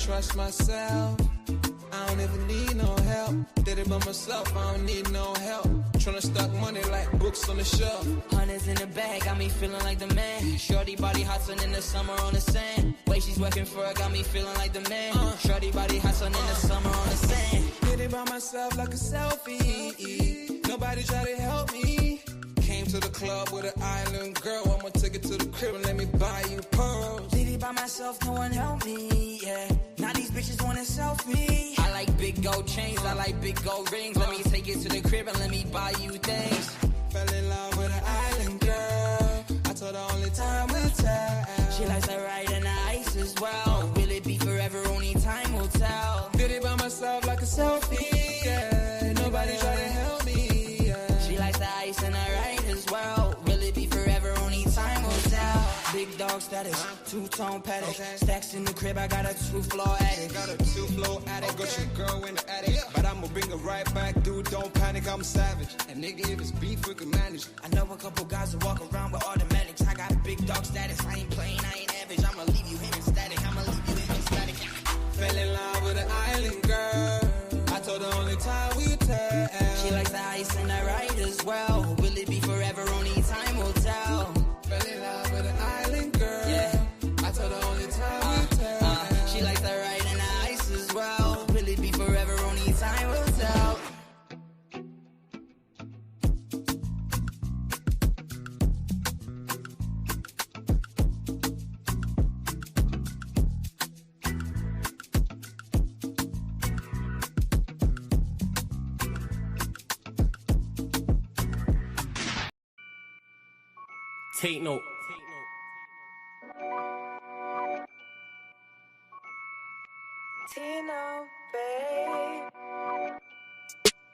trust myself. I don't even need no help. Did it by myself, I don't need no help. Tryna stack money like books on the shelf. Hundreds in the bag, got me feeling like the man. Shorty body hustling in the summer on the sand. Way she's working for it, got me feeling like the man. Shorty body hustling in the summer on the sand. Did it by myself like a selfie. Nobody try to help me. Came to the club with an island girl. I'ma take it to the crib and let me buy you pearls. Did it by myself, no one helped me, yeah. Now these bitches want a selfie. I like big gold chains, I like big gold rings. Let me take it to the crib and let me buy you things. Fell in love with an island girl. I told her only time will tell. She likes to ride in the ice as well. Will it be forever? Only time will tell. Did it by myself like a selfie, yeah. Nobody try to help me, yeah. She likes the ice and I ride as well. Will it be forever? Only time will tell. Big dog status, two-tone paddock. Stacks in the crib, I got a two-floor attic. Got a two-floor attic, got your girl in the attic. But I'ma bring her right back, dude, don't panic, I'm savage. And nigga, if it's beef, we can manage. I know a couple guys who walk around with automatics. I got big dog status, I ain't playing, I ain't average. I'ma leave you in static, I'ma leave you in static. Fell in love with an island girl. I told her only time we tell. She likes the ice and I ride as well. Will it be forever? Only time will tell. Fell in love with an island girl. Yeah. I told her only time we tell. She likes the ride and the ice as well. Will it be forever? Only time will tell. Take note. Tino, babe.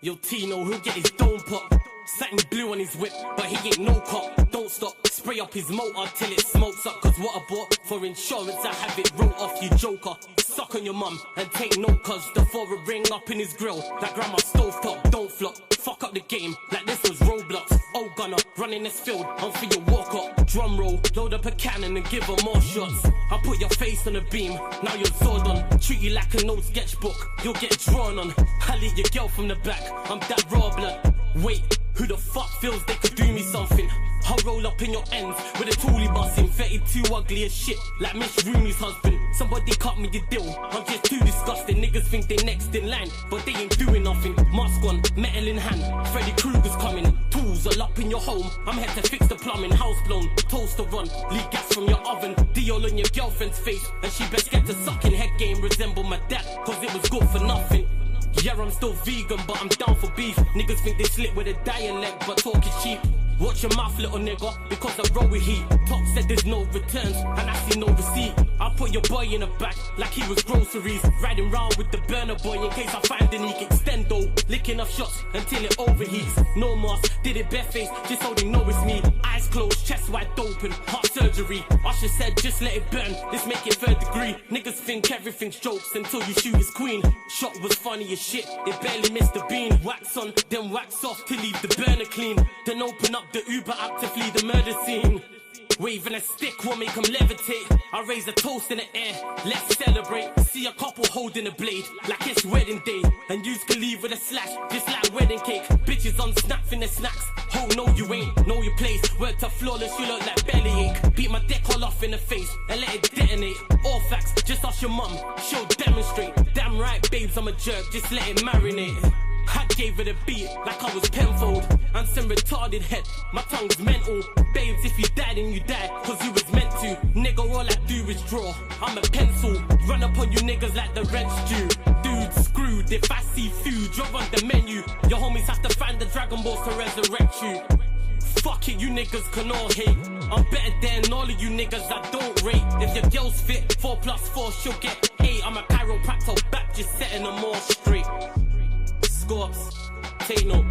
Yo, Tino, he'll get his dome pop. Satin blue on his whip, but he ain't no cop. Don't stop, spray up his motor till it smokes up. Cause what I bought for insurance, I have it wrote off, you joker. Suck on your mum and take note, cause the foreign ring up in his grill. Like grandma stove top, don't flop. Fuck up the game like this was Roblox. Oh gunner, running this field, I'm for your walk up. Drum roll, load up a cannon and give her more shots. I put your face on a beam, now you're Zordon. Treat you like an old sketchbook, you'll get drawn on. I lead your girl from the back, I'm that raw blood. Wait, who the fuck feels they could do me something? I'll roll up in your ends with a toolie busting. 32 ugly as shit, like Miss Rooney's husband. Somebody cut me the deal, I'm just too disgusting. Niggas think they next in line, but they ain't doing nothing. Mask on, metal in hand, Freddy Krueger's coming. Tools all up in your home, I'm here to fix the plumbing. House blown, toaster run, leak gas from your oven. Diol on your girlfriend's face, and she best get to sucking. Head game resemble my dad, cause it was good for nothing. Yeah, I'm still vegan, but I'm down for beef. Niggas think they slick with a dialect, but talk is cheap. Watch your mouth, little nigga, because I roll with heat. Top said there's no returns, and I see no receipt. I put your boy in the back like he was groceries. Riding round with the burner boy in case I find a leak. Extendo, licking off shots until it overheats. No mask, did it barefaced, just so they know it's me. Eyes closed, chest wide open, heart surgery. Usher said just let it burn, let's make it third degree. Niggas think everything's jokes until you shoot his queen. Shot was funny as shit, it barely missed the bean. Wax on, then wax off to leave the burner clean. Then open up the Uber app to flee the murder scene. Waving a stick will make them levitate. I raise a toast in the air, let's celebrate. See a couple holding a blade like it's wedding day. And yous can leave with a slash, just like wedding cake. Bitches on snap in the snacks. Oh no you ain't, know your place. Worked up flawless, you look like bellyache. Beat my dick all off in the face and let it detonate. All facts, just ask your mum, she'll demonstrate. Damn right babes, I'm a jerk, just let it marinate. I gave it a beat like I was Penfold. I'm some retarded head, my tongue's mental. Babes, if you die then you die, cause you was meant to. Nigga, all I do is draw, I'm a pencil. Run up on you niggas like the rent's due. Dude, screwed, if I see food, you're on the menu. Your homies have to find the Dragon Balls to resurrect you. Fuck it, you niggas can all hate. I'm better than all of you niggas I don't rate. If your girl's fit, 4 plus 4, she'll get 8. I'm a chiropractor back, just setting them all straight. Scorps, take note.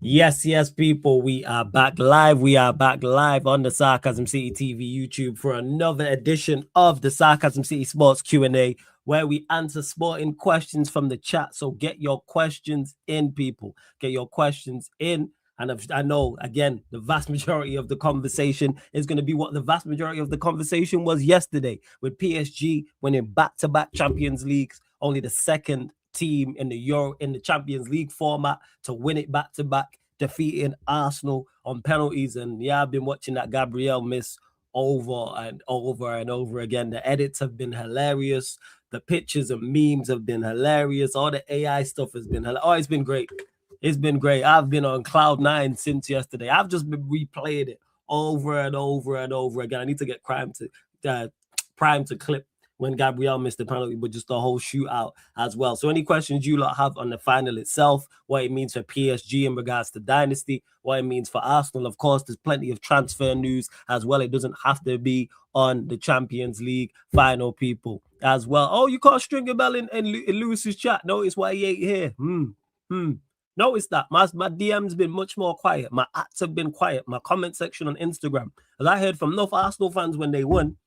Yes, yes, people, we are back live. We are back live on the Sarcasm City TV YouTube for another edition of the Sarcasm City Sports Q&A, where we answer sporting questions from the chat. So get your questions in, people. Get your questions in. And I know, again, the vast majority of the conversation is going to be what the vast majority of the conversation was yesterday, with PSG winning back-to-back Champions Leagues, only the second team in the Champions League format to win it back to back, defeating Arsenal on penalties. And yeah, I've been watching that Gabriel miss over and over and over again. The edits have been hilarious. The pictures and memes have been hilarious. All the AI stuff has been hilarious. Oh, it's been great. It's been great. I've been on cloud nine since yesterday. I've just been replaying it over and over and over again. I need to get Prime to clip when Gabriel missed the penalty, but just the whole shootout as well. So any questions you lot have on the final itself, what it means for PSG in regards to dynasty, what it means for Arsenal, of course, there's plenty of transfer news as well. It doesn't have to be on the Champions League final, people, as well. Oh, you can't string a bell in Lewis's chat. Notice why he ain't here. Notice that my DM's been much more quiet. My ads have been quiet. My comment section on Instagram, as I heard from enough Arsenal fans when they won,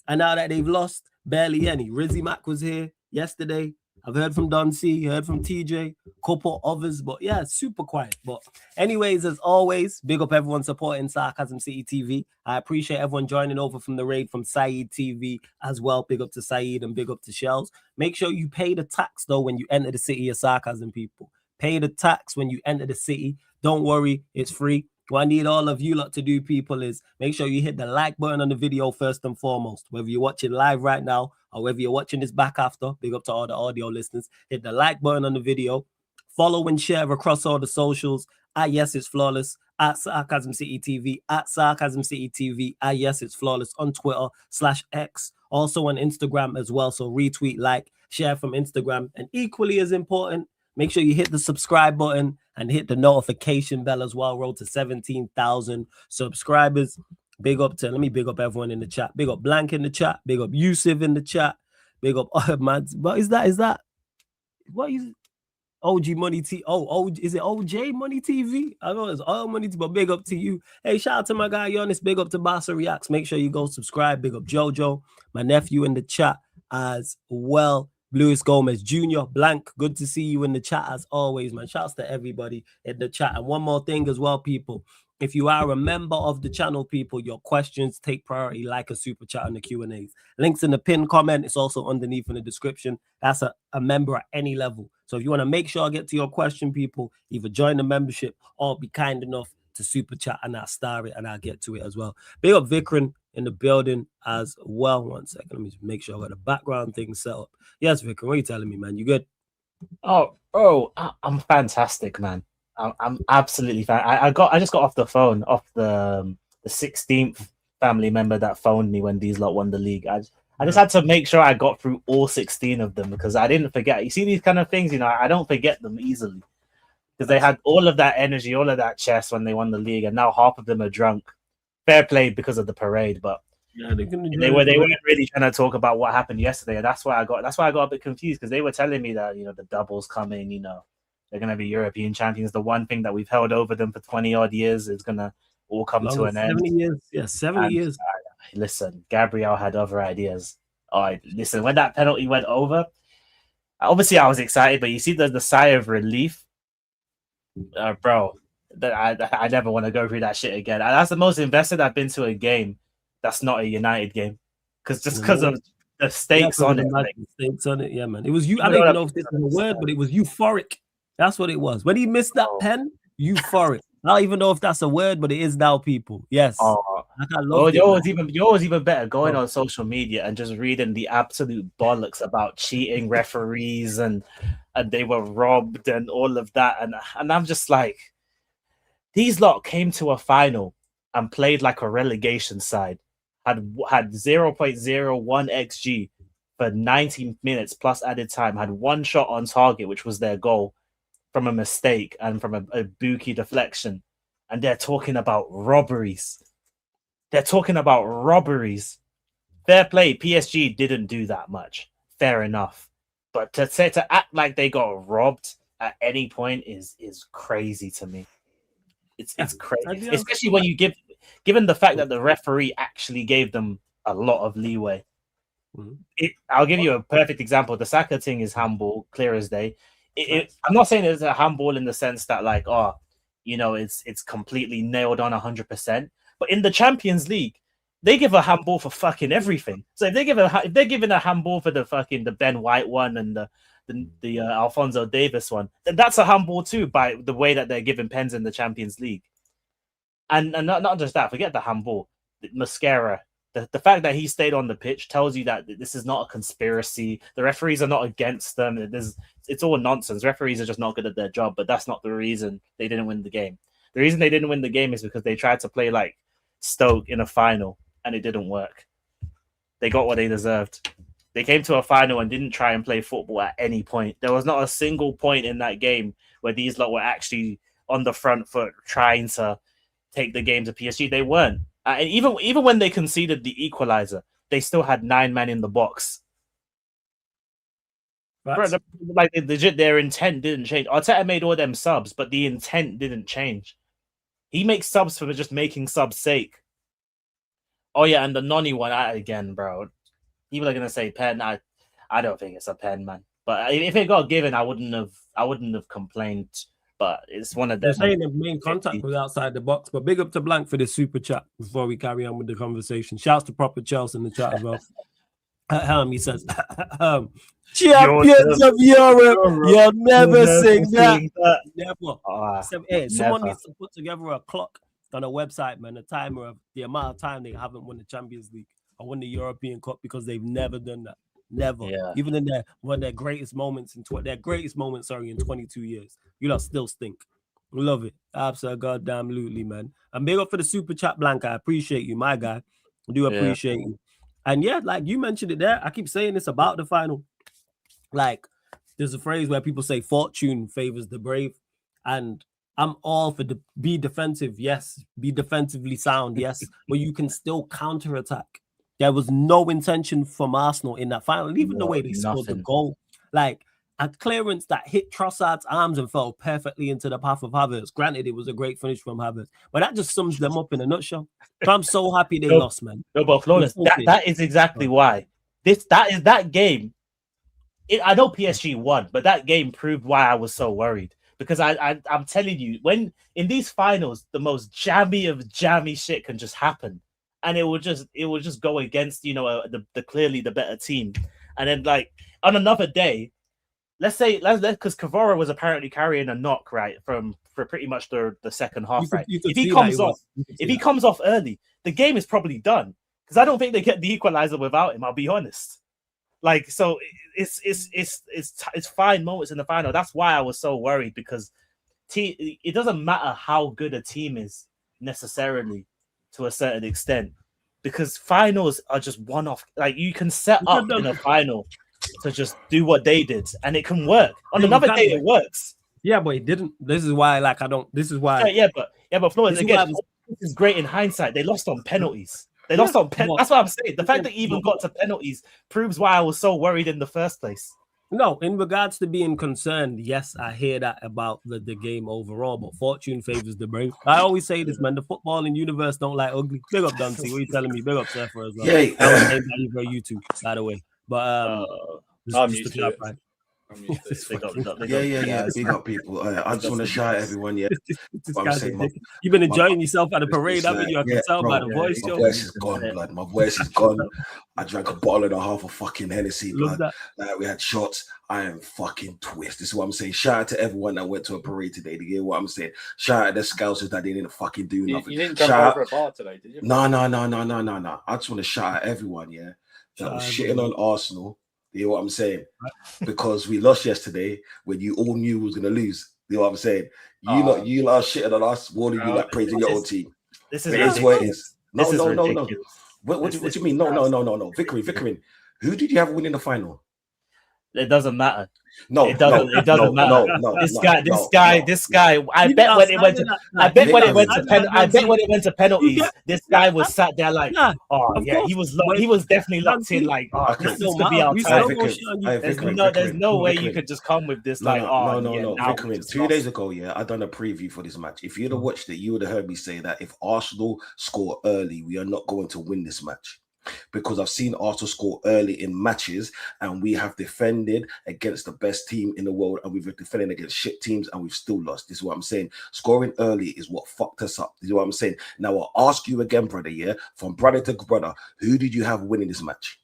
and now that they've lost, barely any. Rizzy Mack was here yesterday. I've heard from Don C, heard from TJ, couple others, but yeah, it's super quiet. But anyways, as always, big up everyone supporting Sarcasm City TV. I appreciate everyone joining over from the raid from Saeed TV as well. Big up to Saeed and big up to Shells. Make sure you pay the tax, though, when you enter the city of Sarcasm, people. Pay the tax when you enter the city. Don't worry, it's free. What I need all of you lot to do, people, is make sure you hit the like button on the video first and foremost. Whether you're watching live right now or whether you're watching this back after, big up to all the audio listeners. Hit the like button on the video. Follow and share across all the socials. At Yes It's Flawless, at Sarcasm City TV, at Sarcasm City TV, at Yes It's Flawless on Twitter /X. Also on Instagram as well. So retweet, like, share from Instagram. And equally as important, make sure you hit the subscribe button and hit the notification bell as well. Road to 17,000 subscribers. Big up everyone in the chat. Big up Blank in the chat. Big up Yusuf in the chat. Big up man. What is that? What is OG Money T? Is it OJ Money TV? I know it's all Money TV, but big up to you. Hey, shout out to my guy Giannis. Big up to Bassa Reacts. Make sure you go subscribe. Big up Jojo, my nephew in the chat as well. Luis Gomez Jr. Blank, good to see you in the chat as always, man. Shouts to everybody in the chat. And one more thing as well, people. If you are a member of the channel, people, your questions take priority like a super chat on the Q&As. Links in the pinned comment. It's also underneath in the description. That's a member at any level. So if you want to make sure I get to your question, people, either join the membership or be kind enough to super chat and I'll star it and I'll get to it as well. Big up Vikran in the building as well. 1 second. Let me just make sure I got the background thing set up. Yes, Vikran, what are you telling me, man? You good? Oh, I'm fantastic, man. I'm absolutely fan. I just got off the phone off the 16th family member that phoned me when these lot won the league. I just had to make sure I got through all 16 of them because I didn't forget. You see these kind of things, I don't forget them easily because they had all of that energy, all of that chest when they won the league, and now half of them are drunk. Fair play because of the parade, but yeah, they weren't really trying to talk about what happened yesterday, and that's why I got a bit confused because they were telling me that the double's coming, they're going to be European champions. The one thing that we've held over them for 20 odd years is going to all come to an end. 70 years. Yeah, 70 years. Listen, Gabriel had other ideas. All right, listen, when that penalty went over, obviously I was excited, but you see the sigh of relief, bro. I never want to go through that shit again. And that's the most invested I've been to a game that's not a United game, because of the stakes on it. Like, stakes on it, yeah, man. It was you. I don't even know if this is a word, but it was euphoric. That's what it was. When he missed that pen, euphoric. I don't even know if that's a word, but it is now, people. Yes. You're even better going on social media and just reading the absolute bollocks about cheating referees and they were robbed and all of that. And I'm just like, these lot came to a final and played like a relegation side, had 0.01 XG for 19 minutes plus added time, had one shot on target, which was their goal, from a mistake and from a Buki deflection. And they're talking about robberies. Fair play, PSG didn't do that much. Fair enough. But to act like they got robbed at any point is crazy to me. It's crazy, Yeah. especially when given the fact that the referee actually gave them a lot of leeway. I'll give you a perfect example. The Saka thing is handball, clear as day. I'm not saying it's a handball in the sense that it's completely nailed on 100%. But in the Champions League, they give a handball for fucking everything. So if they're giving a handball for the Ben White one and the Alphonso Davis one, then that's a handball too by the way that they're giving pens in the Champions League. And not just that, forget the handball, the Mascara. The fact that he stayed on the pitch tells you that this is not a conspiracy. The referees are not against them. It's all nonsense. Referees are just not good at their job, but that's not the reason they didn't win the game. The reason they didn't win the game is because they tried to play like Stoke in a final, and it didn't work. They got what they deserved. They came to a final and didn't try and play football at any point. There was not a single point in that game where these lot were actually on the front foot trying to take the game to PSG. They weren't. And even when they conceded the equalizer, they still had 9 men in the box. Bro, like legit, their intent didn't change. Arteta made all them subs, but the intent didn't change. He makes subs for just making subs' sake. Oh yeah, and the Noni one again, bro. People are gonna say pen. I don't think it's a pen, man. But if it got given, I wouldn't have complained. But it's one of them. They're saying the main contact was outside the box. But big up to Blank for the super chat before we carry on with the conversation. Shouts to Proper Chelsea in the chat as well. He says, Champions of Europe, you'll never sing that. Never. Someone needs to put together a clock on a website, man, a timer of the amount of time they haven't won the Champions League or won the European Cup because they've never done that. Never. Yeah. Even in one of their greatest moments in 22 years. You lot still stink. Love it. Absolutely goddamn, man. And big up for the super chat, Blank. I appreciate you, my guy. I do appreciate you. And yeah, like you mentioned it there. I keep saying this about the final. Like, there's a phrase where people say fortune favors the brave. And I'm all for be defensive, yes. Be defensively sound, yes. But you can still counterattack. There was no intention from Arsenal in that final, even the way they scored the goal. Like, a clearance that hit Trossard's arms and fell perfectly into the path of Havertz. Granted, it was a great finish from Havertz, but that just sums them up in a nutshell. So I'm so happy they lost, man. No, but Flawless, that is exactly why. That game. I know PSG won, but that game proved why I was so worried. Because I'm telling you, when in these finals, the most jammy of jammy shit can just happen. And it will just go against, the clearly the better team. And then like on another day, let's because Kvara was apparently carrying a knock, right, for pretty much the second half, right? If he comes off early, the game is probably done. Because I don't think they get the equalizer without him, I'll be honest. Like, so it's fine moments in the final. That's why I was so worried, because it doesn't matter how good a team is necessarily to a certain extent, because finals are just one-off. Like, you can set up in a final to just do what they did, and it can work. On another day, it works. Yeah, but it didn't. This is why, but Florence, again, this is great in hindsight. They lost on penalties. That's what I'm saying. The fact that they even got to penalties proves why I was so worried in the first place. No, in regards to being concerned, yes, I hear that about the game overall, but fortune favors the brave. I always say this, man. The footballing universe don't like ugly. Big up, Dante. What are you telling me? Big up, Surfer as well. Yeah. That was named for YouTube, by the way. But I'm used to it. Yeah. Big up, people. I just want to shout at everyone. Yeah, you've been enjoying yourself at the parade, haven't you? I can tell by the voice. My voice is gone, blood. My voice is gone. I drank a bottle and a half of fucking Hennessy, blood. We had shots. I am fucking twist. This is what I'm saying. Shout out to everyone that went to a parade today. To hear what I'm saying. Shout out to the Scousers that didn't fucking do nothing. You didn't jump over a bar today, did you? No. I just want to shout out everyone. Yeah, that was shitting on Arsenal. You know what I'm saying? Because we lost yesterday when you all knew we was gonna lose. You know what I'm saying? You lot shitting on us, warning you like praising your own team. This is what it is. No. What do you mean? No. Vickering. Who did you have winning the final? It doesn't matter. No, It doesn't. no, it doesn't no, matter. no, This no, guy. no, This no, guy. no. This guy. I You bet get when it went outside to. of that, I nah, bet you when get it went to outside of that, I bet Dunzy. when it went to You penalties, get, this guy was sat there like, nah, oh of yeah, course. he was definitely locked in. Dunzy, Like, oh, Okay. that this don't could be matter. our We I still time. gonna Vicarin, shit on you. I Vicarin, There's no way you Vicarin. could just come with this No, like, no, oh no, yeah, no. now we Vicarin, just 2 days lost. ago, yeah, I done a preview for this match. If you'd have watched it, you would have heard me say that if Arsenal score early, we are not going to win this match. Because I've seen Arsenal score early in matches, and we have defended against the best team in the world, and we've defended against shit teams, and we've still lost. This is what I'm saying. Scoring early is what fucked us up. This is what I'm saying. Now I'll ask you again, brother. Yeah, from brother to brother, who did you have winning this match?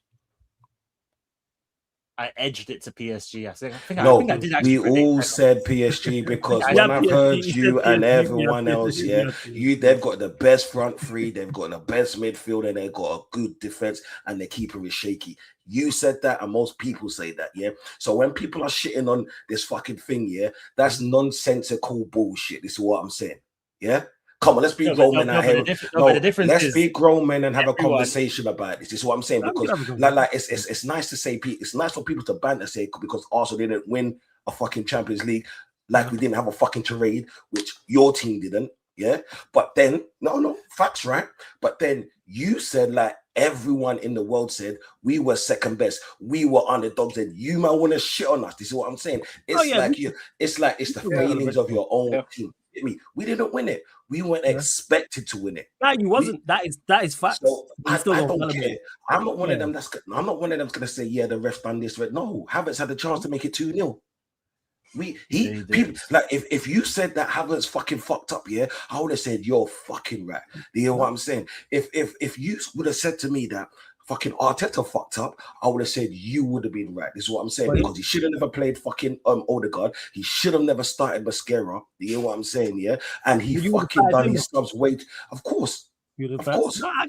I edged it to PSG. I think I did actually we predict all penalties. said PSG because I when Yeah, I've PSG, heard he you said and PSG, everyone yeah, else, PSG, yeah, yeah, they've got the best front three, they've got the best midfield, and they've got a good defense, and their keeper is shaky. You said that, and most people say that, yeah. So when people are shitting on this fucking thing, yeah, that's nonsensical bullshit. This is what I'm saying, yeah. Come on, let's be grown men out here. The difference Let's is be grown men and have a everyone- conversation about this. This is what I'm saying, Yeah, we because can have a conversation. like it's nice to say, it's nice for people to banter say because Arsenal didn't win a fucking Champions League, like we didn't have a fucking charade, which your team didn't, yeah. But then no facts, right? But then you said like everyone in the world said we were second best, we were underdogs, and you might want to shit on us. This is what I'm saying. It's it's the failings of your own team. We didn't win it. We weren't expected to win it. No, you wasn't. That is facts. So I don't don't care. I'm not one of them I'm not one of them that's gonna say, yeah, the ref done this. No, Havertz had the chance to make it 2-0. People like if you said that Havertz fucking fucked up, yeah, I would have said you're fucking right. You know what I'm saying? If you would have said to me that fucking Arteta fucked up, I would have said you would have been right. This is what I'm saying, because he should have never played fucking Odegaard. He should have never started Mascara. You know what I'm saying? Yeah, and he fucking done his subs weight. Of course. No,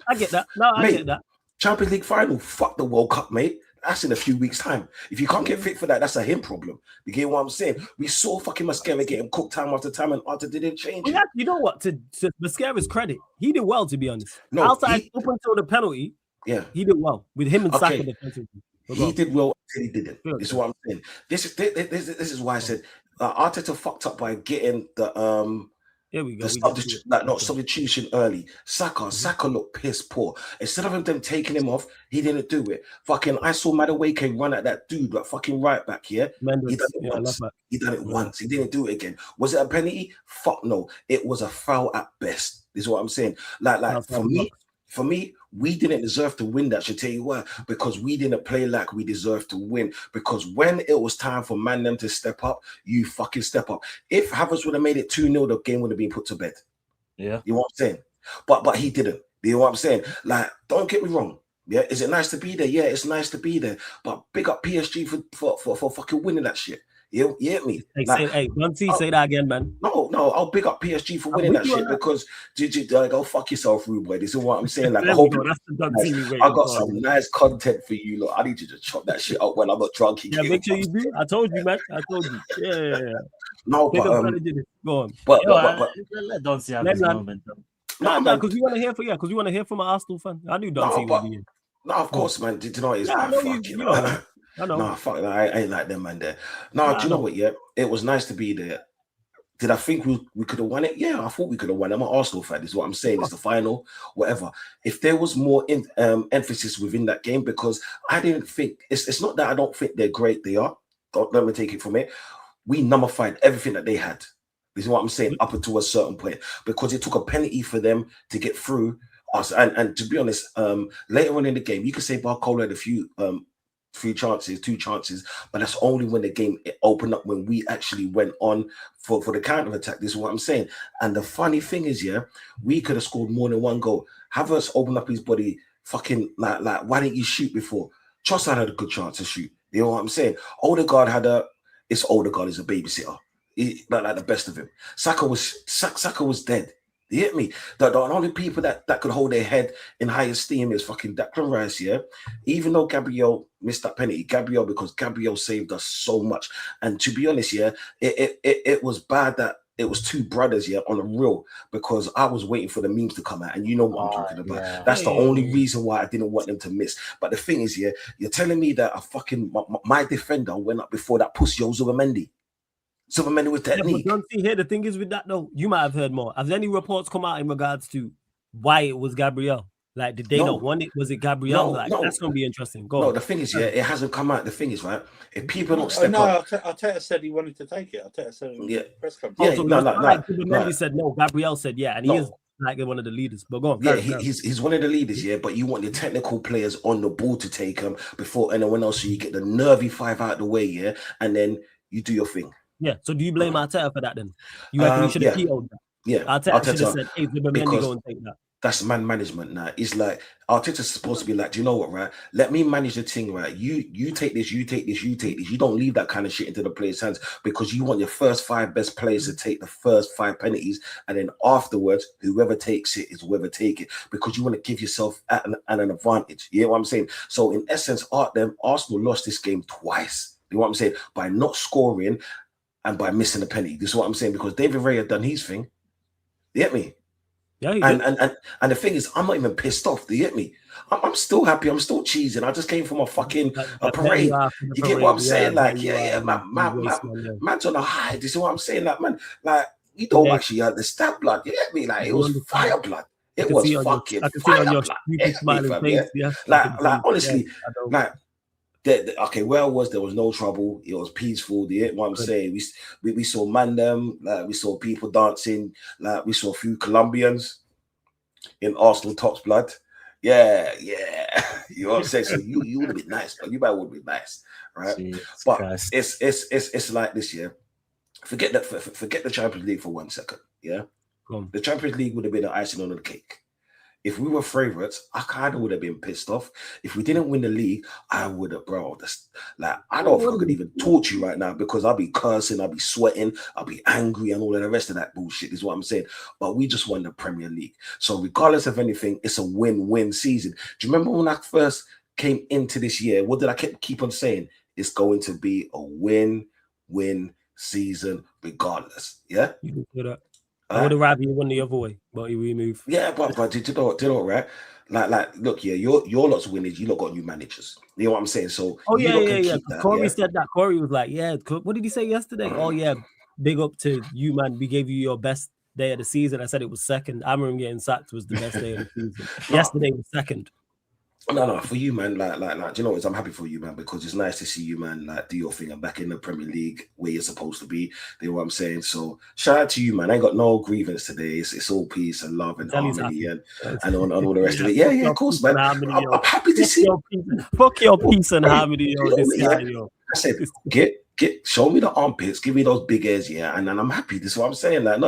I get that. No, I get that. Champions League final, fuck the World Cup, mate. That's in a few weeks' time. If you can't get fit for that, that's a him problem. You get what I'm saying? We saw fucking Mascara getting cooked time after time, and Arteta didn't change it. You know what? To Mascara's credit, he did well, to be honest. No, up until the penalty, he did well with him and Saka defensively. He did well until he didn't. This is what I'm saying. This is why I said Arteta fucked up by getting the Here we go. Substitution early. Saka looked piss poor. Instead of them taking him off, he didn't do it. Fucking, I saw Madueke run at that dude, that fucking right back here. He done it once. He done it once. He didn't do it again. Was it a penalty? Fuck no. It was a foul at best. This is what I'm saying. For me, we didn't deserve to win that. Should tell you why. Because we didn't play like we deserved to win. Because when it was time for them to step up, you fucking step up. If Havertz would have made it 2-0, the game would have been put to bed. Yeah. You know what I'm saying? But he didn't. You know what I'm saying? Like, don't get me wrong. Yeah, is it nice to be there? Yeah, it's nice to be there. But big up PSG for fucking winning that shit. You get me? Say that again, man. No, I'll big up PSG for winning that shit because go fuck yourself, rude boy. This is what I'm saying. Like, I got some nice content for you. Look, I need you to chop that shit up when I'm not drunk. Yeah, make sure you do. I told you, man. I told you. Yeah. No, go on. Let Don see have his moment. No, because we want to hear from an Arsenal fan. I knew Don would be in. No, of course, man. Did you know it's I know. Nah, fuck that. I ain't like them, man. There. Do you know what? Yeah, it was nice to be there. Did I think we could have won it? Yeah, I thought we could have won. I'm an Arsenal fan. Is what I'm saying. It's the final, whatever. If there was more emphasis within that game, because I didn't think it's not that I don't think they're great. They are. Don't let me take it from it. We nullified everything that they had. This is what I'm saying. Up until a certain point, because it took a penalty for them to get through us. And to be honest, later on in the game, you could say Barcola had a few. 2 chances, but that's only when the game opened up, when we actually went on for the counter attack. This is what I'm saying. And the funny thing is, yeah, we could have scored more than 1 goal. Havertz opened up his body, fucking like why didn't you shoot before? Trossard had a good chance to shoot. You know what I'm saying? Odegaard is a babysitter. Like the best of him. Saka was dead. You hit me? The only people that could hold their head in high esteem is fucking Declan Rice, yeah? Even though Gabriel missed that penalty, because Gabriel saved us so much. And to be honest, yeah, it was bad that it was two brothers, yeah, on a real, because I was waiting for the memes to come out, and you know what I'm talking about. Yeah. That's the only reason why I didn't want them to miss. But the thing is, yeah, you're telling me that a fucking my defender went up before that pussy Zubimendi. Zubimendi with technique. Yeah, but don't see here, the thing is with that though, you might have heard more. Have any reports come out in regards to why it was Gabriel? Like, did they not want it? Was it Gabriel? That's gonna be interesting. Go on. The thing is, yeah, it hasn't come out. The thing is, right, if people don't step up. Arteta said he wanted to take it. Arteta said in the press conference. He said no. Gabriel said yeah, and he is like one of the leaders. But go on. Yeah, he's one of the leaders, yeah. But you want the technical players on the ball to take him before anyone else, so you get the nervy five out of the way, yeah, and then you do your thing. Yeah. So do you blame Arteta for that then? You reckon he should have vetoed that? Yeah. Arteta should have said, "Hey, Zubimendi, go and take that." That's man management now. It's like Arteta's supposed to be like, do you know what, right? Let me manage the thing, right? You take this, you take this, you take this. You don't leave that kind of shit into the players' hands, because you want your first 5 best players to take the first 5 penalties, and then afterwards, whoever takes it is whoever take it, because you want to give yourself an advantage. You know what I'm saying? So in essence, Arsenal lost this game twice. You know what I'm saying? By not scoring and by missing a penalty. This is what I'm saying, because David Raya done his thing. You get me? Yeah, and the thing is, I'm not even pissed off. Do you get me? I'm still happy. I'm still cheesing. I just came from a fucking parade. You get what I'm saying? Like, man's on a high. This is what I'm saying. Like, man, like, you don't actually understand blood. You get me? Like, it was fire blood. It was fucking fire blood. Like, honestly, like. Okay, where I was, there was no trouble. It was peaceful. You know what I'm saying? We saw Mandem, like we saw people dancing, like we saw a few Colombians in Arsenal Tops blood. Yeah. You know what I'm saying? So you would have been nice, but you might would be nice, right? Jesus but Christ. It's like this, yeah. Forget the Champions League for 1 second, yeah. The Champions League would have been an icing on the cake. If we were favourites, I kind of would have been pissed off. If we didn't win the league, I would have, bro. I don't know if I could even talk to you right now, because I'll be cursing, I'll be sweating, I'll be angry, and all of the rest of that bullshit is what I'm saying. But we just won the Premier League. So regardless of anything, it's a win-win season. Do you remember when I first came into this year? What did I keep on saying? It's going to be a win-win season regardless. Yeah? You can do that. I would have rather you won the other way, but we move. Yeah, but did you know, right? Like, look, yeah, your lots of winners, you lot got new managers. You know what I'm saying? So, yeah. Corey said that. Corey was like, yeah. What did he say yesterday? Oh yeah, big up to you, man. We gave you your best day of the season. I said it was second. I remember getting sacked was the best day of the season. Yesterday was second. No, for you, man. Like, do you know what? I'm happy for you, man, because it's nice to see you, man. Like, do your thing and back in the Premier League where you're supposed to be. You know what I'm saying? So, shout out to you, man. I ain't got no grievance today. It's all peace and love and harmony and all the rest of it. Yeah, of course, man. I'm happy to see. Fuck your peace and harmony, yo. I said, show me the armpits, give me those big ears, yeah, and then I'm happy. This is what I'm saying. Like,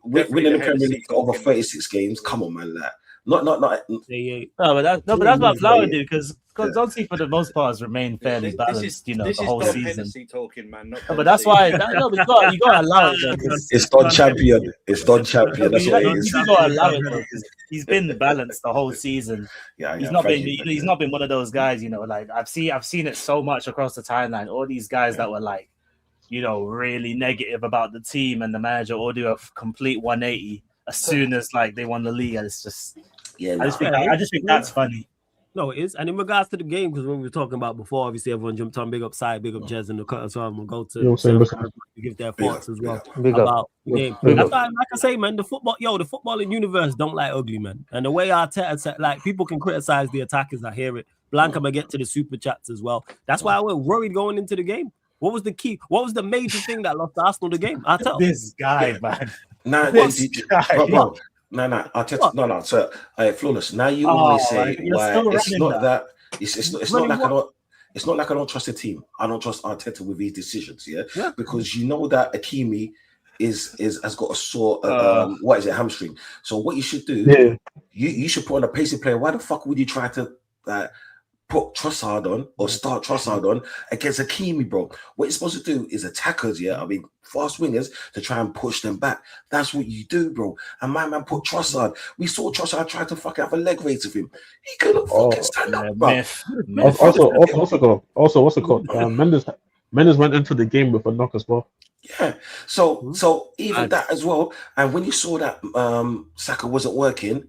winning the Premier League for over 36 games. Come on, man. Like. Not. No, but that's what Flower do, because Zonzi for the most part has remained fairly balanced, the whole season. Talking, man. But that's why you got to allow it. It's Don Champion. It's Don Champion. That's what it is. You got to allow it because he's been balanced the whole season. Yeah, he's not been one of those guys. Like I've seen it so much across the timeline. All these guys that were like, really negative about the team and the manager, all do a complete 180 as soon as like they won the league. And it's just. Yeah, I just think that's funny. No, it is. And in regards to the game, because when we were talking about before, obviously everyone jumped on. Big up Side, big up Jez and the cut as well. And we'll go to give their thoughts as well about the game. Like I say, man, the footballing universe don't like ugly, man. And the way Arteta said, like, people can criticize the attackers. I hear it. Blanca may get to the super chats as well. That's why I was worried going into the game. What was the key? What was the major thing that lost Arsenal the game? This guy, man. No, sir. Flawless. Now you always say why it's not that. It's not like I don't trust the team. I don't trust Arteta with his decisions. Yeah, because you know that Hakimi has got a sore hamstring. So what you should do, you should put on a pacey player. Why the fuck would you try to put Trossard on or start Trossard on against Hakimi, bro? What you're supposed to do is attackers, fast wingers to try and push them back. That's what you do, bro. And my man put Trossard. We saw Trossard try to fucking have a leg race with him. He couldn't fucking stand up, bro. Also, what's it called? Mendes Mendes went into the game with a knock as well. Yeah. So even that as well. And when you saw that Saka wasn't working,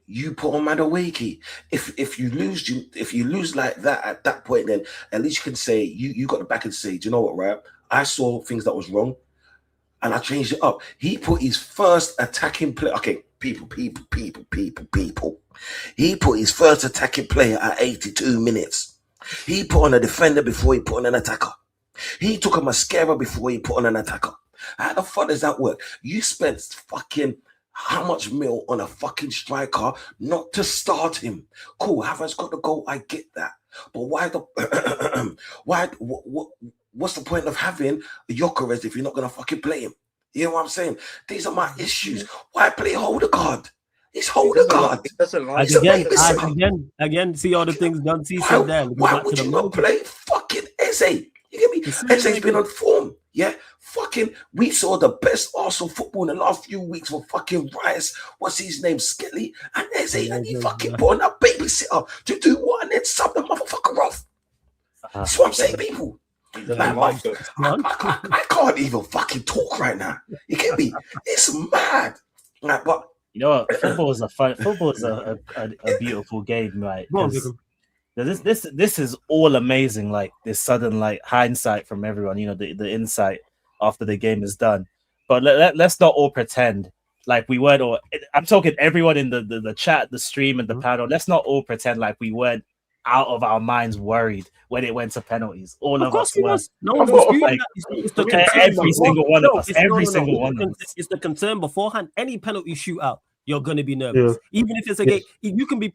you put on Madueke. If you lose like that at that point, then at least you can say you got the back and say, do you know what, right? I saw things that was wrong, and I changed it up. He put his first attacking play. Okay, people. He put his first attacking player at 82 minutes. He put on a defender before he put on an attacker. He took a mascara before he put on an attacker. How the fuck does that work? You spent fucking how much mil on a fucking striker not to start him? Cool, Havertz got the goal. I get that, but why the what's the point of having Gyökeres if you're not gonna fucking play him? You know what I'm saying? These are my issues. Why play hold a card? It's hold a card. Again, see all the things done. See said there. Why would you not play fucking Eze? You get me? Eze's been on form. Yeah, fucking. We saw the best Arsenal football in the last few weeks with fucking Rice. What's his name? Skelly and Eze, and he fucking put on that babysitter to do what and then sub the motherfucker off. That's what I'm saying, people. Man, I can't even fucking talk right now. You get me? It's mad. Like, but you know what? Football is a beautiful game, right? This is all amazing. Like this sudden like hindsight from everyone. You know, the insight after the game is done. But let's not all pretend like we weren't. Or I'm talking everyone in the chat, the stream, and the panel. Let's not all pretend like we weren't out of our minds worried when it went to penalties. All of us were. No one's disputing that. Every single one of us. Every single one of us. It's the concern beforehand. Any penalty shootout, you're gonna be nervous. Even if it's a game, you can be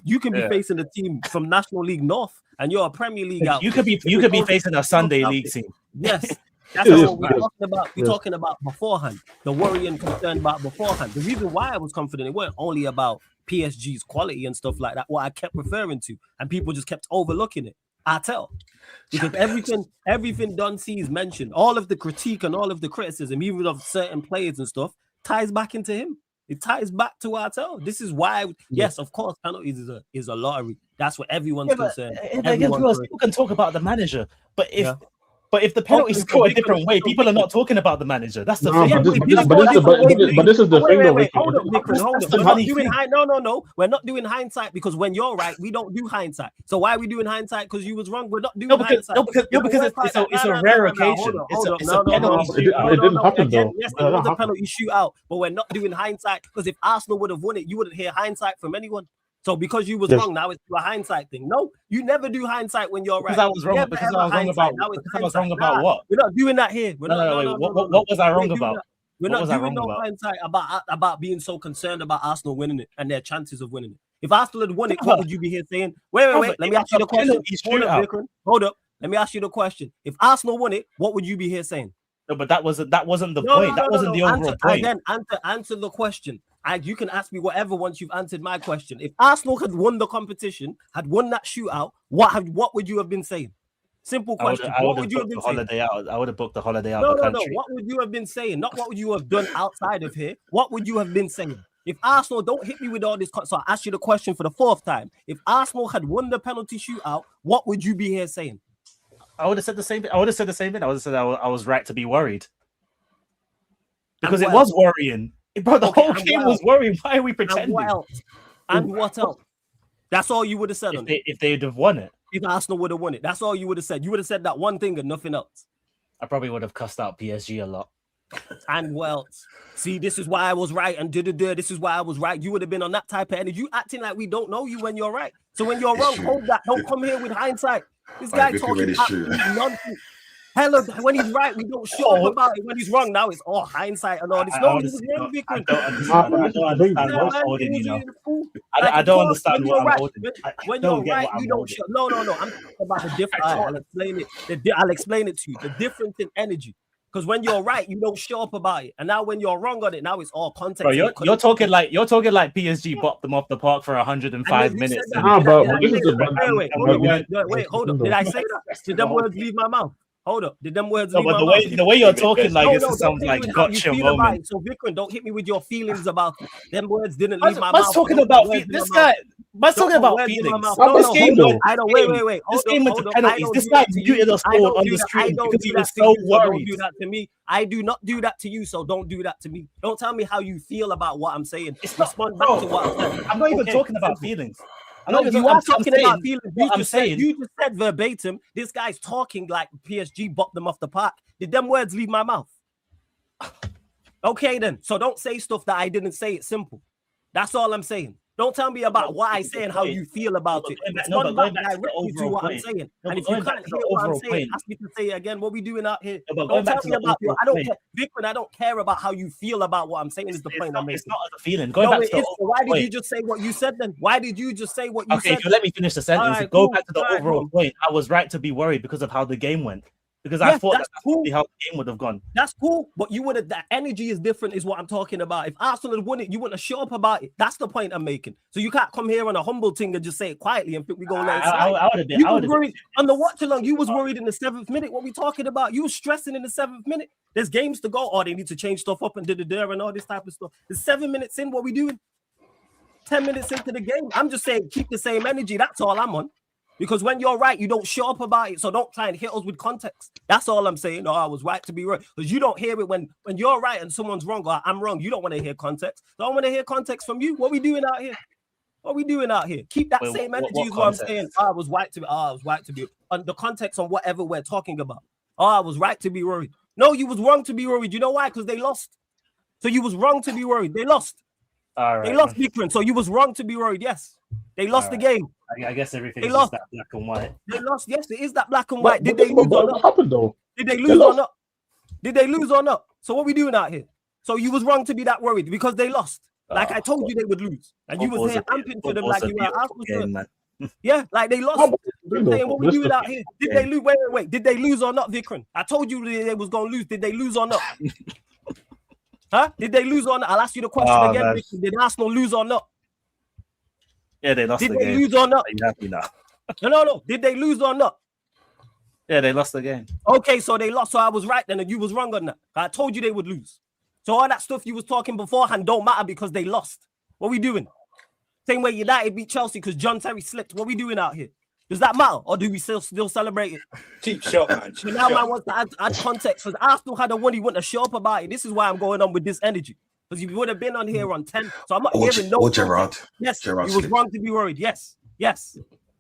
facing a team from National League North, and you're a Premier League out. You could be facing a Sunday League team. Yes. That's what we're talking about. We're talking about beforehand. The worry and concern about beforehand. The reason why I was confident, it weren't only about PSG's quality and stuff like that, what I kept referring to, and people just kept overlooking it. I tell. Because everything Don C's mentioned, all of the critique and all of the criticism, even of certain players and stuff, ties back into him. It ties back to Artel. This is why, yes, of course, penalties is a lottery. That's what everyone's concerned. People can talk about the manager, but if the penalties go a different way, people are not talking about the manager. That's the thing. But this is the thing, though. Hold up. No. We're not doing hindsight because when you're right, we don't do hindsight. So why are we doing hindsight? Because you was wrong. We're not doing hindsight. Because it's a rare occasion. It's a penalty shootout. It didn't happen, though. Yes, it was a penalty shootout, but we're not doing hindsight because if Arsenal would have won it, you wouldn't hear hindsight from anyone. So because you was wrong, now it's a hindsight thing. No, you never do hindsight when you're right. Because I was wrong. Because I was wrong about what? We're not doing that here. What was I wrong about? We're not doing no hindsight about being so concerned about Arsenal winning it and their chances of winning it. If Arsenal had won it, what would you be here saying? Wait. Let me ask you the question. Hold up. Let me ask you the question. If Arsenal won it, what would you be here saying? No, but that wasn't the point. That wasn't the overall point. Again, answer the question. You can ask me whatever once you've answered my question. If Arsenal had won the competition, had won that shootout, what would you have been saying? Simple question. What would you have been saying? I would have booked the holiday out of the country. No. What would you have been saying? Not what would you have done outside of here. What would you have been saying? If Arsenal, don't hit me with all this. So I ask you the question for the fourth time. If Arsenal had won the penalty shootout, what would you be here saying? I would have said the same thing. I would have said I was right to be worried. Because it was worrying. Bro, the whole game was worrying. Why are we pretending? And what else? That's all you would have said on it. If they'd have won it. If Arsenal would have won it. That's all you would have said. You would have said that one thing and nothing else. I probably would have cussed out PSG a lot. And what else? See, this is why I was right. And this is why I was right. You would have been on that type of energy. You acting like we don't know you when you're right. So when you're wrong, hold that. Don't come here with hindsight. This guy talking nonsense. Hello, when he's right, we don't show up about it. When he's wrong, now it's all hindsight and all this. I don't understand what I'm holding. When you're right, you don't show. No. I'm talking about the difference. I'll explain it to you. The difference in energy. Because when you're right, you don't show up about it, and now when you're wrong on it, now it's all context. Bro, you're talking like PSG bopped them off the park for 105 minutes. Wait, hold up. Did I say that? Did them words leave my mouth? Hold up. Did them words leave my mouth? The way you're talking like this sounds like gotcha moment. So Vikram, don't hit me with your feelings about it. Them words didn't leave my mouth. What's talking about this guy? But talking about words in my feelings. mouth. No, No, this no, game, hold on. though. I don't. Wait. This Hold game on, went hold to on. I penalties. don't This do guy that to you. muted us I all don't on do the that. I stream don't because do he that was to so you. So don't worried. do that to me. I do not do that to you. So don't do that to me. Don't tell me how you feel about what I'm saying. It's not, Respond back bro. to what I'm saying. I'm not even Okay, talking about simple. feelings. No, you are talking about feelings. What I'm saying. You just said verbatim. This guy's talking like PSG bopped them off the park. Did them words leave my mouth? Okay, then. So don't say stuff that I didn't say. It's simple. That's all I'm saying. Don't tell me about what I say and how you feel about it. Respond back directly to what I'm saying. And if you can't hear what I'm saying, ask me to say it again. What we doing out here? Don't tell me about your. I don't care, Vikram. I don't care about how you feel about what I'm saying. Is the point I'm making? It's not a feeling. Going back to the why did you just say what you said then? Why did you just say what you said? Okay, if you let me finish the sentence, Right, go cool. back to the Right, overall cool. point. I was right to be worried because of how the game went. Because Yes, I thought that's that's cool. how the game would have gone. That's cool, but you would have. That energy is different, is what I'm talking about. If Arsenal had won it, you wouldn't have show up about it. That's the point I'm making. So you can't come here on a humble thing and just say it quietly and think we're gonna let it slide. I would have been. You was worried on the watch along. You was worried in the 7th minute. What we talking about? You was stressing in the 7th minute. There's games to go. Oh, they need to change stuff up and and all this type of stuff. It's 7 minutes in. What we doing? 10 minutes into the game. I'm just saying, keep the same energy. That's all I'm on. Because when you're right, you don't show up about it. So don't try and hit us with context. That's all I'm saying. Oh, I was right to be right. Because you don't hear it when you're right and someone's wrong or I'm wrong. You don't want to hear context. So I want to hear context from you. What we doing out here? What we doing out here? Keep that same energy is what I'm saying. Oh, I was right to be. Oh, I was right to be. On the context on whatever we're talking about. Oh, I was right to be worried. No, you was wrong to be worried. You know why? Because they lost. So you was wrong to be worried. They lost. All right. They lost different. So you was wrong to be worried. Yes. They lost the game. I guess everything They is lost. just that black and white. They lost. Yes, it is that black and white. Did they lose or not? What happened though? Did they lose or not? Did they lose or not? So what we doing out here? So you was wrong to be that worried because they lost. Like I told you they would lose. And you was here amping for them like you were Arsenal. Yeah, like they lost. What we doing out here? Did they lose? Wait. Did they lose or not, Vikram? I told you they was gonna lose. Did they lose or not? Huh? Did they lose or not? I'll ask you the question again, Vikram. Did Arsenal lose or not? Yeah, they lost the game. Did they lose or not? Are you happy now? No. Did they lose or not? Yeah, they lost the game. Okay, so they lost. So I was right then, and you was wrong on that. I told you they would lose. So all that stuff you was talking beforehand don't matter because they lost. What we doing? Same way United beat Chelsea because John Terry slipped. What we doing out here? Does that matter, or do we still celebrate it? Cheap shot, man. So now man wants to add context. Because Arsenal had a one, he wouldn't have show up about it. This is why I'm going on with this energy. Because you would have been on here on 10. So I'm not hearing no. Gerard. Yes, Gerard you was wrong to be worried. Yes.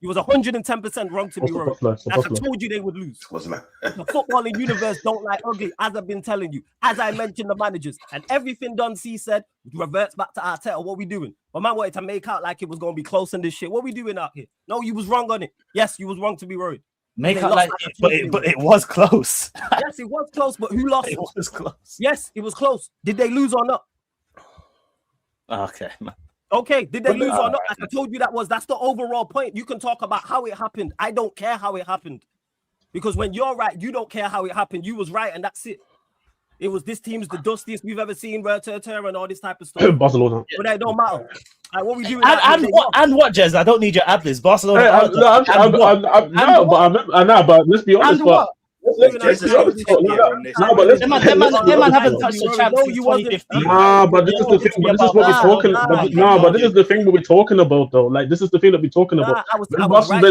You was 110% wrong to be worried. As I told you they would lose. Wasn't it? The footballing universe don't like ugly, as I've been telling you. As I mentioned the managers. And everything Don C said reverts back to Arteta. What we doing? But man wanted to make out like it was going to be close in this shit. What we doing out here? No, you was wrong on it. Yes, you was wrong to be worried. Make out like it, but it was close. Yes, it was close, but who lost? It was close. Yes, it was close. Did they lose or not? Okay, man. Okay, did they lose or not? Like I told you, that's the overall point. You can talk about how it happened. I don't care how it happened. Because when you're right, you don't care how it happened. You was right, and that's it. It was this team's the dustiest we've ever seen, and all this type of stuff. Barcelona. But that don't matter. Like, what we doing? And what, Jez? I don't need your ad list. Barcelona. But let's be honest. But let's be honest. Them man haven't touched the champ since 2015. But this is the thing. But this is what we're talking. But this is the thing that we're talking about, though. Like this is the thing that we're talking about. When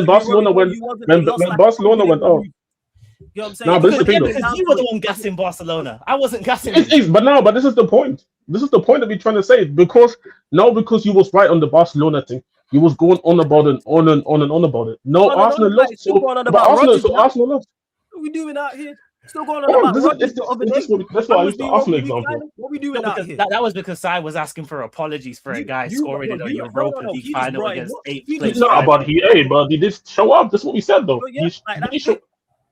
Barcelona went out. You know what I'm saying? But this is the thing, though. Because you were the one gassing Barcelona. I wasn't gassing. But this is the point. This is the point that we're trying to say. Because you was right on the Barcelona thing. You was going on about it, on about it. No, Arsenal lost. Arsenal lost. What are we doing out here? Still going on about Rodgers the other day. That's why I used the Arsenal example. What are we doing out here? That was because Sai was asking for apologies for a guy scoring in a Europa League final against 8th place. No, but he did show up. That's what we said, though.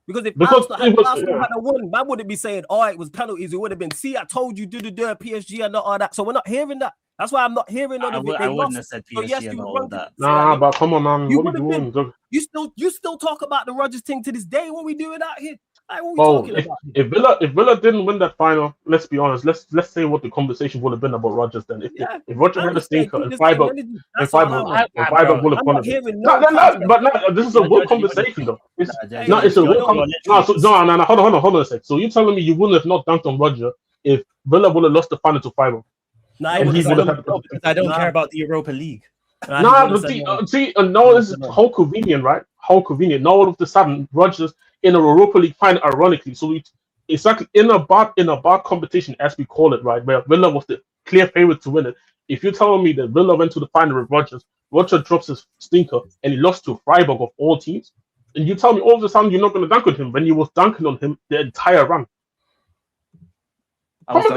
Because if Arsenal had a won, man wouldn't be saying, "Oh, it was penalties." It would have been, "See, I told you, do PSG and not all that." So we're not hearing that. That's why I'm not hearing none of it. I wouldn't have said PSG and all that. Nah, but come on, man. What are we doing? You still talk about the Rodgers thing to this day. What we doing out here? Like, what we talking about? If Villa didn't win that final, let's be honest. Let's say what the conversation would have been about Rodgers then. If Rodgers had a stinker and five up would have won it. But this is a good conversation though. It's a good conversation. No, hold on a sec. So you're telling me you wouldn't have not dunked on Rodgers if Villa would have lost the final to 5-0? No, I don't care about the Europa League. Nah, no, this is how convenient, right? How convenient. Now all of a sudden, Rodgers in a Europa League final, ironically. So it's like in a bad competition, as we call it, right? Where Villa was the clear favorite to win it. If you're telling me that Villa went to the final with Rodgers drops his stinker and he lost to Freiburg of all teams, and you tell me all of a sudden you're not going to dunk on him when you was dunking on him the entire run. Not the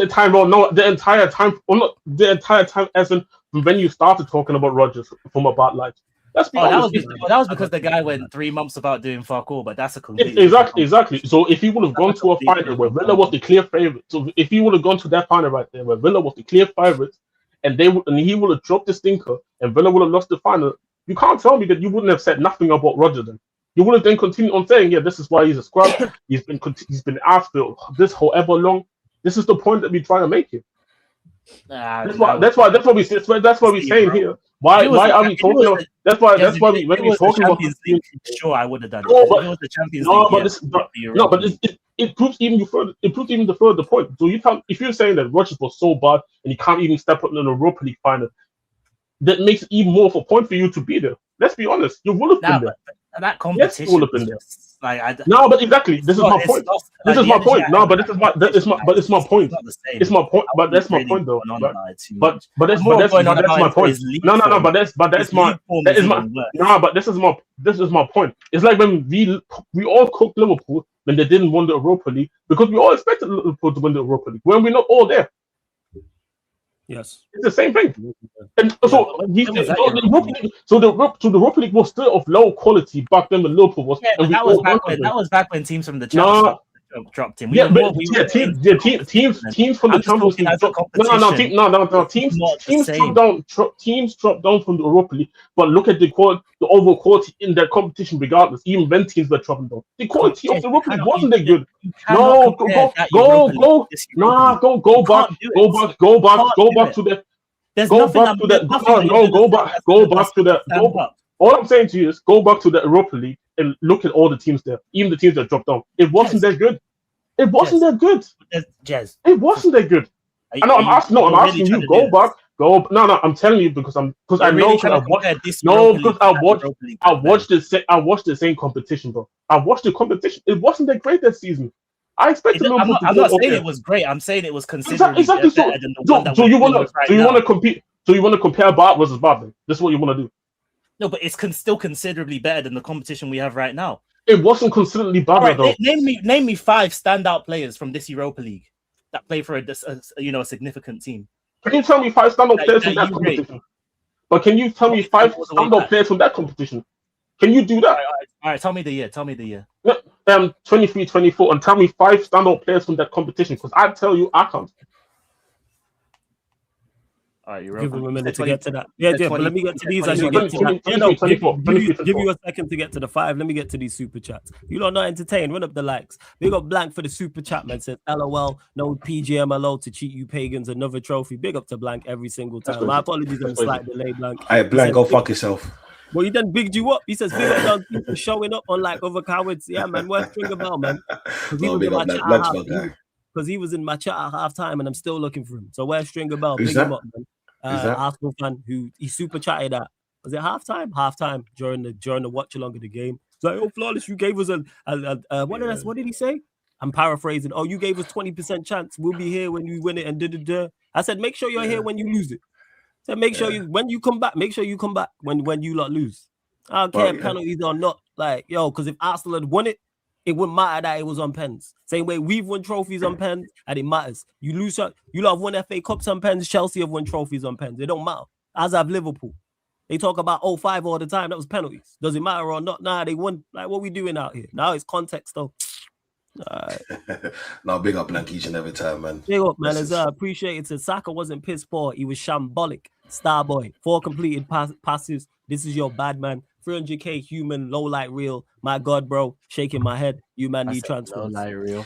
entire run. No, the entire time. Or not the entire time, as in when you started talking about Rodgers from a bad light. Let's be honest. That was because the guy went 3 months about doing fuck all, but that's a complete exactly. So if he would have gone to a final where Villa was the clear favorite, so if he would have gone to that final right there where Villa was the clear favorite, and he would have dropped the stinker, and Villa would have lost the final, you can't tell me that you wouldn't have said nothing about Rodgers then. You would have then continued on saying, yeah, this is why he's a scrub. He's been asked for this however long. This is the point that we try to make it. That's what we're saying here. Why are we talking about? That's why when we're talking about. Sure, I would have done. No, but the Champions League. It proves even further. It proves even the further point. So if you're saying that Rodgers was so bad and he can't even step up in the Europa League final, that makes it even more of a point for you to be there. Let's be honest. You would have been there. That competition. Yes, you would have been there. No, but exactly. This is my point. This is my point. No, but it's my point. It's my point. But that's my point, though. But that's my point. No. But that's my. No, but this is my point. It's like when we all cooked Liverpool when they didn't win the Europa League because we all expected Liverpool to win the Europa League when we're not all there. Yes, it's the same thing. And so the Europa League was still of low quality back then when Liverpool was. Yeah, but that was back when teams from the Champions dropped him. Teams from the Champions League dropped. Teams dropped down from the Europa League. But look at the overall quality in that competition, regardless. Even when teams were dropping down, the quality of the Europa League wasn't that good. No, go back to that. Go back to that. All I'm saying to you is go back to the Europa League and look at all the teams there, even the teams that dropped down. It wasn't that good. It wasn't that good. Jez. It wasn't that good. I'm asking you. Go back. No. I'm telling you because I know because I watched the same competition, bro. I watched the competition. It wasn't that great that season. I expected. I'm not saying it was great. I'm saying it was considerably better than the one that you want to compete? So you want to compare Bart versus Bart? This is what you want to do. No, but it's still considerably better than the competition we have right now. It wasn't considerably better though. Name me 5 standout players from this Europa League that play for a significant team. Can you tell me 5 standout players from that competition? But can you tell me 5 standout players from that competition? Can you do that? All right. Tell me the year. 23, 24, and tell me 5 standout players from that competition. Because I tell you, I can't. All right, give him a minute to get to that. Yeah, but let me get to these as you get to that. Give you a second to get to the 5. Let me get to these super chats. You lot not entertained. Run up the likes. Big up Blank for the super chat, man. Said, LOL, no PGMLO to cheat you pagans. Another trophy. Big up to Blank every single time. My apologies on the slight delay, Blank. Hey, Blank, go fuck yourself. Well, he done bigged you up. He says, big up down people showing up on like other cowards. Yeah, man. Where's Stringer Bell, man? Because he was in my chat at halftime and I'm still looking for him. So where's Stringer Bell? Big him up, man. Arsenal fan who he super chatted at. Was it halftime during the watch along of the game. It's like, oh, Flawless, you gave us what did he say? I'm paraphrasing. Oh, you gave us 20% chance. We'll be here when you win it and da. I said, make sure you're here when you lose it. I said, make sure when you come back, make sure you come back when you lot lose. I don't care penalties or not. Like, because if Arsenal had won it, it wouldn't matter that it was on pens. Same way we've won trophies on pens, and it matters. You lose, you lot have won FA Cups on pens. Chelsea have won trophies on pens. It don't matter. As have Liverpool. They talk about 05 all the time. That was penalties. Does it matter or not? Nah, they won. Like, what we doing out here? Now it's context, though. Now, big up Blank each and every time, man. Big up, man. It's appreciated. So Saka wasn't piss poor. He was shambolic. Starboy. 4 completed passes. This is your bad man. 300k human, low light real. My God, bro, shaking my head. You man need transfer. Low light real.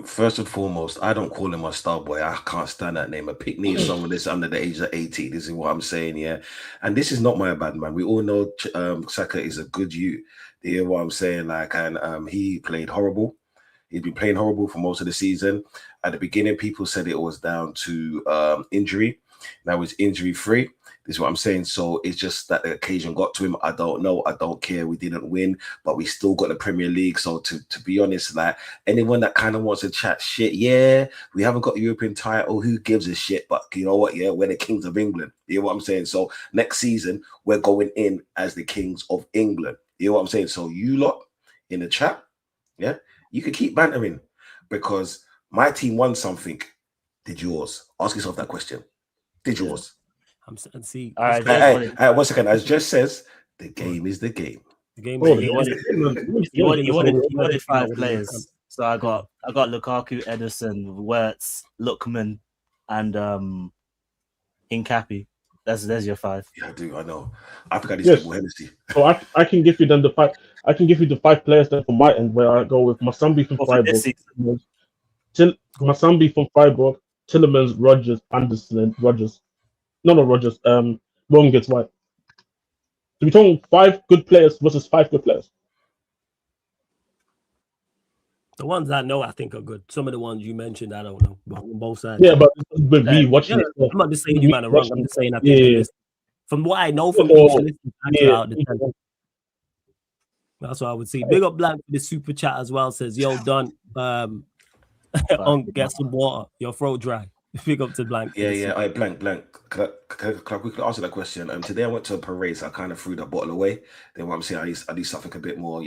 First and foremost, I don't call him a star boy. I can't stand that name. A pick-me is someone that's under the age of 80. This is what I'm saying, yeah. And this is not my bad man. We all know Saka is a good youth. You hear what I'm saying? Like, and he played horrible. He's been playing horrible for most of the season. At the beginning, people said it was down to injury. Now he's injury free. This is what I'm saying. So it's just that the occasion got to him. I don't know. I don't care. We didn't win, but we still got the Premier League. So to be honest, like anyone that kind of wants to chat shit, yeah, we haven't got a European title. Who gives a shit? But you know what? Yeah, we're the Kings of England. You know what I'm saying? So next season, we're going in as the Kings of England. You know what I'm saying? So you lot in the chat, yeah, you can keep bantering because my team won something. Did yours? Ask yourself that question. Did yours? And see, all right, 1 second. As Jess says, the game is the game. The game is you wanted 5 players. So I got Lukaku, Edison, Wirtz, Lookman, and Hincapi. There's your 5. Yeah, I do. I know. I think I need to get more Hennessy. So I can give you then the 5. I can give you the 5 players then from my end, where I go with Masambi from Freiburg, Masambi from Freiburg, Tillemans, Rogers, Anderson, and Rogers. No, Rogers. Wrong gets white. So we're talking 5 good players versus 5 good players. The ones I know, I think are good. Some of the ones you mentioned, I don't know. But on both sides. Yeah, but with me watching it, I'm not just saying you man are wrong. I'm just saying I think from what I know from each list, out the 10. That's what I would say. Big up Blank for the super chat as well. Says, yo, Don, get some water. Your throat dry. Big up to Blank. Yeah. I Blank. Can I quickly answer that question? Today I went to a parade, so I kind of threw that bottle away. Then what I'm saying, I need something a bit more,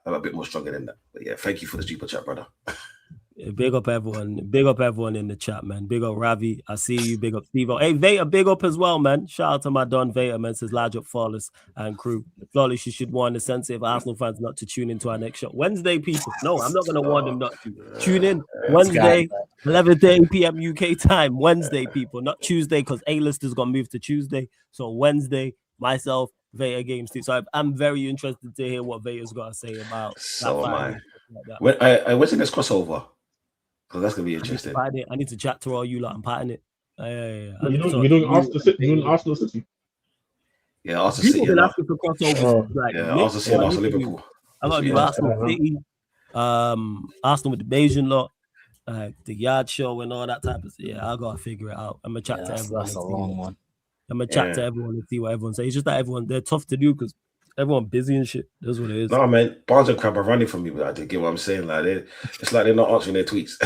a bit more stronger than that. But yeah, thank you for the super chat, brother. Big up everyone. Big up everyone in the chat, man. Big up Ravi. I see you. Big up Steve. Hey, Veta, big up as well, man. Shout out to my Don Veta, man. Says large up Flawless and crew. Flawless, you should warn the sensitive Arsenal fans not to tune into our next show. Wednesday, people. No, I'm not going to warn them not to. Tune in Wednesday, 11:30 p.m. UK time. Wednesday, people. Not Tuesday, because A-listers got moved to Tuesday. So Wednesday, myself, Veta Games team. So I'm very interested to hear what Veta's got to say about so am I. When's the next crossover? So that's gonna be interesting. I need to chat to all you lot. I'm patting it. You're doing Arsenal City. Yeah, Arsenal City. Been asking for crossovers. Arsenal City and Arsenal Liverpool. I got to do Arsenal City, Arsenal with the Bayesian lot, the Yard Show and all that type of. Yeah, I gotta figure it out. I'm gonna chat to everyone. That's a long one. I'm gonna chat to everyone and see what everyone says. It's just that they're tough to do because everyone busy and shit. That's what it is. No, man, Barnes and Crab are running from me, but I did get what I'm saying. Like it's like they're not answering their tweets.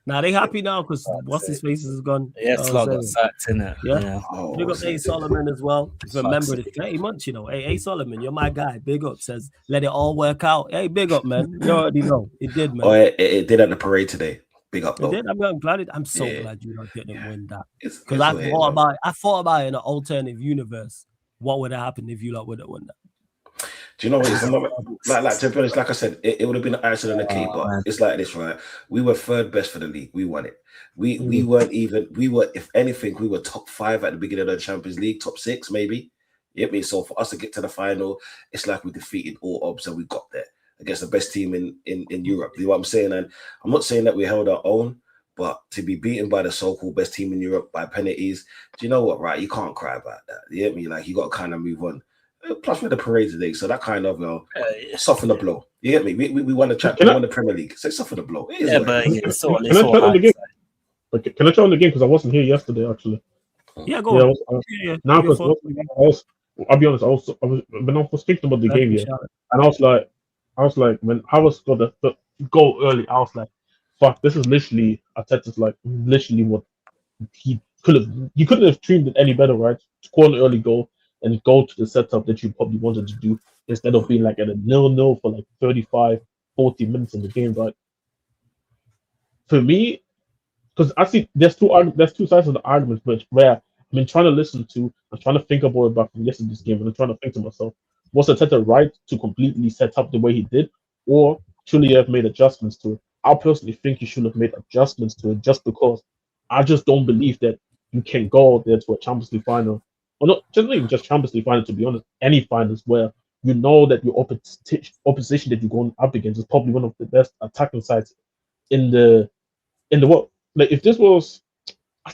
Now they happy now because what's his face is gone. Yeah, Slug got sacked in it. Yeah. Big up A Solomon as well. Remember the 30 months, Hey, A Solomon, you're my guy. Big up says, let it all work out. Hey, big up, man. You already know it did, man. Oh, it did at the parade today. Big up, though. I'm glad. I'm so glad you didn't win that because I thought about it in an alternative universe. What would have happened if you would have won that? Do you know what it is? Like to be honest, like I said, it would have been an icing on the cake, but it's like this, right? We were 3rd best for the league. We won it. We weren't even. We were, if anything, we were top 5 at the beginning of the Champions League, top 6 maybe. You get me? So for us to get to the final, it's like we defeated all odds and we got there against the best team in Europe. You know what I'm saying? And I'm not saying that we held our own, but to be beaten by the so-called best team in Europe by penalties, do you know what? Right? You can't cry about that. You get me? Like you got to kind of move on. Plus, we're the parade today, so that kind of soften the blow. You get me? We won the Champions, we won the Premier League, so soften the blow. Can I try on the game because I wasn't here yesterday actually. Yeah, go on. Now because I'll be honest, I was thinking about the game and I was like, when I was got the goal early, I was like, fuck, this is literally Arteta's like literally what he couldn't have dreamed it any better, right? Score an early goal and go to the setup that you probably wanted to do instead of being like at a 0-0 for like 35, 40 minutes in the game, right? For me, because I see there's two sides of the argument, but where I've been trying to listen to, I'm trying to think about it back from yesterday's game, and I'm trying to think to myself, was Arteta right to completely set up the way he did, or should he have made adjustments to it? I personally think he should have made adjustments to it just because I just don't believe that you can go there to a Champions League final. Or not even just Champions League final, to be honest, any finals where you know that your opposition that you're going up against is probably one of the best attacking sides in the world. Like if this was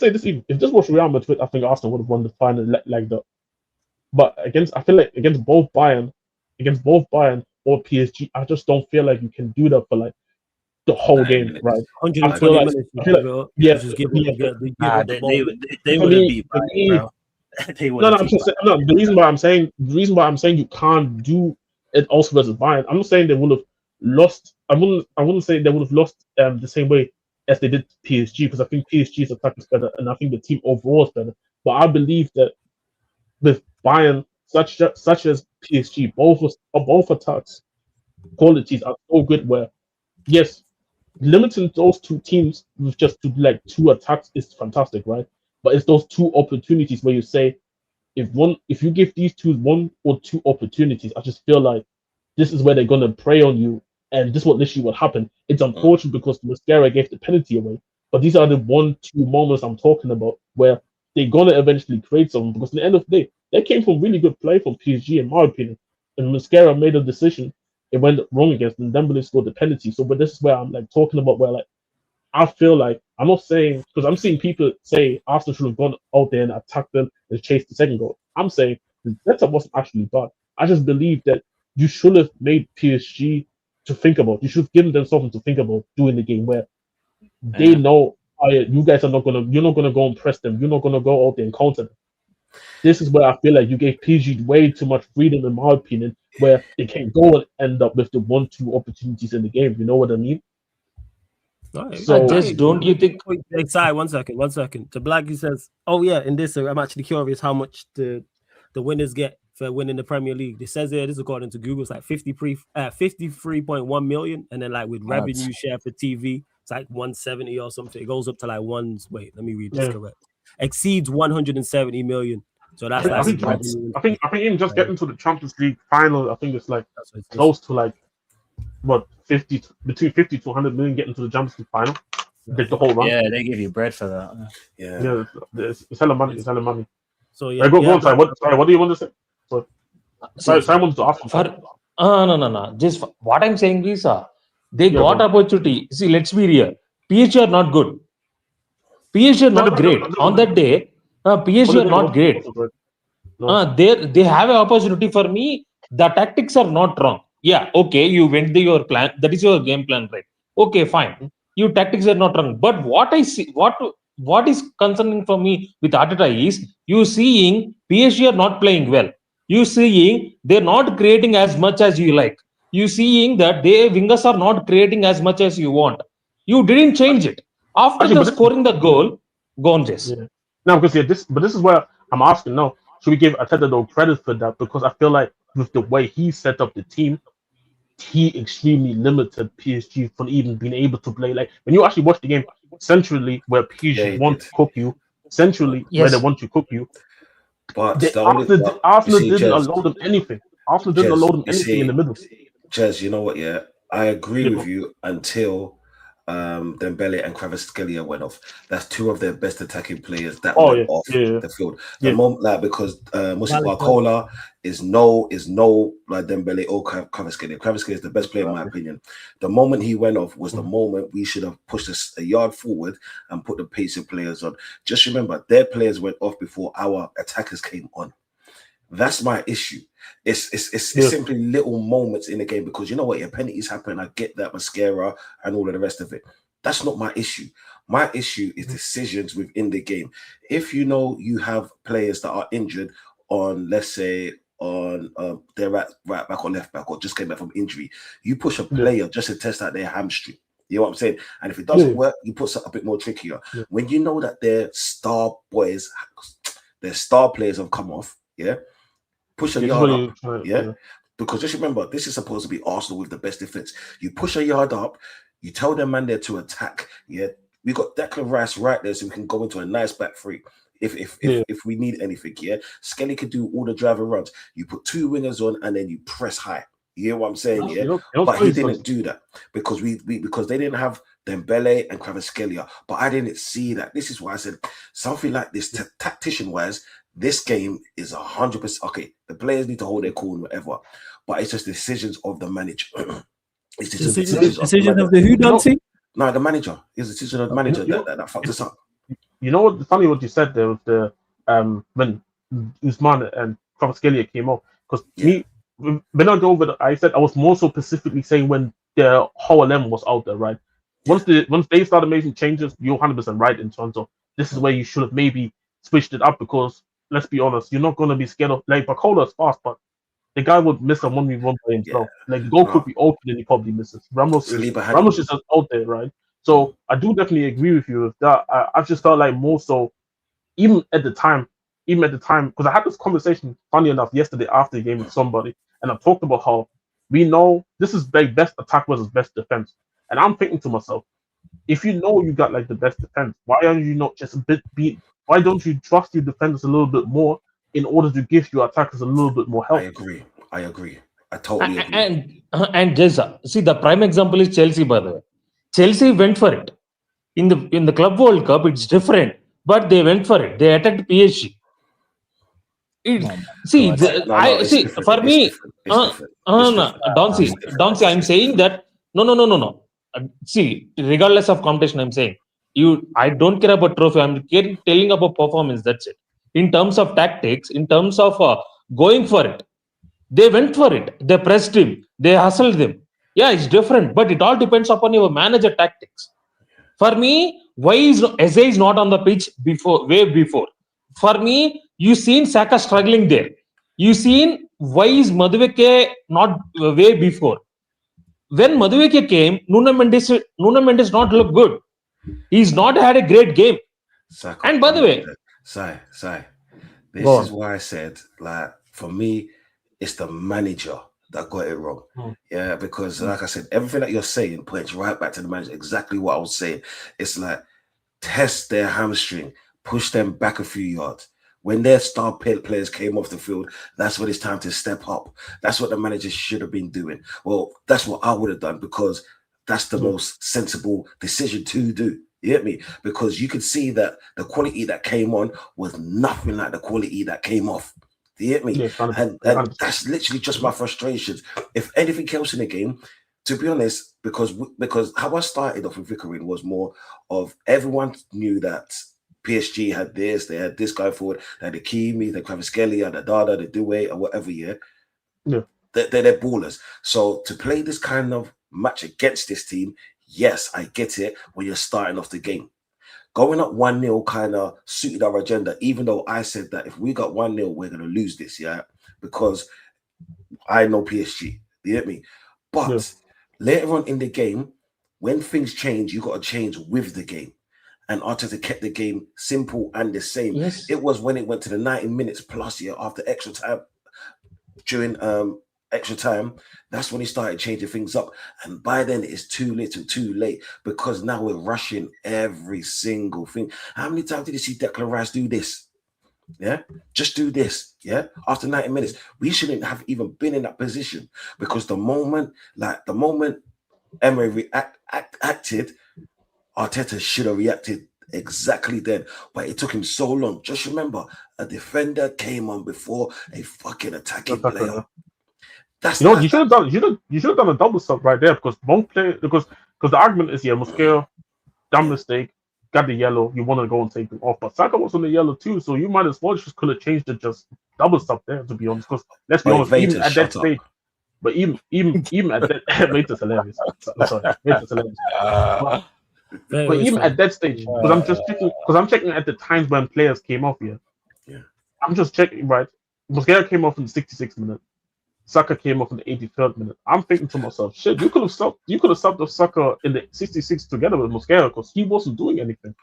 Real Madrid, I think Arsenal would have won the final like that. But I feel like against both Bayern or PSG, I just don't feel like you can do that for like the whole game, right? 120 minutes. I feel like yeah, they wouldn't beat Bayern, bro. No, I'm just saying, no. The reason why I'm saying you can't do it also versus Bayern. I'm not saying they would have lost. I wouldn't say they would have lost the same way as they did PSG, because I think PSG's attack is better, and I think the team overall is better. But I believe that with Bayern, such as PSG, both attacks qualities are so good. Where yes, limiting those two teams with just to like two attacks is fantastic, right? But it's those two opportunities where you say, if you give these two one or two opportunities, I just feel like this is where they're gonna prey on you, and this is what literally what happened. It's unfortunate because Mascara gave the penalty away, but these are the 1-2 moments I'm talking about where they're gonna eventually create something. Because at the end of the day, they came from really good play from PSG, in my opinion, and Mascara made a decision. It went wrong against them. Dembele scored the penalty. So, but this is where I'm like talking about where like I feel like I'm not saying, because I'm seeing people say Arsenal should have gone out there and attacked them and chased the second goal. I'm saying the setup wasn't actually bad. I just believe that you should have made PSG to think about. You should have given them something to think about doing the game where they know, oh, yeah, you guys are you're not gonna go and press them. You're not gonna go out there and counter them. This is where I feel like you gave PSG way too much freedom, in my opinion, where they can go and end up with the 1-2 opportunities in the game. You know what I mean? So just don't you think? Sorry, one second. To Black, he says, "Oh yeah, in this, I'm actually curious how much the winners get for winning the Premier League." It says here, this is according to Google, it's like 53.1 million, and then like with revenue share for TV, it's like 170 or something. It goes up to like wait, let me read this correct. Exceeds 170 million. So that's I think even just getting to the Champions League final, I think it's like close to like what between 50 to 100 million getting to the Champions League final. The whole run. Yeah, they give you bread for that. Yeah, it's hella money. It's hella money. So yeah, go on. Sorry, what do you want to say? Sorry, Simon to ask. No. Just what I'm saying is, they got opportunity. See, let's be real. PSG are not good. PSG are not great. On that day, PSG are not great. They have an opportunity. For me, the tactics are not wrong. Yeah, okay, you went your plan. That is your game plan, right? Okay, fine. Your tactics are not wrong. But what I see, what is concerning for me with Arteta is you seeing PSG are not playing well. You seeing they're not creating as much as you like. You seeing that they wingers are not creating as much as you want. You didn't change it after scoring the goal. Go on, Jess. Yeah. No, because this is where I'm asking now. Should we give Arteta no credit for that? Because I feel like with the way he set up the team, he extremely limited PSG from even being able to play. Like when you actually watch the game centrally, where PSG want to cook you, centrally where they want to cook you. But Arsenal didn't allow them anything. Arsenal didn't allow them anything in the middle. Jez, you know what? Yeah, I agree with you until Dembele and Kvaratskhelia went off. That's two of their best attacking players that went off the field. The moment, like, because Moussa Barcola is no like Dembele or Kvaratskhelia. Kvaratskhelia is the best player in my opinion. The moment he went off was the moment we should have pushed a yard forward and put the pace of players on. Just remember, their players went off before our attackers came on. That's my issue. It's simply little moments in the game, because you know what, penalties happen. I get that, mascara and all of the rest of it. That's not my issue. My issue is decisions within the game. If you know you have players that are injured on, let's say, on their right back or left back, or just came back from injury, you push a player just to test out their hamstring. You know what I'm saying? And if it doesn't work, you put something a bit more trickier. When you know that their star boys, their star players have come off, push a yard up, because just remember, this is supposed to be Arsenal with the best defense. You push a yard up, you tell them man there to attack. We got Declan Rice right there, so we can go into a nice back three if we need anything. Skelly could do all the driver runs. You put two wingers on and then you press high. You hear what I'm saying? But he didn't do that because because they didn't have Dembele and Kvaratskhelia. But I didn't see that. This is why I said something like this, tactician wise. This game is 100%. Okay, the players need to hold their cool and whatever, but it's just decisions of the manager. It's decisions of the who, Dante? No, the manager. It's a decision of the manager that fucked us up. You know what? Funny what you said there with the when Usman and Kvaratskhelia came up, because when I go over, I said I was more so specifically saying when the HLM was out there, right? Once they started making changes, you're 100% right in terms of this is where you should have maybe switched it up because let's be honest, you're not gonna be scared of like Bacola is fast, but the guy would miss a 1v1 by himself. Like the goal could be open and he probably misses. Ramos is just out there, right? So I do definitely agree with you with that. I just felt like more so, even at the time, because I had this conversation, funny enough, yesterday after the game with somebody, and I talked about how we know this is like best attack versus best defense, and I'm thinking to myself, if you know you got like the best defense, why aren't you not just a bit beat? Why don't you trust your defenders a little bit more in order to give your attackers a little bit more help? I agree. I totally agree. And Jessa, see the prime example is Chelsea. By the way, Chelsea went for it in the Club World Cup. It's different, but they went for it. They attacked PSG. For me, Donsi, I'm saying that no. See, regardless of competition, I'm saying I don't care about trophy. I'm telling about performance. That's it. In terms of tactics, in terms of going for it, they went for it. They pressed him. They hustled him. Yeah, it's different, but it all depends upon your manager tactics. For me, why is Eze is not on the pitch way before? For me, you seen Saka struggling there. You seen why is Madueke not way before? When Madueke came, Nuno Mendes not look good. He's not had a great game. Saka, and by the way, Sai, this is why I said, like, for me, it's the manager that got it wrong. Yeah, because like I said, everything that you're saying points right back to the manager. Exactly what I was saying. It's like test their hamstring, push them back a few yards. When their star players came off the field, that's when it's time to step up. That's what the manager should have been doing. Well, that's what I would have done because that's the most sensible decision to do. You get me? Because you could see that the quality that came on was nothing like the quality that came off. Do you get me? Yeah, and that's literally just my frustrations. If anything else in the game, to be honest, because how I started off with Vickering was more of everyone knew that PSG had this, they had this guy forward, they had the Kimi, the Kvaratskhelia, the Dada, the Doué, or whatever, yeah. They're ballers. So to play this kind of match against this team, yes, I get it when you're starting off the game. Going up 1-0 kind of suited our agenda, even though I said that if we got 1-0, we're going to lose this, yeah? Because I know PSG, you get me? But later on in the game, when things change, you got to change with the game. And Arteta kept the game simple and the same. Yes. It was when it went to the 90 minutes plus, yeah, after extra time, during extra time, that's when he started changing things up. And by then it's too little, too late, because now we're rushing every single thing. How many times did you see Declan Rice do this? Yeah, just do this. Yeah, after 90 minutes, we shouldn't have even been in that position, because the moment Emery acted, Arteta should have reacted exactly then, but it took him so long. Just remember, a defender came on before a fucking attacking player. That's you should have done a double sub right there, because because the argument is, Mosquera, dumb mistake, got the yellow, you want to go and take him off, but Saka was on the yellow too, so you might as well just could have changed it, just double sub there, to be honest. Because let's be honest, even at that stage, but even at that, mate, it's hilarious. Sorry, mate, it's hilarious. But even at that stage, because I'm checking at the times when players came off here. Yeah. I'm just checking, right? Mosquera came off in the 66th minute. Saka came off in the 83rd minute. I'm thinking to myself, shit, you could have subbed off Saka in the 66th together with Mosquera, because he wasn't doing anything.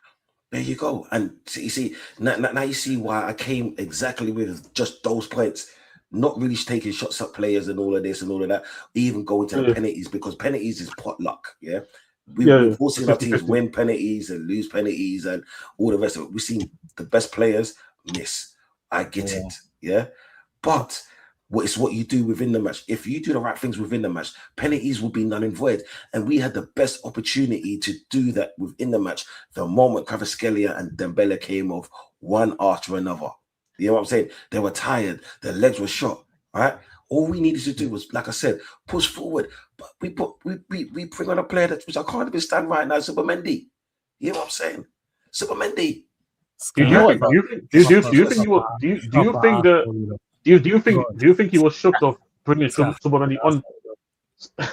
There you go. And you see, now you see why I came exactly with just those points. Not really taking shots at players and all of this and all of that, even going to the penalties, because penalties is pot luck, yeah? We've all seen our teams win penalties and lose penalties and all the rest of it. We've seen the best players miss. I get it, yeah? But it's what you do within the match. If you do the right things within the match, penalties will be null and void. And we had the best opportunity to do that within the match the moment Kvaratskhelia and Dembele came off one after another. You know what I'm saying? They were tired. Their legs were shot, right? All we needed to do was, like I said, push forward. But we bring on a player which I can't even stand right now, Supermendy. You know what I'm saying? Supermendy. Do you think he was shocked of bringing Supermendy on? Do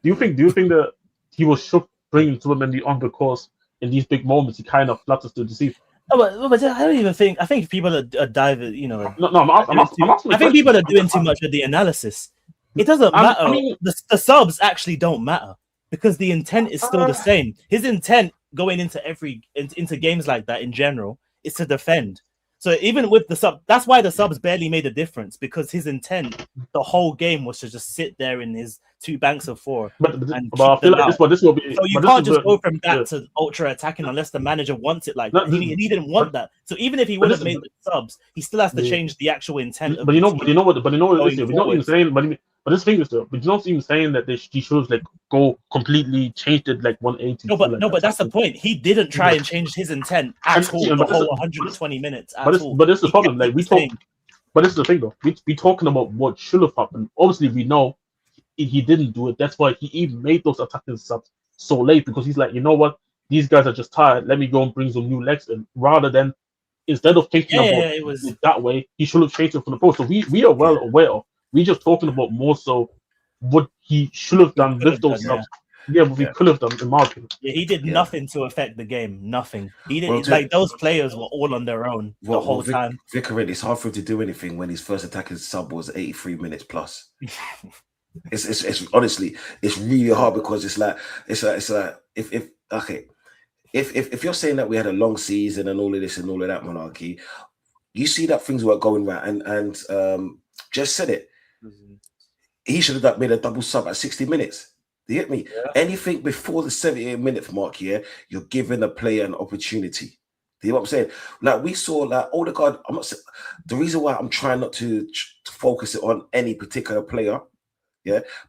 you think that he was shocked bringing Zubimendi on the course in these big moments, he kind of flutters to deceive. Oh, but I don't even think. I think people are diving. I'm I think people are doing too much of the analysis. It doesn't matter. I mean, the subs actually don't matter because the intent is still the same. His intent going into games like that in general is to defend. So even with the sub, that's why the subs barely made a difference, because his intent the whole game was to just sit there in his 2 banks of 4. But I feel like this will be. So you can't just go from that to ultra attacking unless the manager wants it like that. He didn't want that. So even if he would have made the subs, he still has to change the actual intent. But you know what it is. We're not even saying, but this thing is though. But you're not even saying that he should like go completely changed it like 180. But that's the point. He didn't try and change his intent at all the whole 120 minutes. But this is the problem. Like we talk. But this is the thing though. We talking about what should have happened. Obviously, we know he didn't do it. That's why he even made those attacking subs so late, because he's like, you know what, these guys are just tired. Let me go and bring some new legs in, rather than instead of thinking about it that way, he should have changed it from the post. So we are well aware of. We just talking about more so what he should have done with those subs. Yeah, but we could have done in my opinion. Yeah, he did nothing to affect the game. Nothing. He didn't. Like those players were all on their own the whole time. Vicarin, it's hard for him to do anything when his first attacking sub was 83 minutes plus. It's honestly, it's really hard, because it's like if you're saying that we had a long season and all of this and all of that, Monarchy, you see that things were going right, and just said it. He should have made a double sub at 60 minutes. Do you get me? Yeah. Anything before the 78-minute mark, you're giving a player an opportunity. Do you know what I'm saying? Like we saw, like Odegaard. I'm not. The reason why I'm trying not to focus it on any particular player,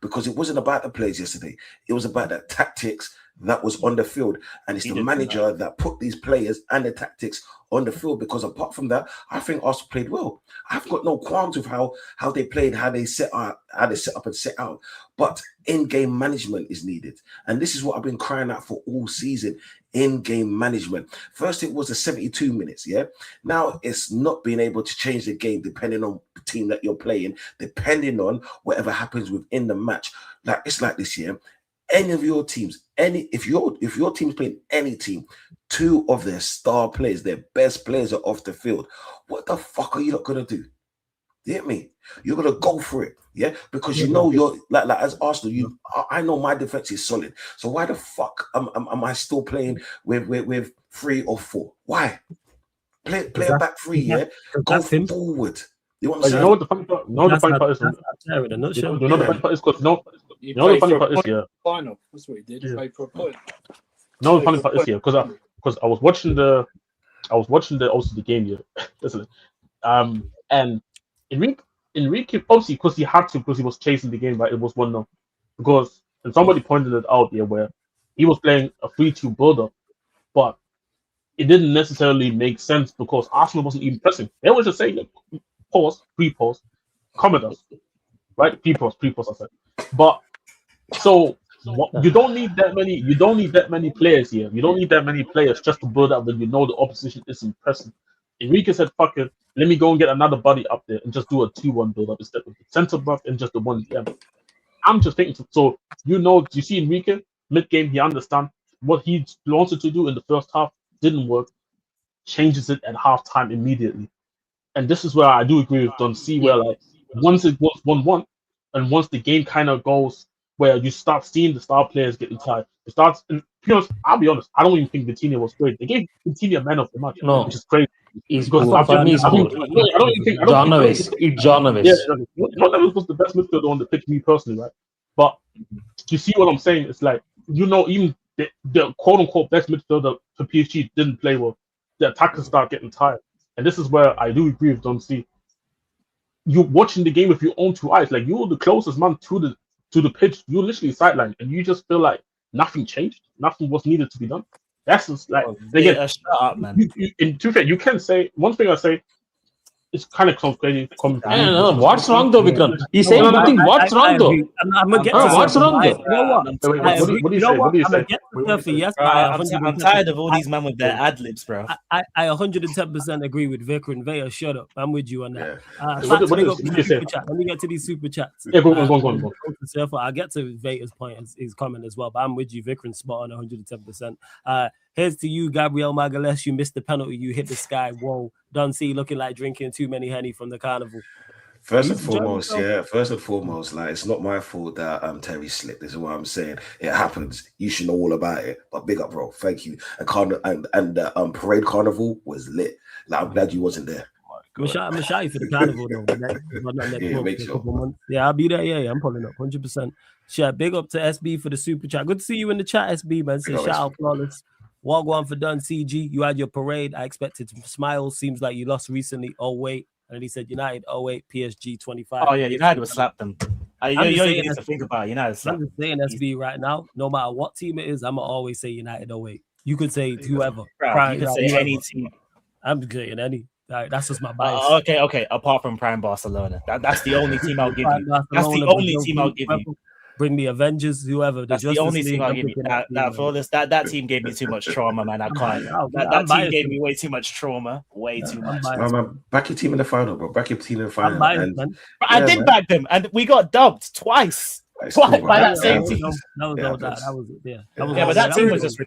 because it wasn't about the players yesterday. It was about the tactics that was on the field, and it's the manager that put these players and the tactics on the field. Because apart from that, I think Arsenal played well. I've got no qualms with how they played, how they set up and set out. But in-game management is needed, and this is what I've been crying out for all season. In-game management. First, it was the 72 minutes. Now it's not being able to change the game depending on the team that you're playing, depending on whatever happens within the match. Like it's like this year. Any of your teams, if your team's playing any team, 2 of their star players, their best players are off the field. What the fuck are you not gonna do? You get me? You're gonna go for it, because you know you're like as Arsenal. I know my defense is solid. So why the fuck am I still playing with 3 or 4? Why? Play a back 3, Go forward. You know what I'm saying? You know what the funny part? The funny part is. You know the funny part is because the funny part is final. That's what he did. He played for a point. No, the funny part is because I was watching the also the game here. Listen, and Enrique obviously because he had to, because he was chasing the game, right? It was 1-0 because, and somebody pointed it out here where he was playing a 3-2 build-up, but it didn't necessarily make sense because Arsenal wasn't even pressing. They were just saying like, pause, pre-pause, come at us, right? Pre-pause, I said. But so you don't need that many. You don't need that many players here. You don't need that many players just to build up when you know the opposition isn't pressing. Enrique said, "Fuck it, let me go and get another body up there and just do a 2-1 build up instead of the centre back and just the 1 DM." I'm just thinking. So you see Enrique mid game, he understands what he wanted to do in the first half didn't work. Changes it at halftime immediately. And this is where I do agree with Don C, where like once it was 1-1, and once the game kind of goes where you start seeing the star players getting tired, it starts. And I'll be honest, I don't even think Vitinha was great. They gave Vitinha man of the match, which is crazy. He's good. For me, he's good. John Neves. It's John Neves. Yeah, John Neves was the best midfielder on the pitch, me personally, right? But you see what I'm saying? It's like, even the quote unquote best midfielder for PSG didn't play well. The attackers start getting tired. And this is where I do agree with Don C. You're watching the game with your own 2 eyes. Like, you're the closest man to the pitch. You're literally sidelined, and you just feel like nothing changed. Nothing was needed to be done. That's just like, shut up, man. In 2 fair, you can say one thing. I say, it's kind of crazy. What's wrong though, Vikram? He's saying nothing. What's wrong though? I'm gonna get to what's wrong though? You know what? What do you say? I'm gonna get to Surfer. Yes, I'm tired of all these men with their ad libs, bro. I 110% agree with Vikram. Vaya, shut up. I'm with you on that. What you say? Let me get to these super chats. Yeah, go on. Surfer, I'll get to Vader's point, his comment as well, but I'm with you. Vikram's spot on 110%. Here's to you, Gabriel Magalhaes. You missed the penalty. You hit the sky. Whoa. Don't see looking like drinking too many Henny from the carnival. First and foremost, like it's not my fault that Terry slipped. This is what I'm saying. It happens. You should know all about it. But big up, bro. Thank you. And the parade carnival was lit. Like I'm glad you wasn't there. I'm shy for the carnival though. Yeah, I'll be there. Yeah, I'm pulling up 100%. Shout big up to SB for the super chat. Good to see you in the chat, SB, man. So shout out flawless. Wagwan for Dun CG. You had your parade. I expected smiles. Seems like you lost recently. Oh wait. And then he said United 08, PSG 25. Oh yeah, United would slap them. You need to think about it. United slap. I'm just saying SB right now. No matter what team it is, I'ma always say United 08. You could say whoever. You could say any team. I'm saying any. That's just my bias. Okay. Apart from Prime Barcelona, that's the only team I'll give you. That's the only team I'll give you. Bring the Avengers, whoever. That's the only team I'll give you. That team gave me too much trauma, man. I can't. That team gave me way too much trauma. Way too much. Back your team in the final, bro. Back your team in the final. I did back them, and we got dubbed twice. By that same team. But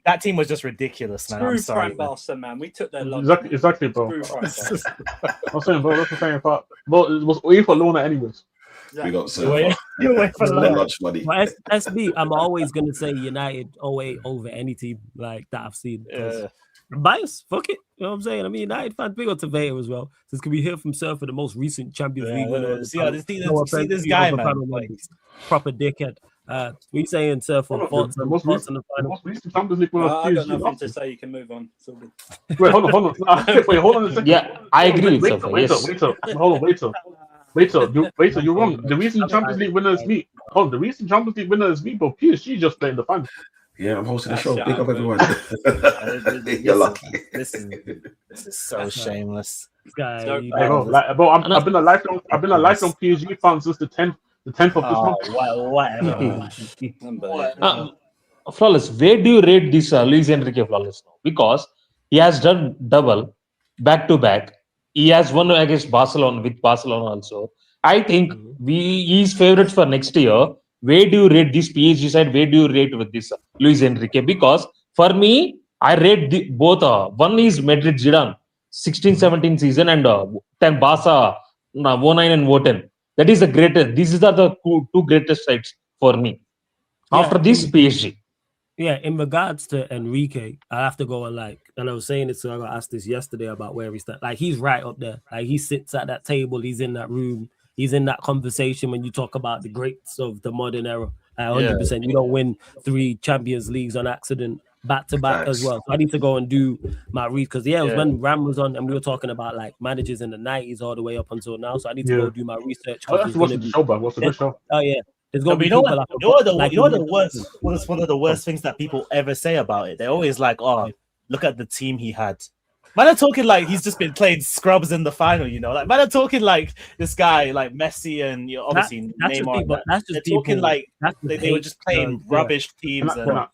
that team was just ridiculous, man. I'm sorry, man. We took their exactly, bro. I'm saying, bro. That's the same part. But it was away for Lona, anyways. We got Surfer. You're away for lunch money. SB, I'm always gonna say United 08 over any team like that I've seen. Bias, fuck it. You know what I'm saying? I mean, United fans, big up to Vader as well. Since can we hear from Surfer, the most recent Champions League winner? See this guy, man. Like, proper dickhead. What you saying, Surfer? Thoughts on the final? I got nothing to say. You can move on. It's all good. Wait, hold on a second. Yeah, I agree with Surfer. Wait till you're wrong. The recent Champions League winners meet. Oh, the recent Champions League winners meet, but PSG just playing the final. Yeah, I'm hosting the show. Big up everyone. You're lucky. This is so shameless. I've been a lifelong PSG fan since the 10th of this month. Flawless. Where do you rate this Luis Enrique Flawless now? Because he has done double back to back. He has won against Barcelona with Barcelona also. I think he's favorites for next year. Where do you rate this PSG side? Where do you rate with this Luis Enrique? Because for me, I rate both. One is Madrid Zidane, 16-17 season, and 10 Barca, 09 and 10. That is the greatest. These are the two greatest sides for me. After this, PSG. Yeah, in regards to Enrique, I have to go and I was saying this, so I got asked this yesterday about where he starts. Like, he's right up there. Like, he sits at that table, he's in that room, he's in that conversation when you talk about the greats of the modern era. 100%. You don't win 3 Champions Leagues on accident back to back as well. So I need to go and do my read because it was when Ram was on and we were talking about like managers in the 90s all the way up until now. So I need to go do my research. What's the show, bro? What's the good show? Oh yeah. There's gonna be the worst. What's one of the worst things that people ever say about it? They're always like, "Oh, look at the team he had." Man, I'm talking like he's just been playing scrubs in the final. You know, like man, I'm talking like this guy, like Messi, and obviously Neymar. They're talking like they were just playing rubbish teams and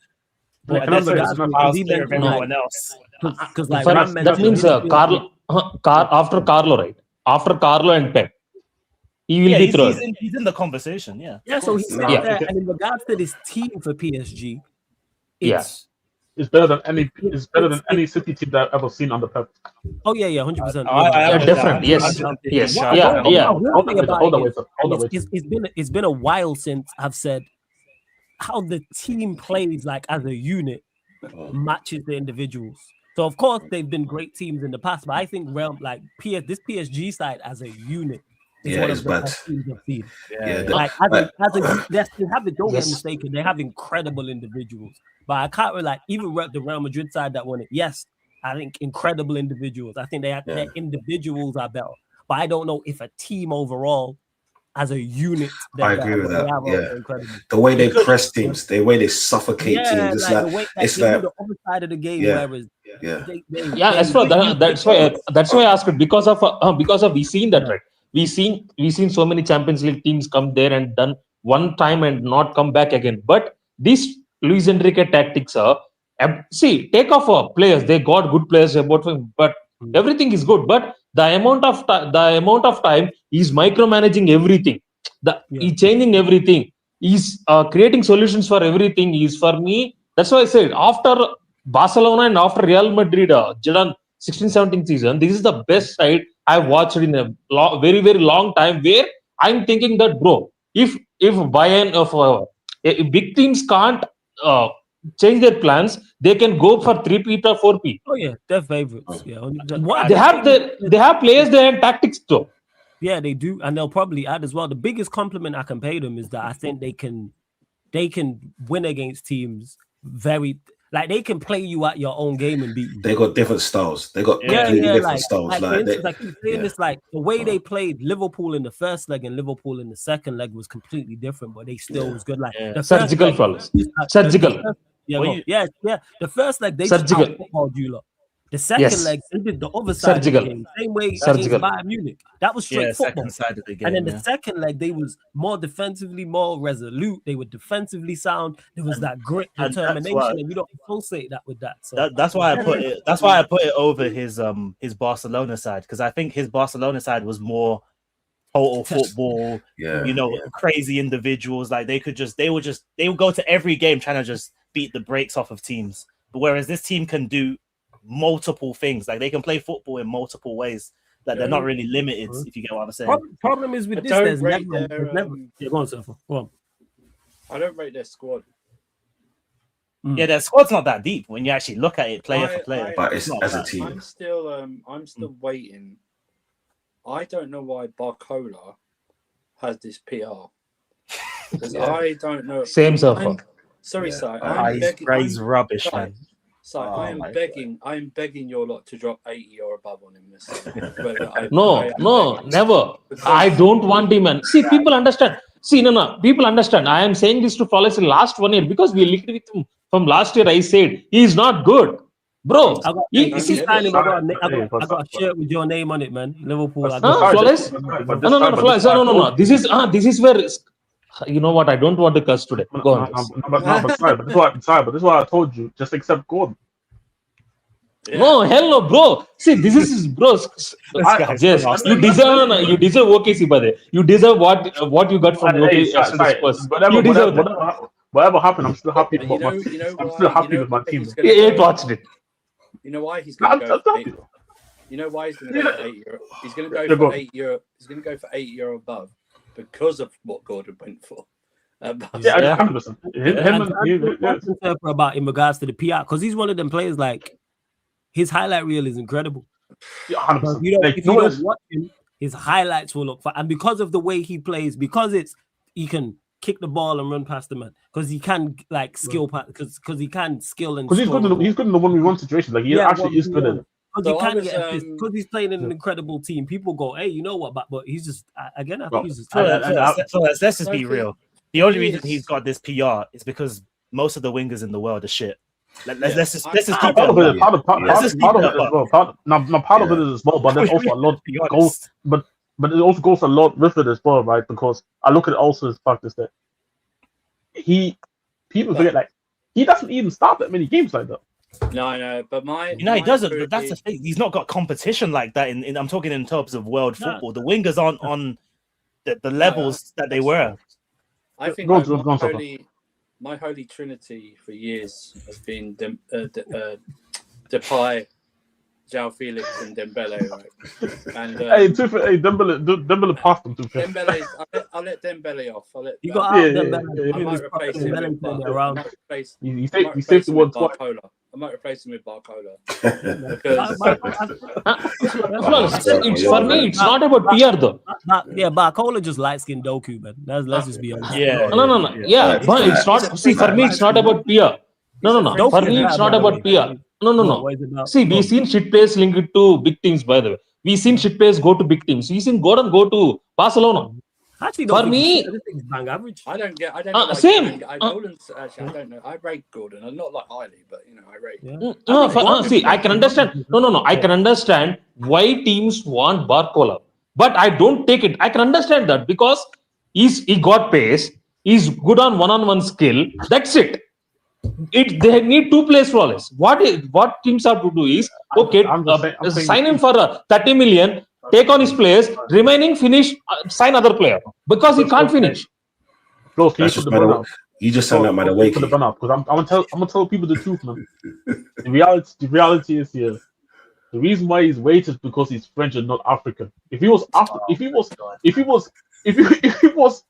everyone else. Because that means Carlo after Carlo, right? After Carlo and Pep. He will be thrown. He's in the conversation, Yeah, so he's there. And in regards to this team for PSG, it's better than any City team that I've ever seen under Pep. Oh yeah, 100%. They're different. Yes. It's been a while since I've said how the team plays like as a unit matches the individuals. So of course they've been great teams in the past, but I think this PSG side as a unit. It's bad. Don't get mistaken. They have incredible individuals, but I can't even the Real Madrid side that won it. Yes, I think incredible individuals. I think their individuals are better, but I don't know if a team overall, as a unit, I agree with that. The way they press teams, the way they suffocate teams, the other side of the game. Whereas That's why I asked it because of we seen that, right? We seen so many Champions League teams come there and done one time and not come back again. But these Luis Enrique tactics are take off players. They got good players about him, but everything is good. But the amount of time he's micromanaging everything. He's changing everything. He's creating solutions for everything. For me. That's why I said after Barcelona and after Real Madrid, Zidane 16-17 season, this is the best side I've watched in a very, very long time. Where I'm thinking that, bro, if Bayern if big teams can't change their plans, they can go for 3P or 4P. Oh yeah, they're favorites. Yeah, they have players, they have tactics though. Yeah, they do, and they'll probably add as well. The biggest compliment I can pay them is that I think they can win against teams they can play you at your own game and beat you. They got different styles. They got different styles. The way they played Liverpool in the first leg and Liverpool in the second leg was completely different, but they still was good. The surgical fellas. Surgical. The first leg they surgical. You lot. The second leg, they did the other side of the game. Same way against Bayern Munich. That was straight football. Side of the game, and then the second leg, they was more defensively, more resolute. They were defensively sound. There was that grit, determination, and you don't associate that with that. So that's why I put it. That's why I put it over his Barcelona side, because I think his Barcelona side was more total football. Crazy individuals. Like they would go to every game trying to just beat the brakes off of teams. But whereas this team can do multiple things, like they can play football in multiple ways, that they're not really limited, if you get what I'm saying. Problem is with this, there's never go on, Surfer. Go on. I don't rate their squad. Yeah, their squad's not that deep when you actually look at it player for player. But it's as a team. I'm still waiting. I don't know why Barcola has this PR. Because I don't know. Same Surfer. Sorry, Si. He's rubbish, man. So I'm begging your lot to drop 80 or above on him this season. No, never. I don't want him, man. See, people understand. People understand. I am saying this to follow the last 1 year because we linked with him from last year. I said he's not good, bro. I got a shirt with your name on it, man. Liverpool. Flawless? No. This is where. You know what? I don't want to curse today. Go on. But this is why I told you. Just accept Gordon. Yeah. No, hell no, bro. See, this is bro. You deserve OKC, brother. You deserve what you got from OKC. You deserve whatever happened. I'm still happy. I'm still happy with my team. He watched it. You know why he's going to go? You know why he's going to go for 8 euro? He's going to go for 8 euro. He's going to go for 8 euro above. Because of what Gordon went for. 100%. About in regards to the PR, because he's one of them players, like his highlight reel is incredible. Yeah, 100%. If you don't watch him, his highlights will look fun. And because of the way he plays, because he can kick the ball and run past the man, because he can skill, because he can skill and because he's good in the 1v1 situation. Like he actually is good at it. Because he's playing in an incredible team. People go, hey, you know what? But he's just I think he's just. Let's just be real. The only reason he's got this PR is because most of the wingers in the world are shit. Let's just keep part of it as well. Part of it is as well, but there's also a lot goes, but it also goes a lot with it as well, right? Because I look at it also as fact is that people forget, like he doesn't even start that many games like that. No, but he doesn't. But that's the thing. He's not got competition like that. I'm talking in terms of world football. The wingers aren't on the levels that they were. I think my holy trinity for years has been Depay, João Felix, and Dembele. Right? And Dembele passed him. Dembele, I'll let Dembele off. You got Dembele. I might replace him around. You saved the one twice. I might replace him with Barcola. For me, it's not about PR though. Barcola just light skinned Doku, man. Let's just be honest. No. Yeah, but it's not. See, for me, it's not about PR. No. For me, it's not about PR. No. See, we've seen shit players linked to big teams, by the way. We've seen shit players go to big teams. We've seen Gordon go to Barcelona. Actually, For me, I just think he's bang average. I don't know. Same. Gordon's actually, I don't know. I rate Gordon. I'm not like highly, but I rate. No, see, I can understand. No. I can understand why teams want Barcola, but I don't take it. I can understand that because he got pace. He's good on one-on-one skill. That's it. They need two players flawless. What teams have to do is sign him for 30 million, take on his players, remaining finish, sign other player because he can't finish. Bro, can you put the bun out? You just sound like my way. Put the bun out because I'm gonna tell people the truth, man. The reality is here. The reason why he's weighted is because he's French and not African. If he was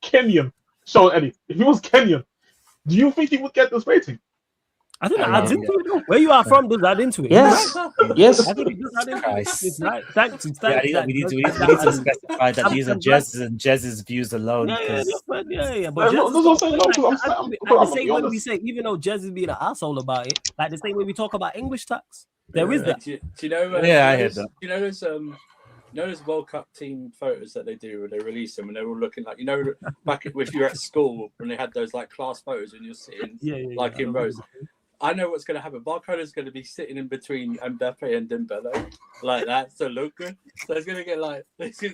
Kenyan, Sean Eddie, if he was Kenyan, do you think he would get this rating? I think that adds into it. Where you are from does add into it. Yes. Yes. I think it does add into it. It's right. Thanks. We need to specify that these are Jez's and Jez's views alone. Yeah. But the same way we say, even though Jez is being an asshole about it, like the same way we talk about English tax, there is that. Do you know? I heard that. You know those World Cup team photos that they do when they release them and they're all looking like back if you're at school when they had those like class photos and you're sitting in rows. I know what's going to happen. Barcola's going to be sitting in between Mbappe and Dembele like that, so look good. So it's going to get like, he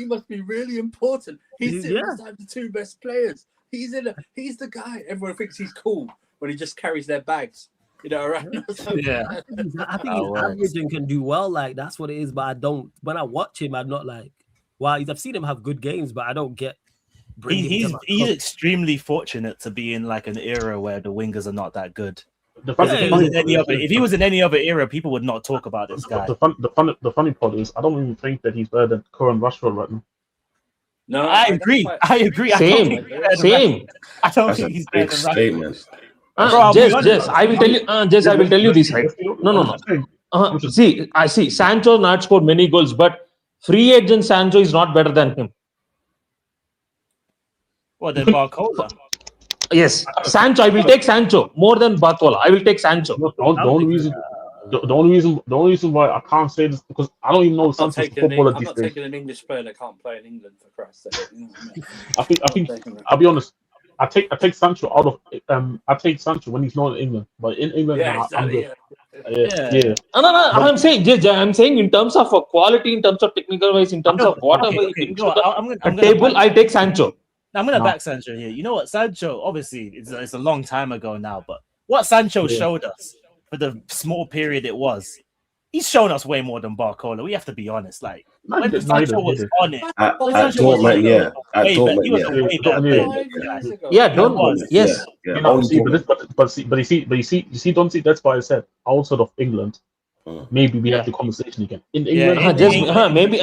must be really important. He's sitting beside the two best players. He's the guy. Everyone thinks he's cool when he just carries their bags, around. Yeah, I think he's average and can do well. Like that's what it is. But I don't. When I watch him, I'm not like, wow. I've seen him have good games, but I don't get. He's extremely fortunate to be in like an era where the wingers are not that good. If he was in any other era, people would not talk about this guy. The funny part is, I don't even think that he's better than Curran Rashford right now. No, I agree. Same. I don't think he's better than Rashford. Jess, I will tell you. Jess, I will tell you this. Right? No. I see. Sancho not scored many goals, but free agent Sancho is not better than him. What then, Barcola? Yes, Sancho. I will take Sancho more than Barcola. I will take Sancho. The only reason why I can't say this because I don't even know Sancho's footballer these days. I'm not taking an English player that can't play in England for Christ's sake. I think I'll be honest. I take Sancho out of I take Sancho when he's not in England, but in England I'm good. Yeah. No. I'm saying in terms of quality, in terms of technical wise, in terms of whatever table, I take Sancho. I'm going to back Sancho here. You know what? Sancho, obviously, it's a long time ago now, but what Sancho showed us for the small period it was, he's shown us way more than Barcola. We have to be honest. Like, when Sancho was on it, he was way better. Yeah, Dortmund. Yes. But you see, don't see that's why I said outside of England, maybe we have the conversation again. In England, maybe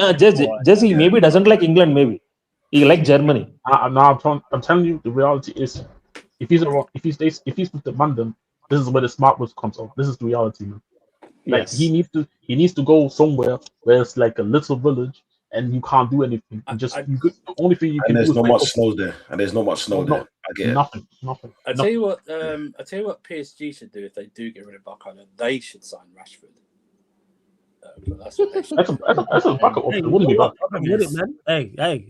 maybe doesn't like England, maybe. He like Germany. I'm telling you, the reality is, if he's with the London, this is where the smart words comes out. This is the reality, man. Like he needs to go somewhere where it's like a little village and you can't do anything. The only thing you can do is there's not much snow there. And there's not much snow there. I get nothing. I tell you what PSG should do if they do get rid of Barcola, they should sign Rashford. That's a backup option. It wouldn't be bad. Man. Hey,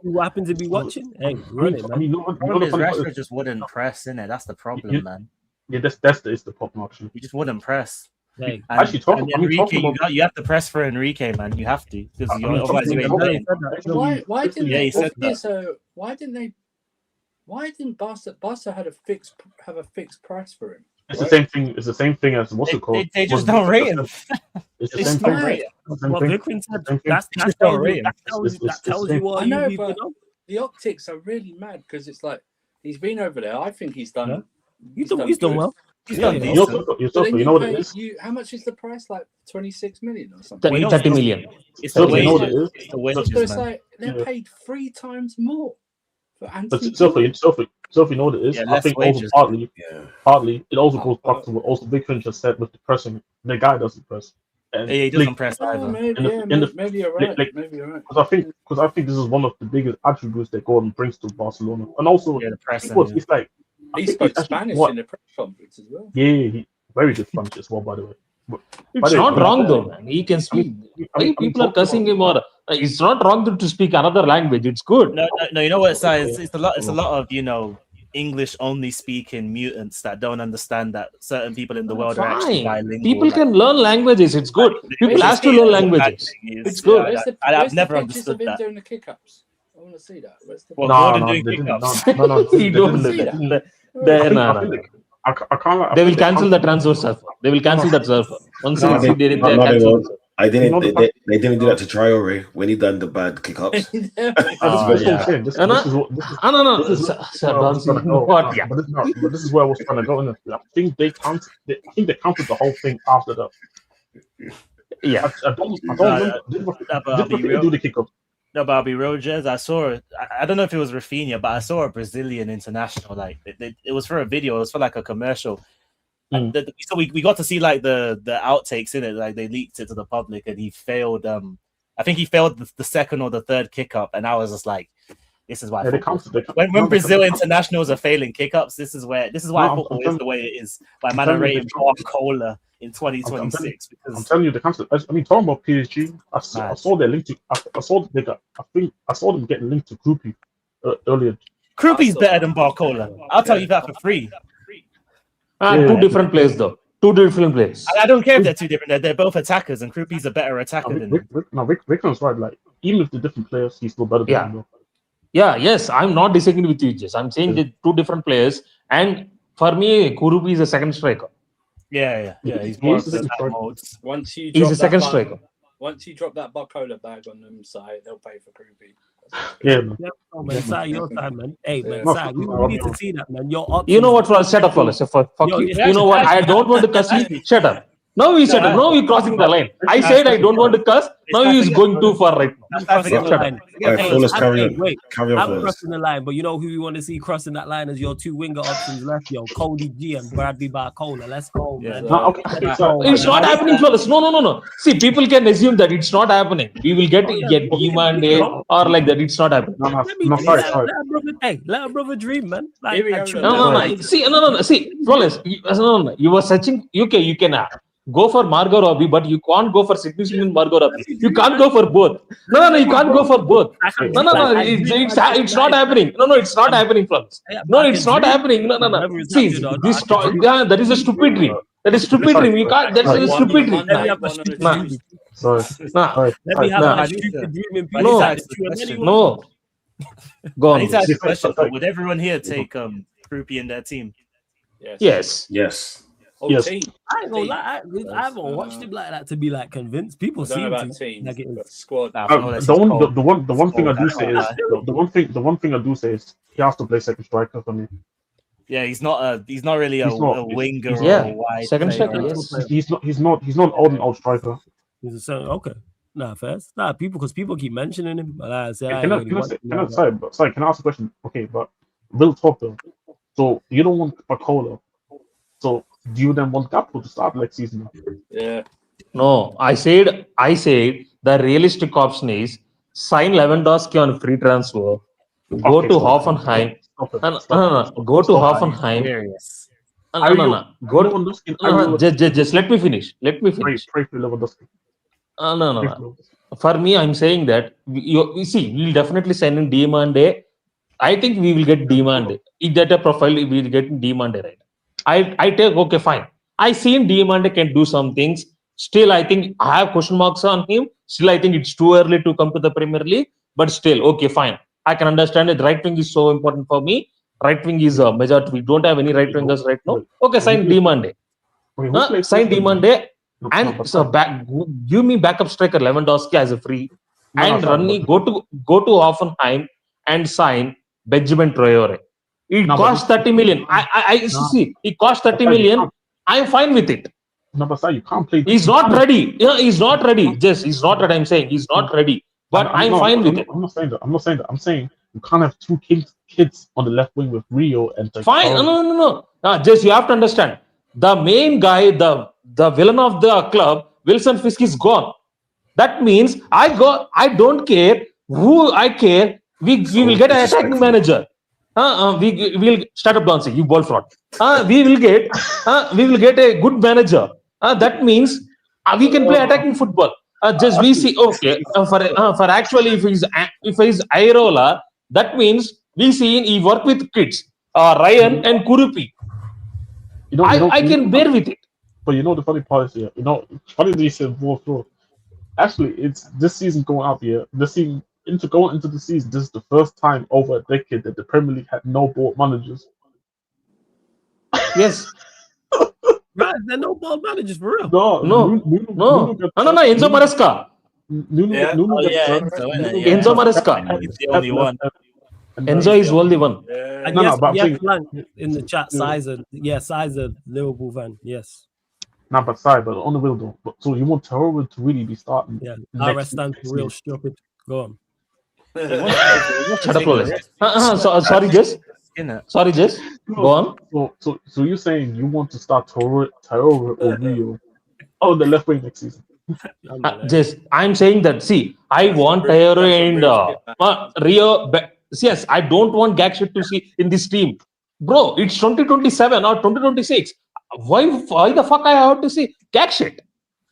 who happens to be watching? Hey, run it, man. Rashford just wouldn't press, innit? That's the problem, man. Yeah, that's the problem actually. He just wouldn't press. Hey, actually, Enrique, you have to press for Enrique, man. You have to because otherwise you ain't playing. Why didn't Barca have a fixed price for him? It's the same thing. It's the same thing as what's it called? They just don't rate him. It's the same thing. What Vikrin said. That tells you what. I know, but the optics are really mad because it's like he's been over there. I think he's done. He's done well. You know what it is? How much is the price? Like 26 million or something? 30 million. It's the wages. It's like they're paid 3 times more for Anthony. So if you know what it is, I think also partly it also goes back to what also Big Finch just said with the pressing. The guy doesn't press. And he doesn't press either. Maybe you're right. Maybe you're right. Because I think this is one of the biggest attributes that Gordon brings to Barcelona, and also the pressing. It's like he spoke Spanish in the press conference as well. Yeah, he very good Spanish as well, by the way. It's not wrong though, man. He can speak. Why people are cussing him or it's not wrong to speak another language. It's good. No. You know what? It's a lot. It's a lot of English only speaking mutants that don't understand that certain people in the world are actually bilingual. People can learn languages. It's good. People have to learn languages. It's good. I've never understood that. Doing the kick-ups? I want to see that. Gordon doing kick-ups? No. I can't. They will cancel the transfer server. They will cancel that server. Once they cancel. They didn't do that to Traore when he done the bad kick-ups. But this is where I was trying to go. I think they counted the whole thing after that. Yeah. I don't remember. Did Rafinha do the kick-up? No, but I'll be real, Jez. I saw, I don't know if it was Rafinha, but I saw a Brazilian international. Like it was for a video. It was for like a commercial. So we got to see like the outtakes in it. Like they leaked it to the public, and he failed. I think he failed the second or the third kick up, and I was just like, this is why. When Brazil internationals are failing kick ups, this is why football is the way it is. By man are rated Cola in 2026. I'm telling you, the concept. I mean, talking about PSG, I saw their link to. I saw them getting linked to Krupi earlier. Krupi's better than Barcola. I'll tell you that for free. Two different players, though. Two different players. I don't care if they're two different. They're both attackers, and Krupi's a better attacker than him. Rickman's right. Like, even if they're different players, he's still better than him. Yeah, yes. I'm not disagreeing with you, just I'm saying they're two different players. And for me, Kurupi is a second striker. Yeah. He's more of the modes. He's a second striker. Once you drop that Barcola bag on them side, they'll pay for Krupi. Yeah, man. Sai, your time, man. Hey, man, Sai, we need to see that, man. You know what? Shut up, Wallace. Fuck you. You know what? I don't want to cuss you. Shut up. Now he's shut up. Now he's crossing the line. I said I don't want to cuss. Now he's going too far right now. Wait, I'm crossing the line, but you know who we want to see crossing that line is your two winger options left, Cody G and Bradley Barcola. Let's go, man. It's not happening, fellas. No. See, people can assume that it's not happening. We will get demand or like that. It's not happening. No, sorry. Let a brother dream, man. No. See, fellas, you were searching. You can go for Margot Robbie, but you can't go for significant Margot Robbie. You can't go for both. No, you can't go for both. No. It's not happening. No, it's not happening, friends. No, it's not happening. No. See, this that is a stupid dream. That is stupid dream. You can't. That's a stupid dream. Let me have a stupid dream in peace. No. Go on. I need to ask a question. Would everyone here take Krupi in their team? Yes. Yes. I ain't gonna lie. I haven't watched him like that to be like convinced. People seem to like it is squad. The one thing I do say is he has to play second striker for me. Yeah, he's not really a winger or a wide second striker. He's not an out striker. He's a okay. First. Because people keep mentioning him. But I said, can I ask a question? Okay, but real talk though. So you don't want Barcola. So do you then want Gakpo to start next season? Yeah. No, I said the realistic option is sign Lewandowski on free transfer, go to Hoffenheim. Go to Hoffenheim. Just let me finish. Pray for Lewandowski. No. For me, I'm saying that we see we'll definitely sign in Diamande. I think we will get Diamande. If that a profile, we will get Diamande, right? I take okay, fine. I seen Diamande can do some things. Still, I think I have question marks on him. Still, I think it's too early to come to the Premier League. But still, okay, fine. I can understand it. Right wing is so important for me. Right wing is a majority. We don't have any right wingers right now. Okay, sign Diamande. Sign Diamande and give me backup striker Lewandowski as a free. And Runny go to Hoffenheim and sign Benjamin Traore. It costs 30 million. I see. It costs 30 million. I'm fine with it. No, but you can't play. He's not ready. Yeah, he's not ready. Just he's not ready. I'm saying he's not ready. But I'm fine with it. I'm not saying that. I'm saying you can't have two kids on the left wing with Rio and. Fine. No. Just you have to understand. The main guy, the villain of the club, Wilson Fisk, is gone. That means I don't care who I care. We will get an attacking manager. We will start up dancing. You ball fraud. We will get a good manager. that means we can play attacking football. Just we see okay for actually if he's Irola, that means we see he work with kids Ryan and Kurupi. I can bear with it. But you know the funny part is here. You know, funny that you said fourth floor. Actually, it's this season going up here. This season going into the season. This is the first time over a decade that the Premier League had no ball managers. Yes. Right, there are no ball managers for real. No. Enzo Maresca. Enzo Maresca. He's the only one. Enzo is only one. Blank in the chat. Sizer, Liverpool fan. Yes. Nah, but sorry, but on the wheel though. But, so you want Terror to really be starting? Yeah, RS stands for real stupid. Go on. Shut up, sorry, Jess. Sorry, Jess. Go on. So you're saying you want to start Terror or Rio on the left wing next season? Jess, I'm saying that. See, I want Terror and Rio. Yes, I don't want Gakshit to see in this team, bro. It's 2027 or 2026. Why the fuck I have to see Gakshit?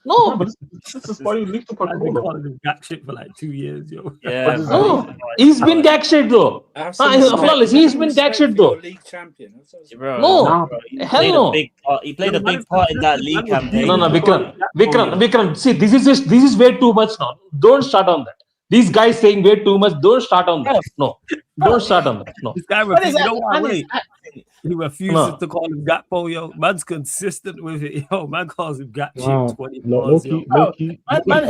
No, but this is why you leave the Coca-Cola. Gakshit for like 2 years, yo. Yeah, no, he's been Gakshit though. He's been Gakshit though. League champion. No, hell no. He played a big part in that league campaign. No, Vikram. See, this is way too much now. Don't start on that. These guys saying way too much. Don't start on that. No, don't start on that. No. This guy refuses. You know what? He refuses to call him Gakpo, yo. Man's consistent with it, yo. Man calls him Gakpo 20 balls, yo. Man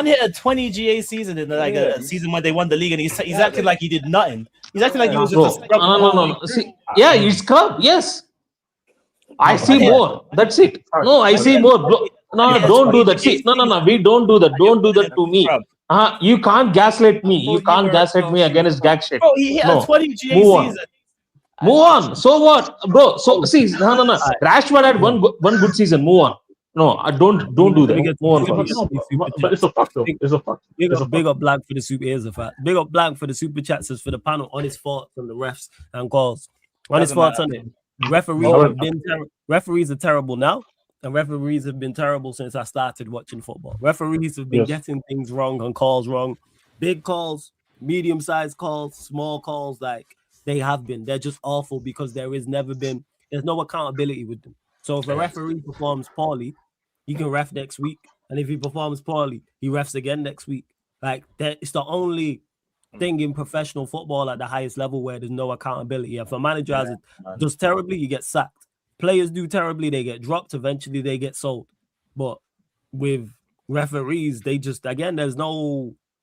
hit a 20 GA season in like a season when they won the league, and he's acting like he did nothing. He's acting like he was just a scrub. No. See, yeah, he's scrub. Yes, I see more. That's it. No, I see more. No, don't do that. See, no. We don't do that. Don't do that to me. You can't gaslight me. You can't gaslight me against Gakshit. Bro, he hit a 20 GA season. Move on. So what, bro? So see, no. Rashford had one good season. Move on. No, I don't do that. Move on. But it's a fact, though. It's a fact. Big up Blank for the super. Here's a fact. Big up Blank for the super chats for the panel on his thoughts on the refs and calls. On his thoughts on it. Referees are terrible now. And referees have been terrible since I started watching football. Referees have been getting things wrong and calls wrong. Big calls, medium-sized calls, small calls, like they have been. They're just awful because there's no accountability with them. So if a referee performs poorly, he can ref next week. And if he performs poorly, he refs again next week. Like it's the only thing in professional football at the highest level where there's no accountability. If a manager does terribly, you get sacked. Players do terribly, they get dropped. Eventually, they get sold. But with referees, they just, again, there's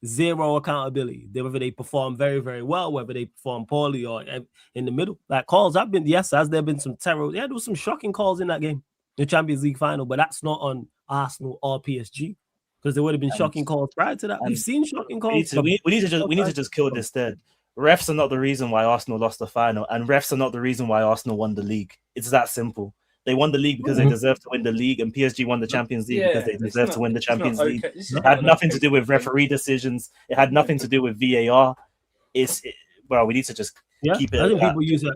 zero accountability. Whether they perform very, very well, whether they perform poorly or in the middle. Like calls, has there been some terrible, there was some shocking calls in that game, the Champions League final, but that's not on Arsenal or PSG because there would have been shocking calls prior to that. We've seen shocking calls. We need to just kill this dead. Refs are not the reason why Arsenal lost the final, and refs are not the reason why Arsenal won the league. It's that simple. They won the league because they deserve to win the league, and PSG won the Champions League because they deserve to win the Champions League. It had nothing to do with referee decisions. It had nothing to do with VAR. We need to just keep it. I think people use that.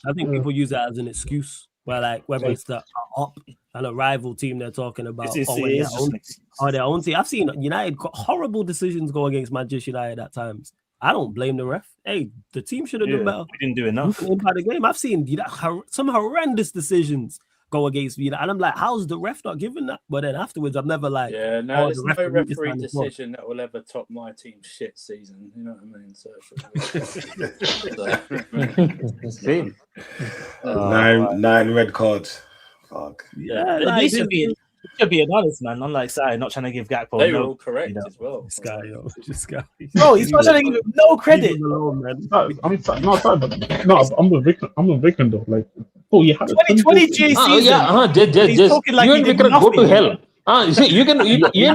I think people use that as an excuse. Where like whether it's the up and a rival team they're talking about, or their own team. I've seen United horrible decisions go against Manchester United at times. I don't blame the ref. Hey, the team should have done better. We didn't do enough. By the game, I've seen some horrendous decisions go against me, and I'm like, how's the ref not giving that? But then afterwards, I'm never like, there's no referee decision that will ever top my team's shit season. You know what I mean? 9 red cards. Fuck. Yeah, it should be an honest man. Unlike Sai, not trying to give Gakpo. They were all correct as well. This guy. No, he's not trying to give him no credit. I'm a victim though. Like, you had 2020 G season. He's talking like you and Vikram go to hell. You see, you and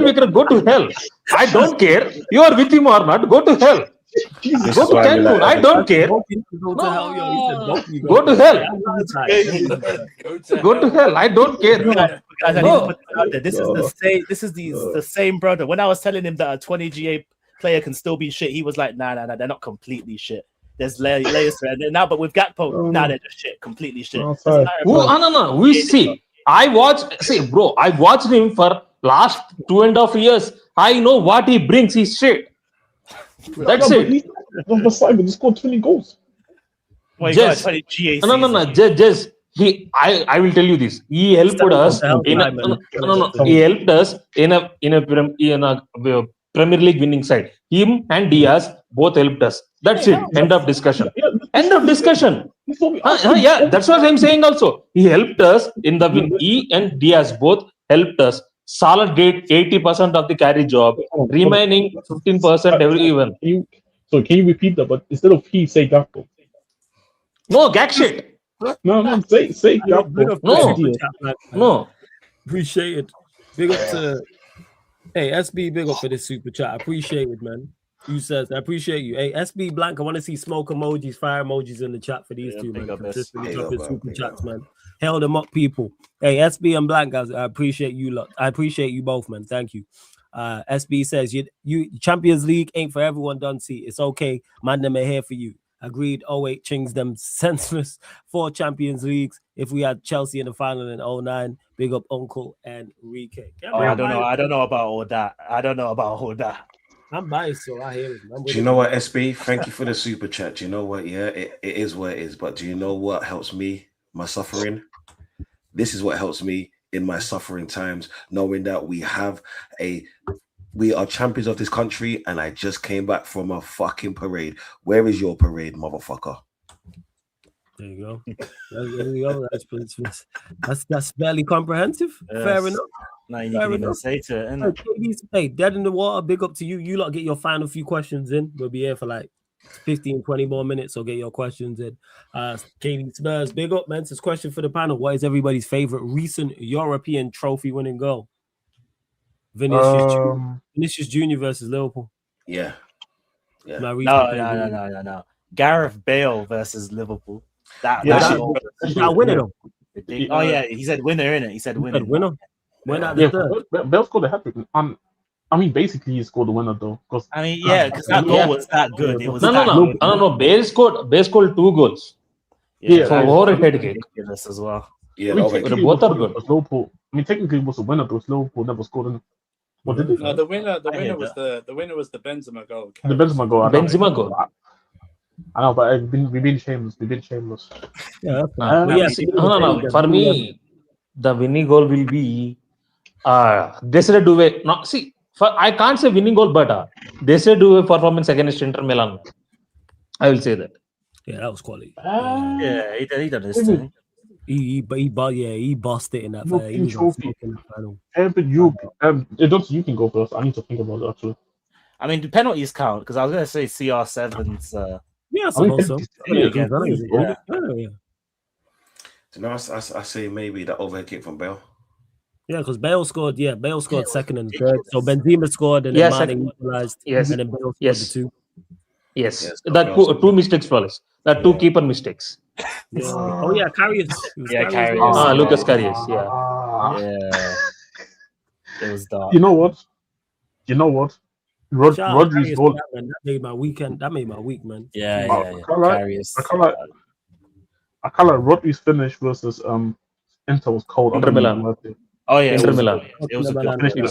Vikram go to hell. I don't care. You are with him or not. Go to hell. Jesus, go to Cancun. I don't care. Go to hell. Go to hell. I don't care. This is the same brother. When I was telling him that a 20 GA player can still be shit, he was like, nah, they're not completely shit. There's layers to it. Now, but with Gakpo, they're just shit, completely shit. No. We see. I watched. See, bro, I watched him for last 2.5 years. I know what he brings. He's shit. That's it. But Simon, he scored 20 goals. Well, you Just got 20 GACs. no. Just he. I will tell you this. He helped us in a, no. He helped us in a Premier League winning side. Him and Diaz both helped us. That's it. End of discussion. End of discussion. Yeah, that's what I'm saying. Also, he helped us in the win. He and Diaz both helped us. Salah did 80% of the carry job, remaining 15% every even. Can you repeat that? But instead of he, say Gakpo. No, gag shit. No, say Gakpo. No. Appreciate it. Big up to SB. Big up for this super chat. I appreciate it, man. You says I appreciate you. Hey, SB Blank, I want to see smoke emojis, fire emojis in the chat for these two, man. Consistently dropping super chats, man. Held them up, people. Hey, SB and Blank, guys, I appreciate you lot. I appreciate you both, man. Thank you. SB says you Champions League ain't for everyone, don't see. It's okay. Man, them are here for you. Agreed. 08 chings them senseless 4 Champions Leagues. If we had Chelsea in the final in 09, big up Uncle Enrique. I don't know about all that. I'm biased, so I hear it. Do you know what, SB? Thank you for the super chat. Do you know what? Yeah, it is what it is. But do you know what helps me? My suffering. This is what helps me in my suffering times, knowing that we are champions of this country, and I just came back from a fucking parade. Where is your parade, motherfucker? There you go. There you go. That's barely comprehensive. Yes. Fair enough. No, you can even say to it, innit? Hey, dead in the water, big up to you. You lot get your final few questions in. We'll be here for like 15, 20 more minutes, so get your questions in. Katie Spurs, big up, man. This question for the panel. What is everybody's favorite recent European trophy winning goal? Vinicius Jr. versus Liverpool. Yeah. No. Gareth Bale versus Liverpool. That winner though. Oh yeah, he said winner, innit? He said winner. Bale scored a hat-trick. I mean, basically, he scored the winner though. Because that goal was that good. It was no. Bale scored 2 goals. Yeah, for overhead kick as well. Yeah, both are good. Liverpool. I mean, technically, it was a winner, but Liverpool never scored in. What did they? No, the winner was the Benzema goal. The Benzema goal. Benzema goal. I know, but we've been shameless. Yeah. No. For me, the winning goal will be Desiree Doué. No, see, I can't say winning goal, but Desiree Doué performance against Inter Milan. I will say that. Yeah, that was quality. He done his thing. He bossed it in that final. You can go first. I need to think about that too. I mean, the penalties count because I was gonna say CR7's. I suppose so. I say maybe the overhead kick from Bale. Yeah, because Bale scored. Yeah, Bale scored second and third. So Benzema scored and then Mane equalized. Yes, and then Bale scored the 2. Yes, that 2 mistakes, fellas. That 2 keeper mistakes. Yeah. Oh yeah, Karius. Karius. Lucas Karius. Yeah. It was dark. You know what? Rodri's goal. That made my weekend. That made my week, man. Yeah. Karius. I can't like Rodri's finish versus Inter was cold. Inter Milan. Oh yeah, Inter Milan. It was a good finish. It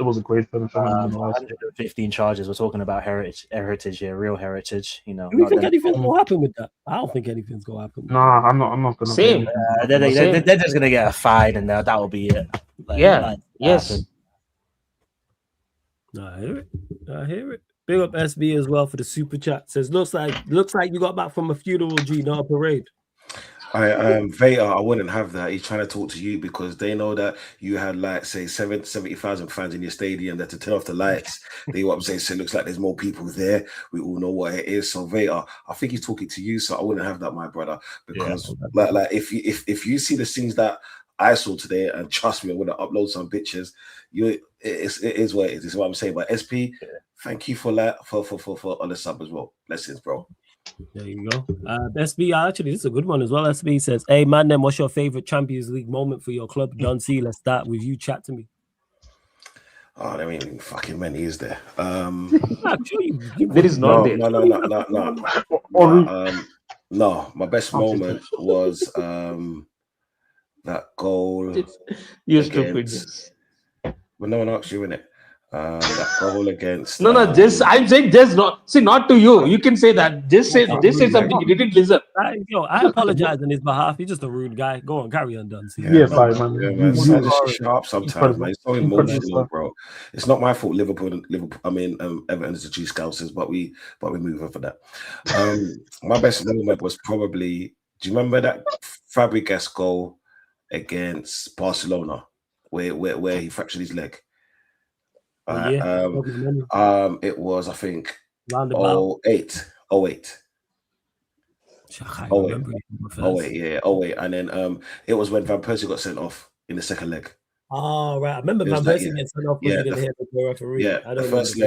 was a great finish. 115 charges. We're talking about heritage here, real heritage. You know. Do you think anything's gonna happen with that? I don't think anything's gonna happen. Nah, I'm not gonna. Same. They're just gonna get a fine, and that will be it. Yes. I hear it. Big up SB as well for the super chat. Says looks like you got back from a funeral, G, not a parade. Veta, I wouldn't have that. He's trying to talk to you because they know that you had like say 70,000 fans in your stadium that to turn off the lights. They what I'm saying. So it looks like there's more people there. We all know what it is. So Veta, I think he's talking to you. So I wouldn't have that, my brother, because like if you see the scenes that I saw today, and trust me, I'm gonna upload some pictures. It is what it is. Is what I'm saying. But SP, thank you for that for on the sub as well. Blessings, bro. There you go. SB, actually, this is a good one as well. SB says, hey, man, then what's your favorite Champions League moment for your club? John C, let's start with you. Chat to me. Oh, I mean, fucking many, is there? There is no. No, my best moment was that goal. You stupid. But no one asked you, innit? That goal against. No. Just I'm saying, just not to you. You can say that. Just say something. You didn't listen. I apologize on his behalf. He's just a rude guy. Go on, carry on, Duncy. Yeah, sorry, man. Yeah, man. So just shut up sometimes, man. It's so emotional, bro. It's not my fault. Liverpool. I mean, Everton is the two Scousers, but we move on for that. My best moment was probably. Do you remember that Fabregas goal against Barcelona, where he fractured his leg? It was, I think, 08. 08, yeah. And then it was when Van Persie got sent off in the second leg. Oh, right. I remember Van Persie getting sent off because he didn't hit the referee. Yeah, the first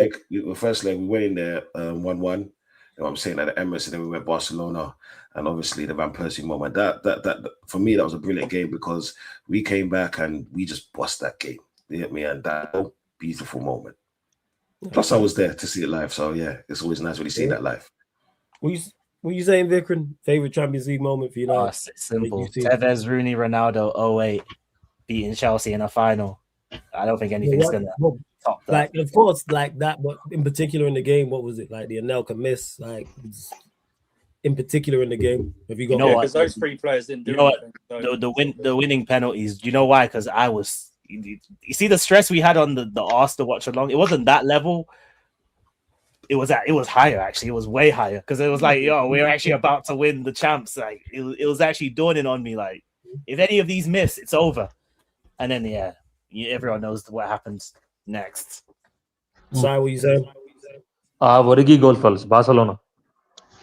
leg, we went in there 1-1. You know what I'm saying, at the Emirates, and then we went Barcelona. And obviously the Van Persie moment. That for me, that was a brilliant game because we came back and we just bust that game. You get me? And that beautiful moment. Plus, I was there to see it live, so yeah, it's always nice when you see that live. What you saying, Vikram? Favorite Champions League moment for you now? Simple. Tevez, Rooney, Ronaldo, 08, beating Chelsea in a final. I don't think anything's gonna top that. Like, of course, like that, but in particular in the game, what was it like? The Anelka miss, like in particular in the game. Have you got? Because those three players didn't do anything. The winning penalties. Do you know why? Because I was. You see the stress we had on the Arsenal watch along. It wasn't that level. It was higher actually. It was way higher because it was like, we're actually about to win the champs. Like it was actually dawning on me like, if any of these miss, it's over. And then everyone knows what happens next. Sorry, what you saying? Origi goal first, Barcelona.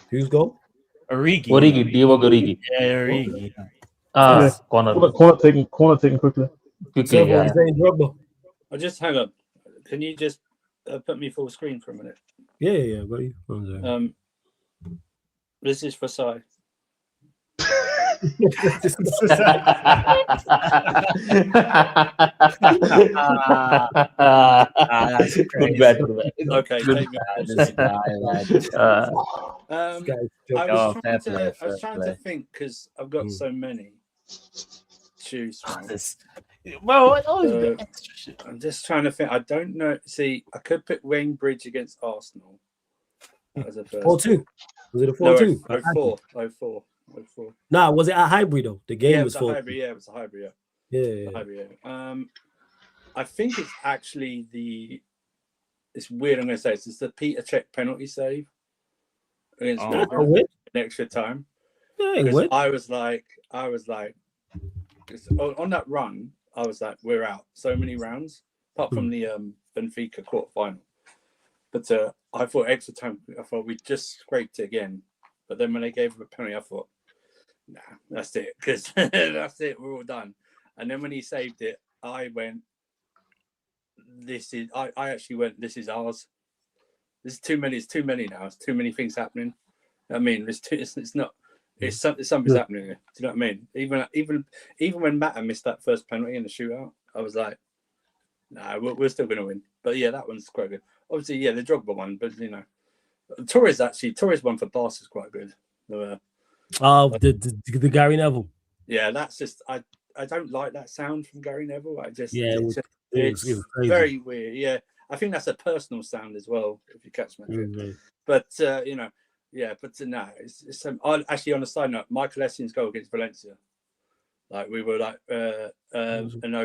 Whose goal? Origi, Divock Origi. Yeah, Origi. Corner taken quickly. I'll just hang on. Can you just put me full screen for a minute? Yeah, got you. This is for Sai. That's crazy. Okay. I was trying to think because I've got so many choose from. I'm just trying to think. I don't know. See, I could pick Wayne Bridge against Arsenal as a first. 4-2. Was it a 4-2? No, 04. Nah, was it at Highbury though? The game was 4. Highbury, it was a Highbury. Yeah. Highbury, I think it's actually it's weird. I'm going to say it's the Peter Cech penalty save against in extra time. Yeah, I was like, on that run, I was like, we're out. So many rounds, apart from the Benfica quarterfinal. But I thought extra time. I thought we just scraped it again. But then when they gave him a penalty, I thought, nah, that's it, because that's it. We're all done. And then when he saved it, I went, I actually went, this is ours. There's too many. It's too many now. It's too many things happening. I mean, something's happening here. Do you know what I mean? Even when Mata missed that first penalty in the shootout, I was like, nah, we're still going to win. But yeah, that one's quite good. Obviously, yeah, the Drogba one, but you know, Torres one for Barca is quite good. The Gary Neville. Yeah, that's just I don't like that sound from Gary Neville. It's very weird. Yeah, I think that's a personal sound as well. If you catch my drift, but you know. Yeah, but no, it's actually on a side note, Michael Essing's goal against Valencia. Like we were like in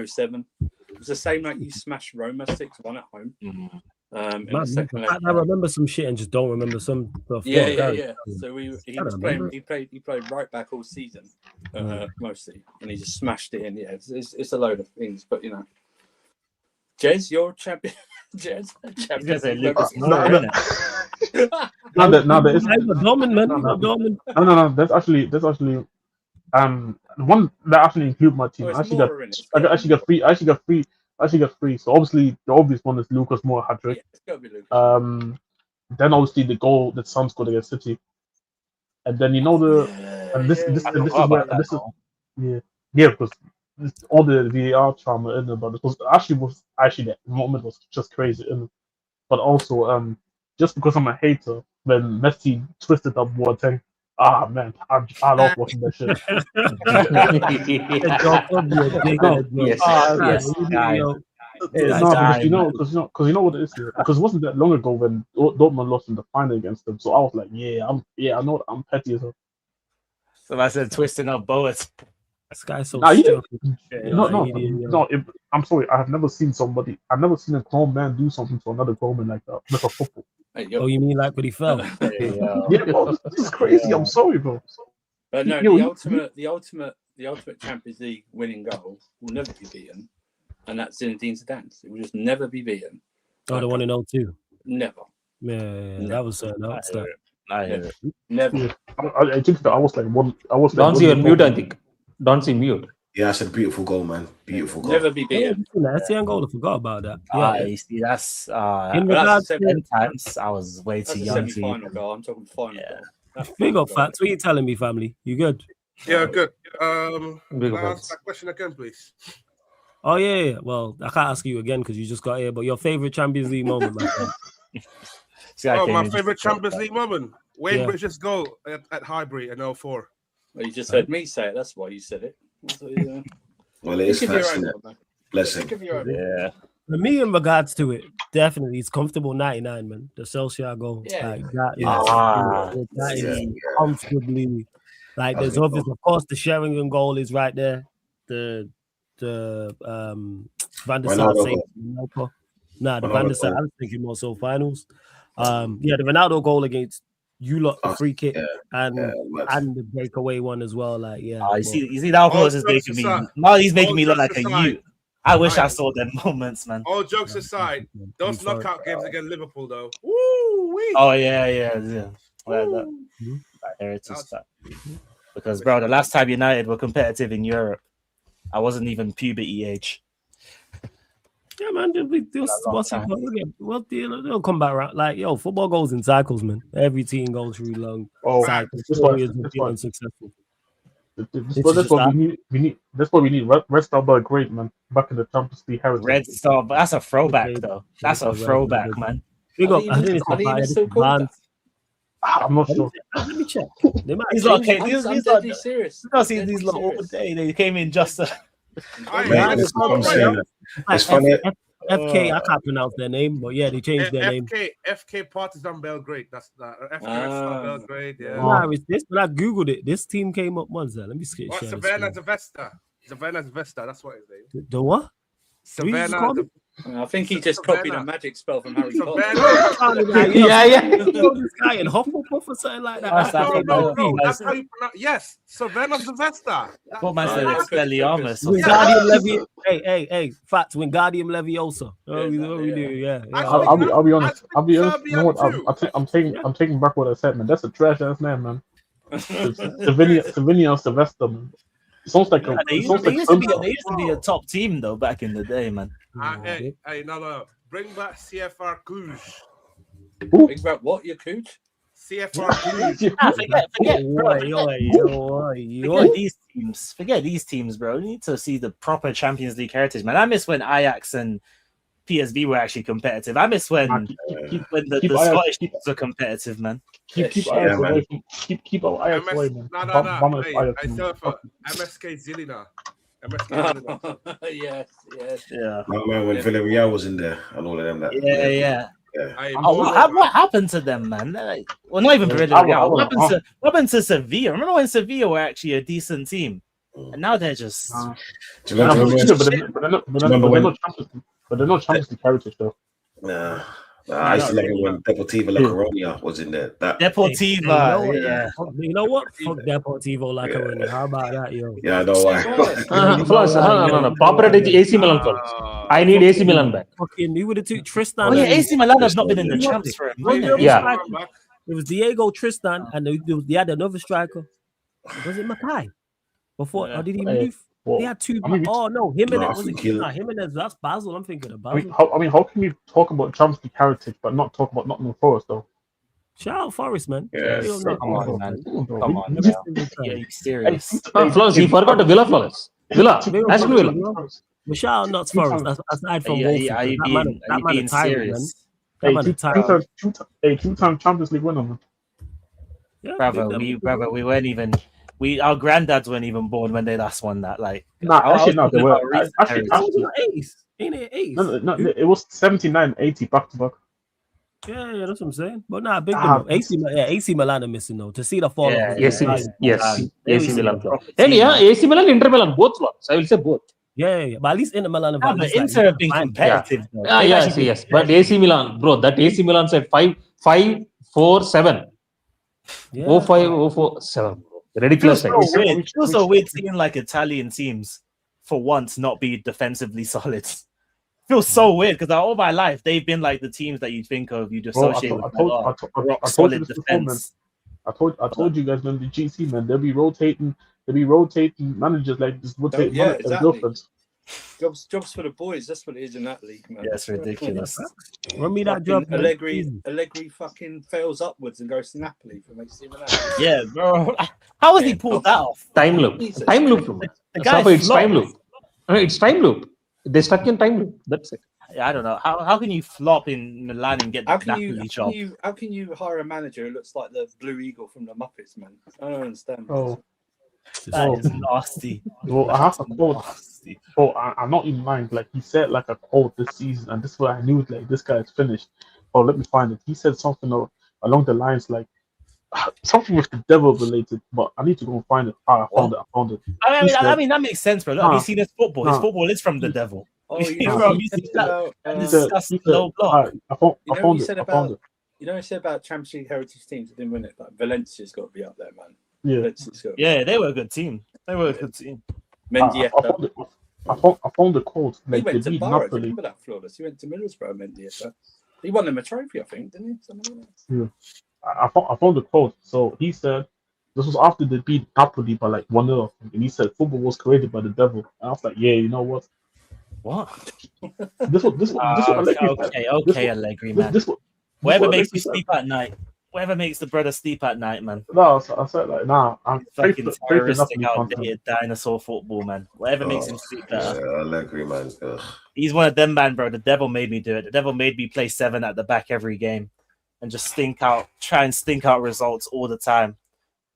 07. It was the same like you smashed Roma 6-1 at home. In the second leg. I remember some shit and just don't remember some stuff. Yeah. So he played right back all season, mostly, and he just smashed it in. Yeah, it's a load of things, but you know. Jez, you're champion. Jez, No. That's actually the one that actually include my team. I actually got free. So obviously the obvious one is Lucas Moura hat-trick. Yeah, it's gotta be Lucas. Then obviously the goal that Son scored against City, and then because all the VAR trauma in it, but it was actually that moment was just crazy in it. But also just because I'm a hater, when Messi twisted up Boateng, Ah man, I love watching that shit. Because you know what it is here. Because it wasn't that long ago when Dortmund lost in the final against them. So I was like, I know I'm petty as well. So I said twisting up bullets. This guy's so stupid. No. I'm sorry. I've never seen a grown man do something to another grown man like that with a football. Oh, you mean like when he fell? Yeah, bro, this is crazy. I'm sorry, bro. But no, the ultimate Champions League winning goal will never be beaten, and that's Zinedine Zidane's. It will just never be beaten. Oh, the one in 02? Never. Yeah, that was that. I hear it. Never. Yeah. I think that I was like Don't see your mute, I think. Don't see mute. Yeah, that's a beautiful goal, man. Beautiful goal. Never be beaten. That's the goal. I forgot about that. You see, that's in regards to 10 times I was way too young to semi-final goal. I'm talking final goal. Big up, Fats. What are you telling me, family? You good? Yeah, good. Can I ask that question again, please? Oh yeah. Well, I can't ask you again because you just got here. But your favorite Champions League moment, my friend? My favorite Champions League moment. Wayne Bridges' goal at Highbury in 04. Well, you just heard me say it. That's why you said it. Well, it is fascinating. Blessing. Yeah. For me, in regards to it, definitely it's comfortable 99, man. The Solskjaer goal, like that is comfortably. Like there's obvious, of course, the Sheringham goal is right there. The Van der Sar save. The Van der Sar. I was thinking more so finals. The Ronaldo goal against you lot, the free kick and the breakaway one as well. Like you see that goal is making me. Now he's making me look like a youth. I wish I saw them moments, man. All jokes aside, those knockout games against Liverpool, though. Woo! Oh yeah. That heritage stuff. Because bro, the last time United were competitive in Europe, I wasn't even puberty age. Yeah, man. They'll come back around. Like, football goes in cycles, man. Every team goes through long cycles. That's what we need. Red Star Belgrade, man. Back in the Champions League heritage. Red Star, but that's a throwback, though. That's a throwback, man. I'm not sure. Let me check. These lot came. These lot serious. You don't see these lot all day. They came in just. It's funny. FK, I can't pronounce their name, but they changed their name. FK Partizan Belgrade. That's that. FK Belgrade. Yeah. It's this, but I googled it. This team came up once. Let me see. Savannah Zvesta. That's what his name. The what? Savannah. I think he just copied a magic spell from Harry Potter. This guy in Hufflepuff or something like that. That's how you pronounce. Yes, Savannah Zvesta. What man said? Expelliarmus. Wingardium Leviosa. Hey, facts. Wingardium Leviosa. We do. I'll be honest. You know what? I'm taking back what I said, man. That's a trash ass name, man. Savinia Sylvester, man. It sounds like they used to be a top team though back in the day, man. Hey, no. Bring back CFR Cluj. Bring back what? Your coach? CFR Cluj. Forget these teams. Forget these teams, bro. You need to see the proper Champions League heritage, man. I miss when Ajax and PSV were actually competitive. I miss when the Scottish teams were competitive, man. Keep Ajax away. Keep Ajax away, man. No. I tell for MSK Zilina. Yes. Yeah. Man, when Villarreal was in there and all of them. Yeah. What happened to them, man? Well, not even Villarreal. What happened to Sevilla? Remember when Sevilla were actually a decent team, and now they're just. But they're not Champions League heritage, though. Nah. I used to like it when Deportivo La Coruña was in there. Deportivo, You know what? Fuck Deportivo La Coruña. How about that, yo? Yeah, I know why. No. Proper AC Milan first. I need AC Milan back. Fucking, you would have took Tristan. Oh yeah, AC Milan has not been in the champs for a minute. Yeah. It was Diego Tristan, and they had another striker. Was it Mackay? Before, or did he move? They had two. Jimenez. That's Basel. I'm thinking of Basel. How can you talk about Champions League heritage but not talk about Nottingham Forest though? Shout out Forest, man. Yes. Come on, man. Yeah, you serious? Flores, he forgot the Villa Flores. Aston Villa. But shout out Notts Forest. Aside from that man is serious. Two-time Champions League winner, man. Yeah, brother, we weren't even. Our granddads weren't even born when they last won that. Like, Nah, actually, no, they were. Actually, that was an ace. Ain't it ace? No, it was 79, 80 back to back. Yeah, that's what I'm saying. But nah, big them. AC Milan are missing though. To see the fall of yes, AC Milan. And team, AC Milan, Inter Milan, both ones. I will say both. Yeah. But at least Inter Milan have but Inter have been competitive. Yes. But AC Milan, bro, that AC Milan said 5-4-7. Yeah. 0-5-0-4-7, bro. Ridiculous. It feels so weird seeing like Italian teams for once not be defensively solid. Feels so weird because all my life they've been like the teams that you think of, you'd associate with rock solid defense. I told you guys, man, the GC, man, they'll be rotating managers like this. Exactly. Jobs for the boys. That's what it is in that league, man. That's ridiculous. Run me that job. Allegri fucking fails upwards and goes to Napoli for AC Milan. Yeah, bro. How has he pulled that off? Time loop. Jesus. Time loop. It's time loop. It's time loop. They stuck in time loop. That's it. I don't know. How can you flop in Milan and get the Napoli job? How can you hire a manager who looks like the Blue Eagle from the Muppets, man? I don't understand. That is nasty. Well, I have a quote. Oh, I'm not in mind. Like he said, like a quote this season, and this is what I knew. Like this guy is finished. Oh, let me find it. He said something along the lines like something with the devil related, but I need to go and find it. I found it. I mean that makes sense, bro. Look, have you seen his football? His football is from the devil. Oh, you know he said about Champions League heritage teams that didn't win it. Like Valencia's got to be up there, man. Yeah, they were a good team. Mendieta. I found the quote. Like, he went to Borough. Do you remember that, Flawless? He went to Middlesbrough, Mendieta. He won them a trophy, I think, didn't he? Something like that. Yeah. I found the quote. So he said this was after they beat Napoli by like 1-0, and he said football was created by the devil. And I was like, yeah, you know what? What? Okay, Allegri, man. Whatever makes you sleep at night. Whatever makes the brother sleep at night, man. No, I said like, nah, I'm fucking terroristic, outdated dinosaur football, man. Whatever makes him sleep better. Yeah, Allegri, man. Ugh. He's one of them, man, bro. The devil made me do it. The devil made me play 7 at the back every game and just try and stink out results all the time.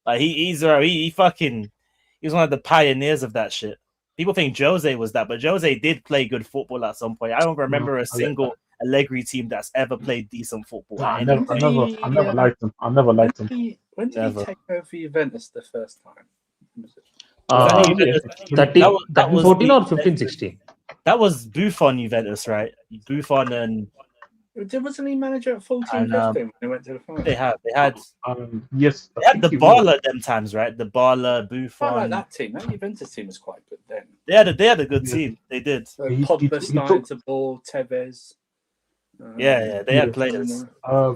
Like he was one of the pioneers of that shit. People think Jose was that, but Jose did play good football at some point. I don't remember a single Allegri team that's ever played decent football. I never liked him. When did he take over Juventus the first time? 13-14 or 15-16? That was Buffon Juventus, right? Buffon and wasn't he manager at 14-15 when they went to the final? They had yes. They had the Barla them times, right? The Barla, Buffon. I like that team. That Juventus team was quite good then. They had a good team. They did. So Pogba started to ball, Tevez. They had players.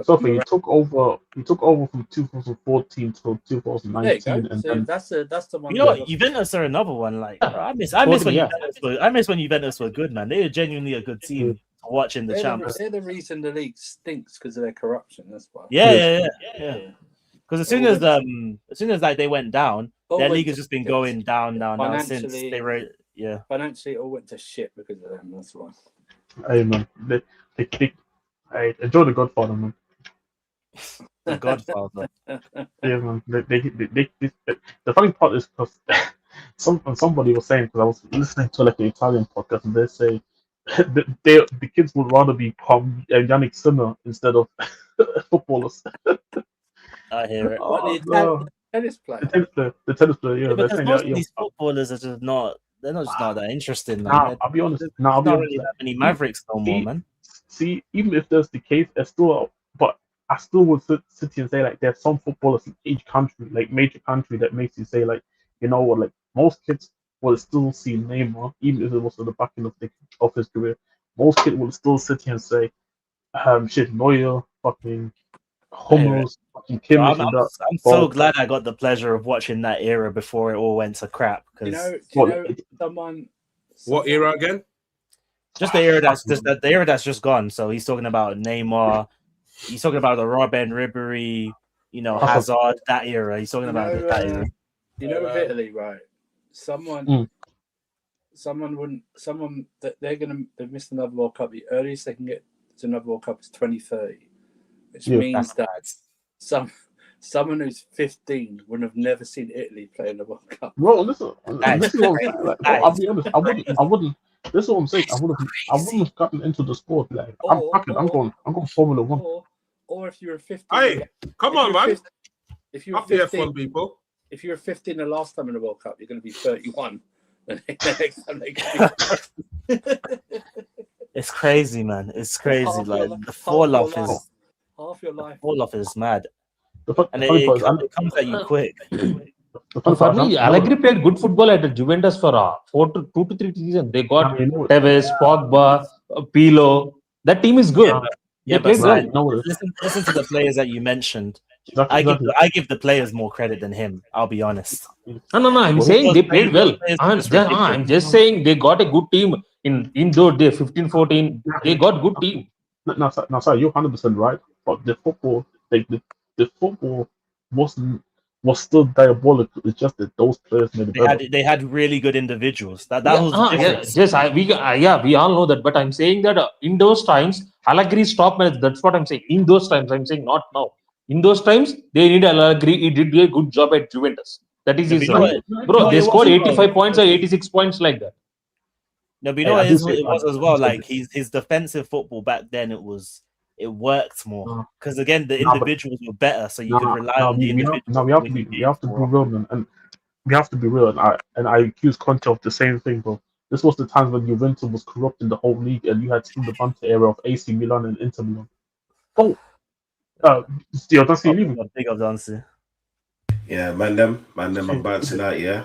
Sophie, he took over from 2014 to 2019, and so that's the one. You know what? Juventus are another one. Like I miss when Juventus were good, man. They were genuinely a good team to watch in the Champions. They're the reason the league stinks because of their corruption. That's why. Yeah. Because as soon as like they went down, their league has just been going down now since they were. Yeah. Financially, it all went to shit because of them. That's why. Hey man, I enjoy the Godfather, man. The Godfather. Yeah, man. The funny part is because somebody was saying, because I was listening to like an Italian podcast, and they say the kids would rather become Yannick Sinner instead of footballers. I hear it. The tennis player. The tennis player, yeah. Because most of these footballers are just not. They're not just not that interesting. Nah, I'll be honest. Not really that many Mavericks no more, man. See, even if that's the case, but I still would sit here and say like there's some footballers in each country, like major country, that makes you say like, you know what, like most kids will still see Neymar, even if it was at the back end of his career. Most kids will still sit here and say, shit, Neuer, fucking Hummels, fucking Kimmich. I'm so glad I got the pleasure of watching that era before it all went to crap. Do you know someone? What era again? Just the era that's just gone. So he's talking about Neymar. He's talking about the Robben, Ribéry, Hazard, that era. He's talking about that era. You know, with Italy, right? Someone that they've missed another World Cup. The earliest they can get to another World Cup is 2030, which means that someone who's 15 would have never seen Italy play in the World Cup. Bro, listen. This is what I'm saying. Like, I'll be honest. I wouldn't. This is what I'm saying. I wouldn't have gotten into the sport. Like, I'm going Formula One. Or if you're 15. Hey, come on, man. If you're 15, people. If you're 15 the last time in the World Cup, you're going to be 31. The next time It's crazy, man. It's crazy. Like the fall off is half your life. Fall off is mad, and it comes at you quick. For me, Allegri played good football at Juventus for 2 to 3 seasons. They got Tevez, Pogba, Pirlo. That team is good. Yeah, but listen to the players that you mentioned. I give the players more credit than him. I'll be honest. No. I'm saying they played well. I'm just saying they got a good team in those days, 15-14. They got good team. No, sorry, you're 100% right. But the football, the football was still diabolical. It's just that those players made it better. They had really good individuals. That was the difference. We all know that. But I'm saying that in those times, Allegri's top managers. That's what I'm saying. In those times, I'm saying not now. In those times, they need Allegri. He did a good job at Juventus. That is his bro. They scored 85 points or 86 points like that. No, but you know what it was as well. Like his defensive football back then, it worked more because again the individuals were better, so you could rely on the individuals. We have to be real, man, and we have to be real. And I accuse Conte of the same thing, bro. This was the time when Juventus was corrupting the whole league, and you had seen the banter era of AC Milan and Inter Milan. Still don't see leaving. Big up Dancy. Yeah, man, them I'm bouncing out. Yeah.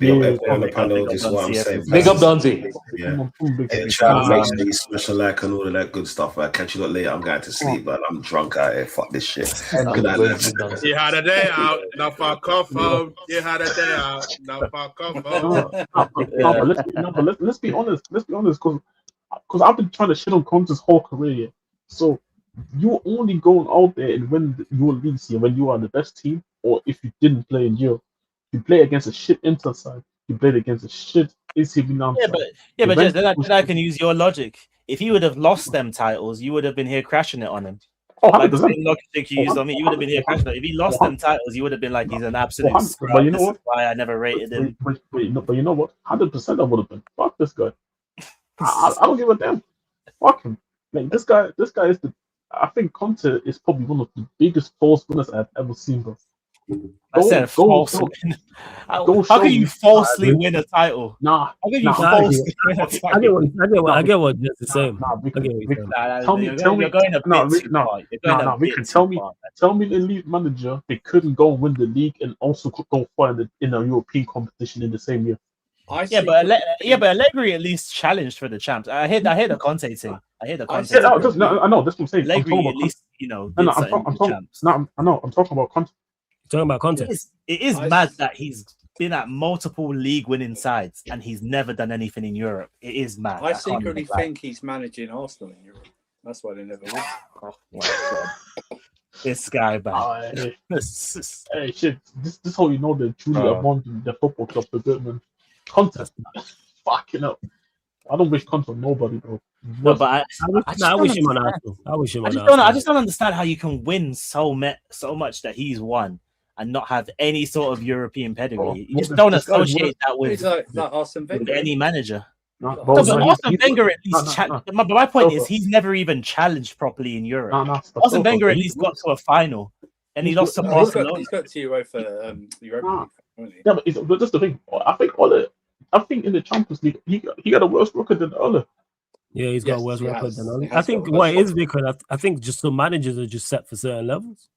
Everyone on the panel, this is what I'm saying. Big up Donzi. Yeah. Make sure you smash a like and all of that good stuff. I'll catch you lot later. I'm going to sleep, but I'm drunk out here. Fuck this shit. Good night, lads. You had a day out. Now fuck off home. You had a day out. Now fuck off home. Let's be honest. Because I've been trying to shit on Conte's whole career. So you're only going out there and win your leagues here when you are the best team, or if you didn't play in Europe. You play against a shit Inter side. You played against a shit AC Milan side. But just then I can use your logic. If you would have lost them titles, you would have been here crashing it on him. Like the same logic you used on me, you would have been here crashing it. If he lost them titles, you would have been like, he's an absolute scrub. But you know what? Why I never rated him. But you know what? 100% I would have been. Fuck this guy. I don't give a damn. Fuck him. Like, this guy is I think Conte is probably one of the biggest false winners I've ever seen, bro. I said false. How can you falsely win a title? Nah. How can you falsely win a title? I get what Jess is saying. Tell me. Tell me the elite manager they couldn't go and win the league and also could go far in a European competition in the same year. But Allegri at least challenged for the champs. I hear the Conte thing. I know. That's what I'm saying. Allegri at least, I'm talking about Conte. Talking about Conte. It is mad that he's been at multiple league-winning sides and he's never done anything in Europe. It is mad. I secretly think he's managing Arsenal in Europe. That's why they never win. Oh my God. This guy, man. Hey, shit. This how you know that Julia won the football club for good, man. Conte, fucking up. I don't wish Conte on nobody, bro. No, but I wish him on Arsenal. I just don't understand how you can win so much that he's won and not have any sort of European pedigree. You just don't associate that with any manager. But Arsene Wenger at least. My point is he's never even challenged properly in Europe. Arsene Wenger at least got to a final, and he lost to Barcelona. He's got to Europa League. Yeah, but that's the thing. I think in the Champions League he got a worse record than Ole. Yeah, he's got a worse record than Ole. I think what it is because I think just some managers are just set for certain levels.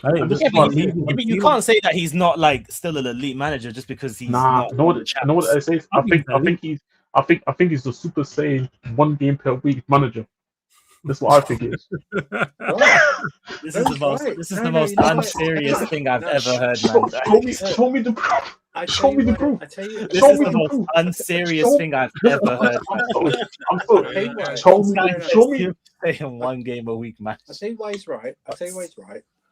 I think you can't say that he's not like still an elite manager just because he's not. Know what I say? I think he's the Super Saiyan 1 game per week manager. That's what I think it is. This is the most unserious thing I've ever heard, man. Show me the proof. Show me the proof. This is the most unserious thing I've ever heard. Show me. Saying 1 game a week, man. I'll tell you why he's right.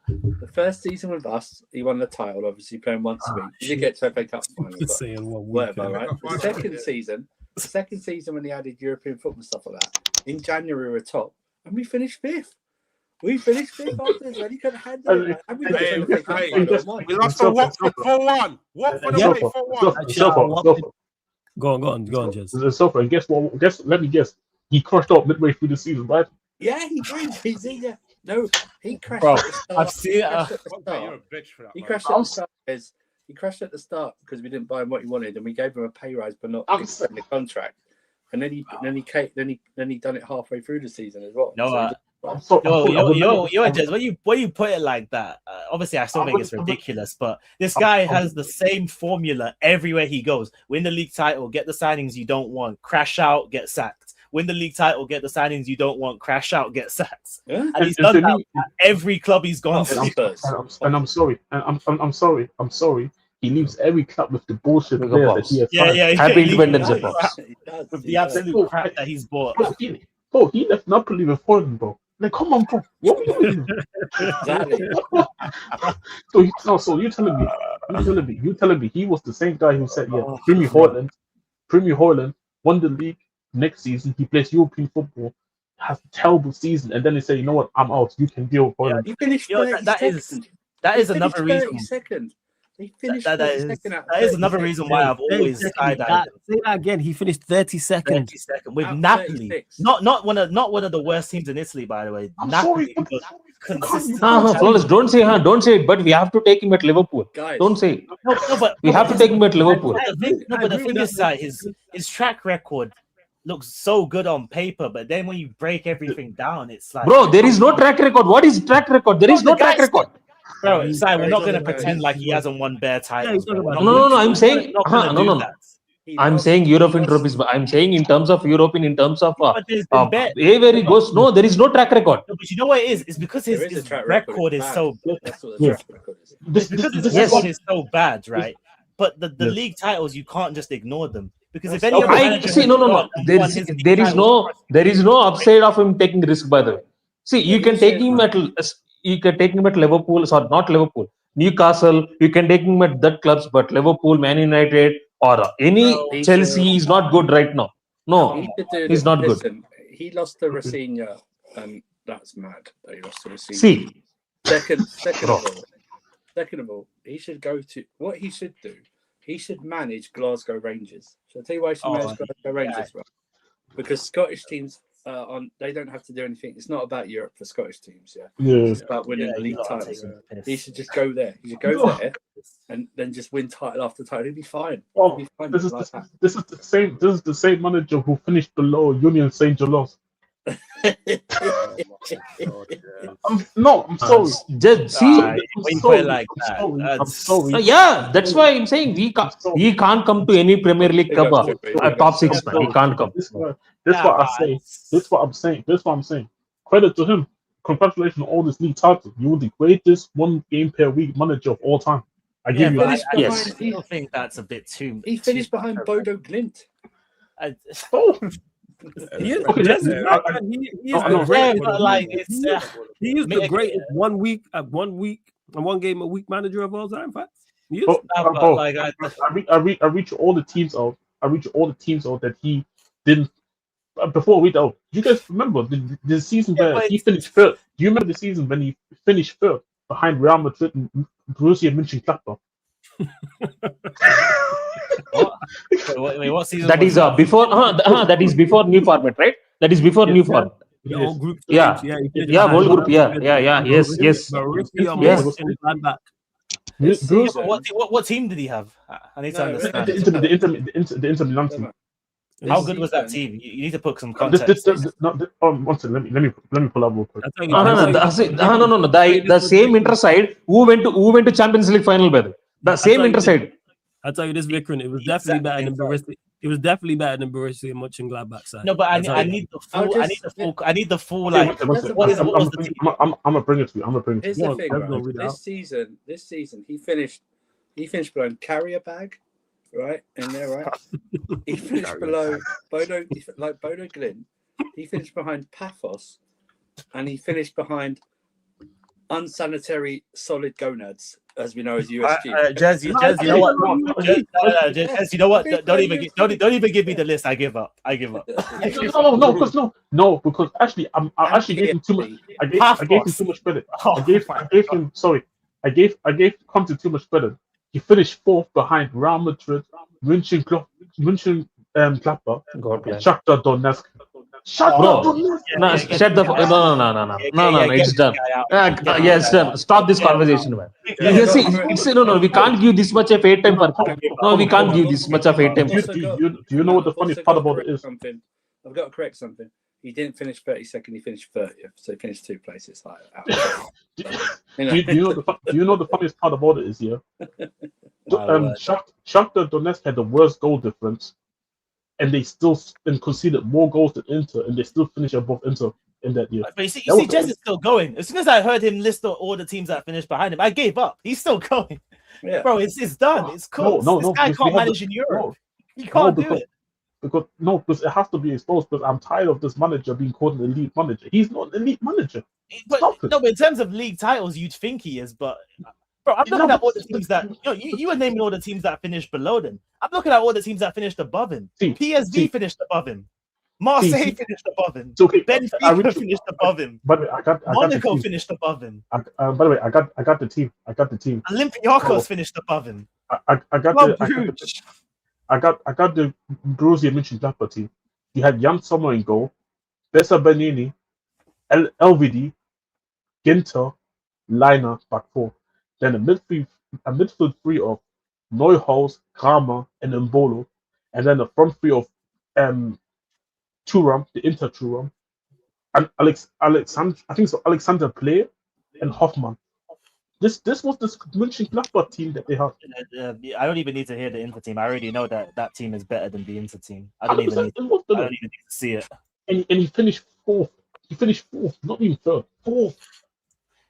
The first season with us, he won the title, obviously playing once a week. He did get to FA Cup final, whatever, right? The second season when he added European football stuff like that, in January we were top, and we finished 5th. We finished fifth after this, man. You couldn't handle it. And we got we lost for what? 4-1. Watford away 4-1. Go on, Jez. So far, guess what? Let me guess. He crushed up midway through the season, right? Yeah, he did. Yeah. No, he crashed Bro, at the start. I've seen You're a bitch for that. He crashed at the start because he crashed at the start because we didn't buy him what he wanted, and we gave him a pay rise, but not in the contract. And then he done it halfway through the season as well. Jez, when you put it like that, obviously I still think it's ridiculous, but this guy has the same formula everywhere he goes. Win the league title, get the signings you don't want, crash out, get sacked. Win the league title, get the signings you don't want, crash out, get sacked. Yeah? And he's done that at every club he's gone to. And I'm sorry. I'm sorry. He leaves every club with the bullshit player that he has signed. Happy Independence Day, with the absolute crap that he's bought. Bro, he left Napoli with Foden, bro. Like, come on, bro. What are you doing? Exactly. So you're telling me he was the same guy who said, Premier Haaland won the league next season. He plays European football, has a terrible season, and then they say, you know what, I'm out. You can deal with Haaland. He finished that is another reason. He finished that is another reason why I've always skydived. Say that again. He finished 32nd. With Napoli. Not one of the worst teams in Italy, by the way. Napoli was consistent. Flawless, don't say it, but we have to take him at Liverpool. Guys, don't say it. No, but we have to take him at Liverpool. But the thing is that his track record looks so good on paper, but then when you break everything down, it's like, bro, there is no track record. What is track record? There is no track record. Bro, Si, we're not going to pretend like he hasn't won bare titles. No. I'm saying no. I'm saying European trophies, but I'm saying in terms of European, in terms of where he goes. No, there is no track record. No, but you know what it is? It's because his record is so good. That's what the track record is. Because his record is so bad, right? But the league titles, you can't just ignore them. Because if any there is no upside of him taking risk. By the way, see, you can take him at Liverpool, sorry, not Liverpool, Newcastle. You can take him at that clubs, but Liverpool, Man United, or any Chelsea is not good right now. No, he's not good. He lost to Rafinha, and that's mad that he lost to Rafinha. See, second of all, he should go to what he should do. He should manage Glasgow Rangers. So I'll tell you why he should manage Glasgow Rangers, right? Because Scottish teams they don't have to do anything. It's not about Europe for Scottish teams, It's about winning the league titles. He should just go there. He should go there and then just win title after title. He'll be fine. This is the same manager who finished below Union Saint Gilloise. I'm sorry. Just see, I'm sorry. That's why I'm saying he can't come to any Premier League club top 6. He can't come. That's what I'm saying. Credit to him. Congratulations on all this league titles. You were the greatest 1 game per week manager of all time. I give you that. Yes. I still think that's a bit too. He finished behind Bodo Glimt. He is the greatest 1 week, 1 game a week manager of all time. I reach all the teams out. That he didn't. Before we out, you guys remember the season where he finished third? Do you remember the season when he finished third behind Real Madrid and Borussia Mönchengladbach? What season? That is before. That is before new format, right? That is before new format. Yes. Group World Group. Yes. What team did he have? I need to understand. The Inter Milan team. How good was that team? You need to put some context. One second, let me pull up real quick. No. The same Inter side who went to Champions League final, brother. The same Inter side. I'll tell you this, Vikram. It was definitely better than Borussia. It was definitely better than Borussia Mönchengladbach side. No, but I need the full. I need the full. Like, what was the team? I'm gonna bring it to you. Here's the thing, right? This season, he finished behind Carrier Bag, right in there, right. He finished below Bodo Glimt. He finished behind Paphos, and he finished behind unsanitary solid gonads. as we know as USG. Jez, you know what? Jez, you know what? Don't even give me the list. I give up. No, because actually, I actually gave him too much. I gave him too much credit. I gave him. Sorry, I gave Conte too much credit. He finished fourth behind Real Madrid, München, Gladbach, and Shakhtar Donetsk. Shut the it's done. Yes, done. Stop this conversation, man. See, it's no, we can't give this much of airtime for. No, we can't give this much of airtime. Do you know what the funniest part about it is? I've got to correct something. He didn't finish 32nd. He finished 30th, so he finished 2 places higher. Do you know the funniest part about it is, yeah? Shakhtar Donetsk had the worst goal difference, and they still conceded more goals than Inter, and they still finished above Inter in that year. But you see, Jez is still going. As soon as I heard him list all the teams that finished behind him, I gave up. He's still going. Yeah. Bro, it's done. It's cool. No, this guy can't manage in Europe. He can't do it. Because it has to be exposed. Because I'm tired of this manager being called an elite manager. He's not an elite manager. But in terms of league titles, you'd think he is. But bro, I'm looking at all the teams that you were naming all the teams that finished below them. I'm looking at all the teams that finished above him. PSG finished above him. Marseille finished above him. Benfica finished above him. Monaco finished above him. By the way, I got the team. Olympiacos finished above him. I got the Borussia Mönchengladbach team. You had Jan Sommer in goal, Bessa Bernini, LVD, Ginter, Leiner, back four. Then a midfield three of Neuhaus, Kramer, and Mbolo, and then a front three of Thuram, the Inter Thuram, and Alexander Play and Hoffmann. This was the Mönchengladbach team that they have. I don't even need to hear the Inter team. I already know that team is better than the Inter team. I don't even need to see it. And he finished fourth. Not even third. Fourth.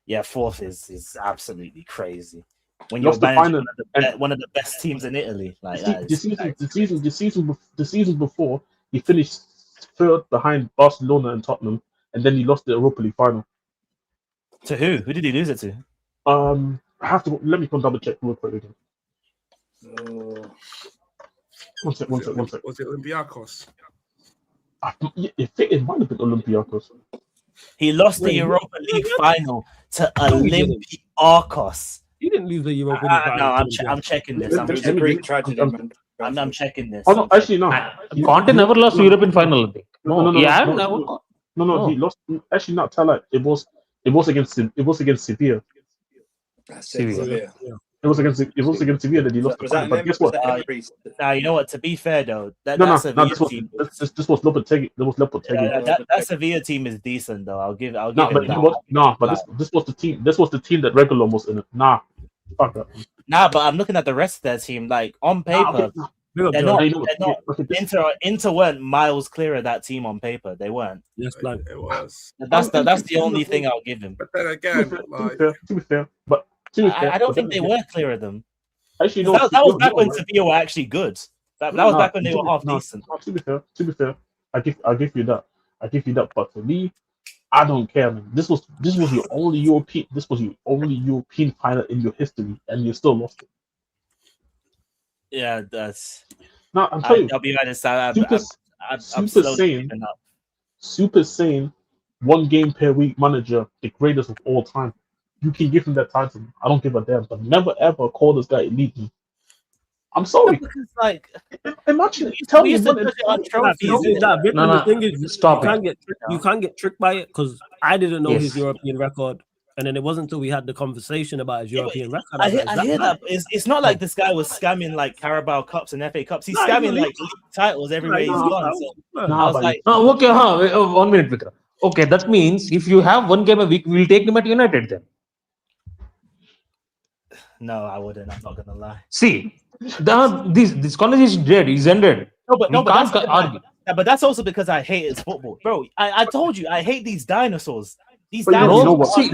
Yeah, fourth is absolutely crazy. When you're managing one of the best teams in Italy, like the season before, he finished third behind Barcelona and Tottenham, and then he lost the Europa League final. To who? Who did he lose it to? I have to let me go double check real quick again. One sec. Was it Olympiacos? It might have been Olympiacos. He lost the Europa League final to Olympiacos. He didn't lose the Europa League final. No, I'm checking this. It's a Greek tragedy, man. I'm checking this. Oh no, actually no. Conte never lost the European final, I think. No. He lost. Actually, not Talat. It was against Sevilla. Sevilla. It was against Sevilla that he lost. But guess what? Now you know what? To be fair though, this was Lopetegui. That Sevilla team is decent though. I'll give but this was the team. This was the team that Reguilon was in it. Fuck that. But I'm looking at the rest of their team. Like on paper, they're not. Inter weren't miles clear of that team on paper. They weren't. Yes, like it was. That's the only thing I'll give him. But then again, to be fair, I don't think they were clear of them. Actually, that was back when Sevilla were actually good. That was back when they were half decent. To be fair, I'll give you that. But for me, I don't care, man. This was your only European. This was your only European final in your history, and you still lost it. Yeah, that's. No, I'm telling you. I'll be honest. Super sane, 1 game per week manager, the greatest of all time. You can give him that title. I don't give a damn. But never ever call this guy elite. I'm sorry. Because, like, imagine tell me the thing is, stop. You can't get tricked by it because I didn't know his European record. And then it wasn't until we had the conversation about his European record. I hear that. It's not like this guy was scamming like Carabao Cups and FA Cups. He's scamming like titles everywhere he's gone. So I was like, okay, 1 minute, Vikram. Okay, that means if you have 1 game a week, we'll take him at United then. No, I wouldn't. I'm not gonna lie. See, this conversation is ended. But that's also because I hate his football, bro. I told you I hate these dinosaurs. These dinosaurs.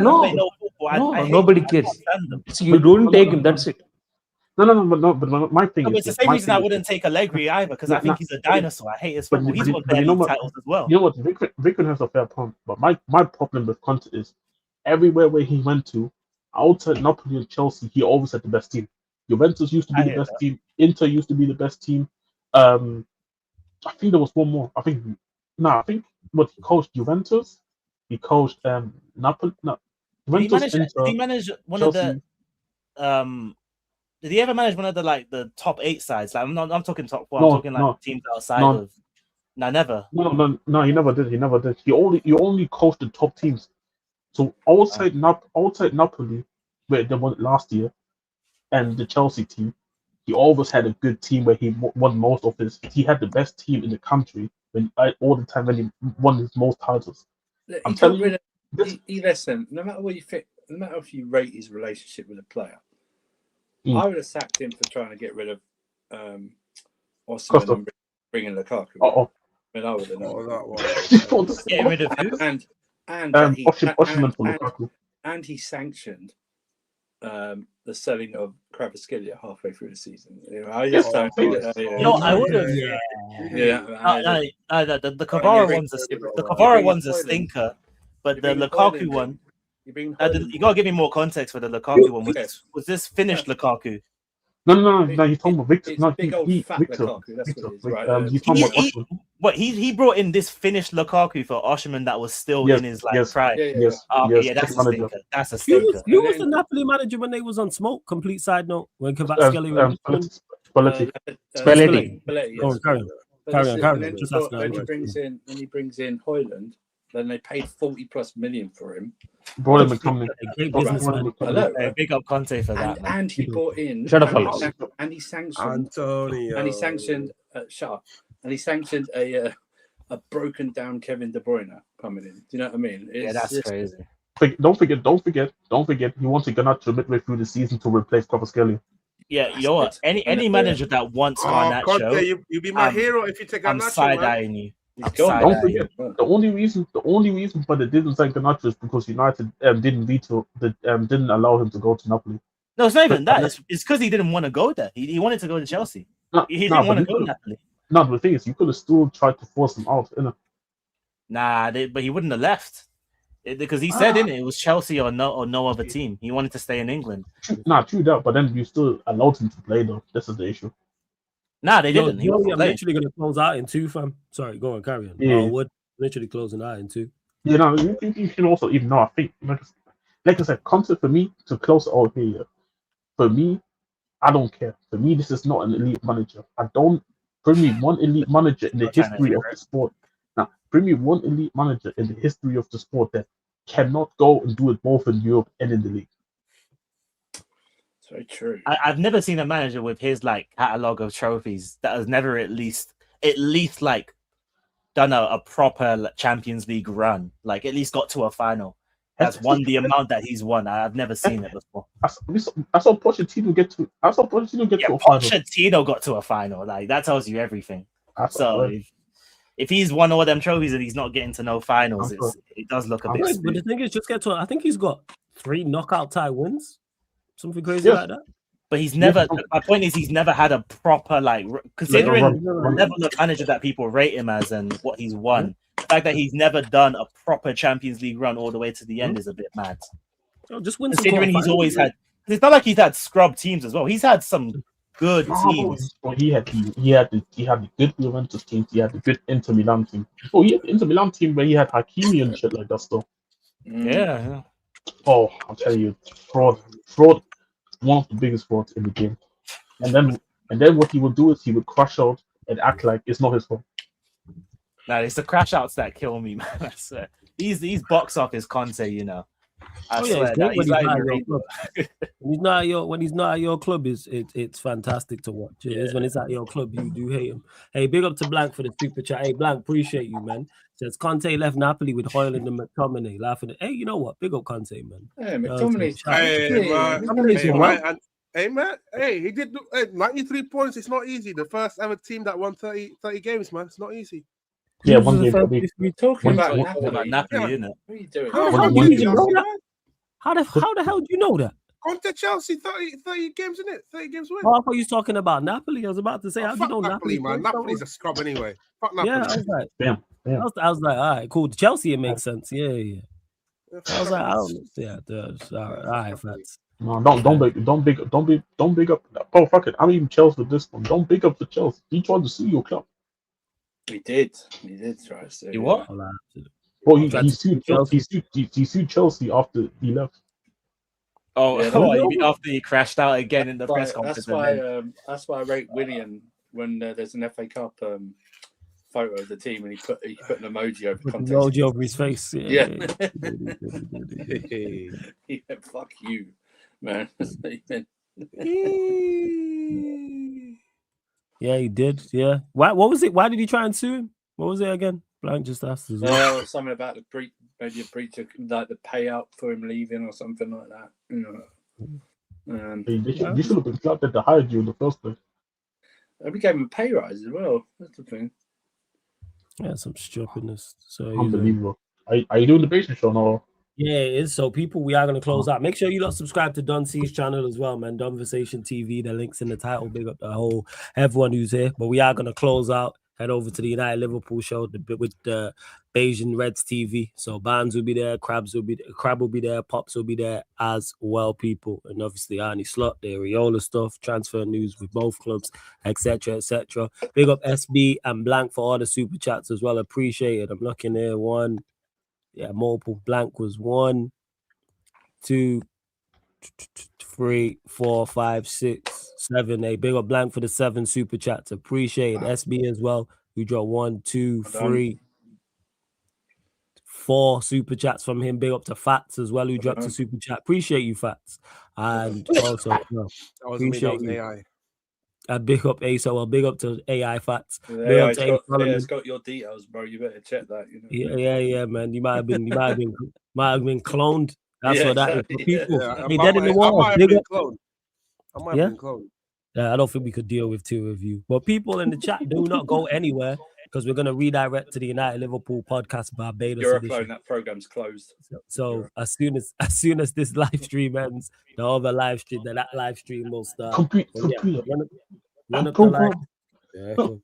Nobody cares. See, you don't take him. That's it. No. But my thing is, it's the same reason I wouldn't take Allegri either, because I think he's a dinosaur. I hate his football. He's won titles as well. You know what? Victor has a fair point, but my problem with Conte is everywhere where he went to, outside Napoli and Chelsea, he always had the best team. Juventus used to be the best team. Inter used to be the best team. I think there was one more. I think what he coached Juventus. He coached Napoli. No, Juventus, did he manage one Chelsea. of the Did he ever manage one of the top 8 sides? Like I'm talking top 4. I'm talking like teams outside of. No, never. No, he never did. He never did. He only coached the top teams. So outside Napoli, where they won last year, and the Chelsea team, he always had a good team where he won most of his. He had the best team in the country all the time when he won his most titles. I'm telling you, listen. No matter what you think, no matter if you rate his relationship with a player, I would have sacked him for trying to get rid of Osimhen and bringing Lukaku. I mean, I would have known. Get rid of who? And he sanctioned the selling of Kvaratskhelia halfway through the season. I just don't think I would have. The Kvara one's a stinker, but the Lukaku one. You gotta give me more context for the Lukaku one. Was this finished Lukaku? No. You're talking about Victor. No, big old fat Victor. Lukaku. That's what it is, right? You're talking about Osimhen. What he brought in this finished Lukaku for Osimhen that was still in his prime. Yes, that's a stinker. That's a stinker. Who was the Napoli manager when they was on smoke? Complete side note. When Kvaratskhelia Spalletti. Carry on. When he brings in Højlund, then they paid 40+ million for him. Brought him McTominay. Big up Conte for that. And he brought in. Shut up, and he sanctioned Antonio. And he sanctioned. Shut up. And he sanctioned a broken down Kevin De Bruyne coming in. Do you know what I mean? That's crazy. Don't forget. He wanted Garnacho midway through the season to replace Kvaratskhelia. Yeah, you know what? Any manager that wants Garnacho, you be my hero if you take Garnacho. I'm side-eyeing you. Don't forget, the only reason why they didn't sign Garnacho is because United didn't allow him to go to Napoli. No, it's not even that. It's because he didn't want to go there. He wanted to go to Chelsea. He didn't want to go to Napoli. No, the thing is, you could have still tried to force him out, innit? Nah, but he wouldn't have left because he said it was Chelsea or no other team. He wanted to stay in England. True that, but then you still allowed him to play though. This is the issue. Nah, they didn't. I'm literally going to close out in 2, fam. Sorry, go on, carry on. Yeah. We're literally closing out in 2. You know, you can also even know. I think, like I said, concept for me to close out here. For me, I don't care. For me, this is not an elite manager. Bring me one elite manager in the history of the sport. Now, bring me one elite manager in the history of the sport that cannot go and do it both in Europe and in the league. It's very true. I've never seen a manager with his catalog of trophies that has never at least done a proper Champions League run. Like at least got to a final. That's won the amount that he's won. I've never seen it before. I saw Pochettino get to a final. Pochettino got to a final. Like that tells you everything. So if he's won all them trophies and he's not getting to no finals, it does look a bit. But the thing is, I think he's got 3 knockout tie wins, something crazy like that. But he's never. My point is, he's never had a proper considering the level of manager that people rate him as and what he's won. The fact that he's never done a proper Champions League run all the way to the end is a bit mad. Just win. Considering he's always had. It's not like he's had scrub teams as well. He's had some good teams. Well, he had the good Juventus teams. He had the good Inter Milan team. Oh, he had the Inter Milan team where he had Hakimi and shit like that stuff. Yeah. Oh, I'll tell you, fraud, one of the biggest frauds in the game. And then what he would do is he would crash out and act like it's not his fault. Nah, it's the crash outs that kill me, man. I swear. These box office Conte, you know. I swear that when he's not at your club, it's fantastic to watch. It is when it's at your club, you do hate him. Hey, big up to Blank for the super chat. Hey, Blank, appreciate you, man. Says Conte left Napoli with Højlund and McTominay laughing. Hey, you know what? Big up Conte, man. Hey, McTominay's Hey, man. Hey, he did 93 points. It's not easy. The first ever team that won 30 games, man. It's not easy. Yeah, one game. We're talking about Napoli, isn't it? What are you doing? How the hell do you know that? Conte Chelsea 30 games, isn't it? 30 games win. Oh, I thought you was talking about Napoli. I was about to say, how do you know Napoli, man? Napoli's a scrub anyway. Fuck Napoli. Yeah, I was like, all right, cool. Chelsea, it makes sense. Yeah. I was like, I don't. Yeah, all right, fans. No, don't big up. Oh fuck it, I'm even Chelsea with this one. Don't big up the Chelsea. He tried to sue your club. He did try to. You what? Well, he sued Chelsea after he left. Oh, Yeah, you mean after he crashed out again in the press conference? That's why I rate Willian when there's an FA Cup photo of the team and he put an emoji over context. Emoji over his face. Yeah. Yeah, fuck you, man. Yeah, he did. Yeah. Why? What was it? Why did he try and sue him? What was it again? Blank just asked as well. Something about the maybe a breach of like the payout for him leaving or something like that. They should have been glad that they hired you in the first place. We gave him a pay rise as well. That's the thing. Yeah, some stupidness. So unbelievable. Are you doing the basement show now? Yeah, it is. So people, we are going to close out. Make sure you subscribe to Don C's channel as well, man. Donversation TV. The link's in the title. Big up the everyone who's here. But we are going to close out. Head over to the United Liverpool show with the Bayesian Reds TV. So Barnes will be there, Crab will be there, Pops will be there as well, people. And obviously Arnie Slot, the Areola stuff, transfer news with both clubs, etc., etc. Big up SB and Blank for all the super chats as well. Appreciate it. I'm looking here. One. Yeah, multiple. Blank was 1, 2, 3, 4, 5, 6, 7, 8. Big up Blank for the 7 super chats. Appreciate it. SB as well, who dropped 1, 2, 3, 4 super chats from him. Big up to Fats as well, who dropped a super chat. Appreciate you, Fats. And also, appreciate you. AI. Big up ASO. Well, big up to AI Fats. Yeah, it's got your details, bro. You better check that. Yeah, man. You might have been cloned. That's what that is. For people, Yeah, dead in the wall. I might have been cloned. Yeah, I don't think we could deal with 2 of you. But people in the chat, do not go anywhere because we're going to redirect to the United Liverpool podcast Barbados. You're a clone. That program's closed. So as soon as this live stream ends, the other live stream, that live stream will start. Run up the live. Yeah, cool.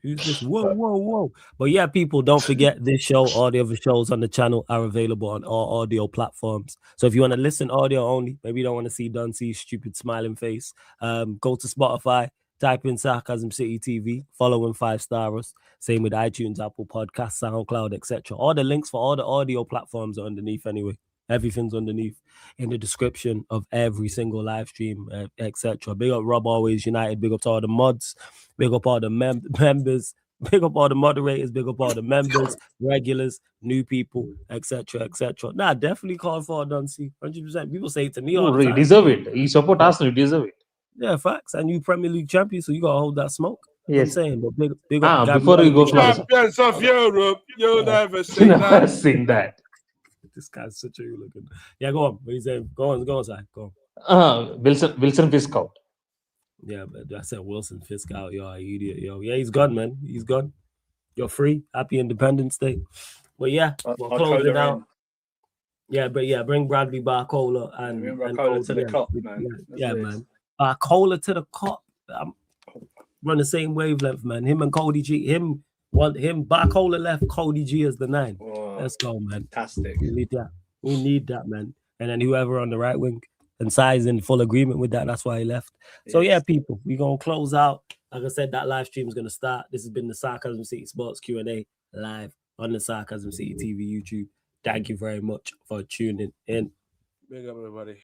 Who's this? Whoa. But yeah, people, don't forget this show, all the other shows on the channel are available on all audio platforms. So if you want to listen audio only, maybe you don't want to see Duncy's stupid smiling face, go to Spotify, type in Sarcasm City TV, follow and 5-star us. Same with iTunes, Apple Podcasts, SoundCloud, etc. All the links for all the audio platforms are underneath anyway. Everything's underneath in the description of every single live stream, etc. Big up Rob Always United. Big up to all the mods. Big up all the members. Big up all the moderators. Big up all the members, regulars, new people, etc., etc. Nah, definitely call for Duncy. 100%. People say it to me all the time. You deserve it. You support Arsenal. You deserve it. Yeah, facts. And you Premier League champion, so you gotta hold that smoke. Yes. I'm saying, but big up. Before we go for champions of Europe, you'll never sing that. Sing that. This guy's such a hooligan. Yeah, go on. What are you saying? Go on, Zach. Go on. Wilson Fisk out. Yeah, but I said Wilson Fisk out. Yo, you idiot, yo. Yeah, he's gone, man. He's gone. You're free. Happy Independence Day. But yeah, we'll close it out. Yeah, but yeah, bring Bradley Barcola and Barcola to the cup, man. Yeah, man. Barcola to the cup. We're on the same wavelength, man. Him and Cody G. Barcola left Cody G as the 9. Whoa. Let's go, man. Fantastic. We need that, man. And then whoever on the right wing. And Sai's in full agreement with that. That's why he left. Yes. So yeah, people, we're gonna close out. Like I said, that live stream is gonna start. This has been the Sarcasm City Sports Q&A live on the Sarcasm City TV YouTube. Thank you very much for tuning in. Big up, everybody.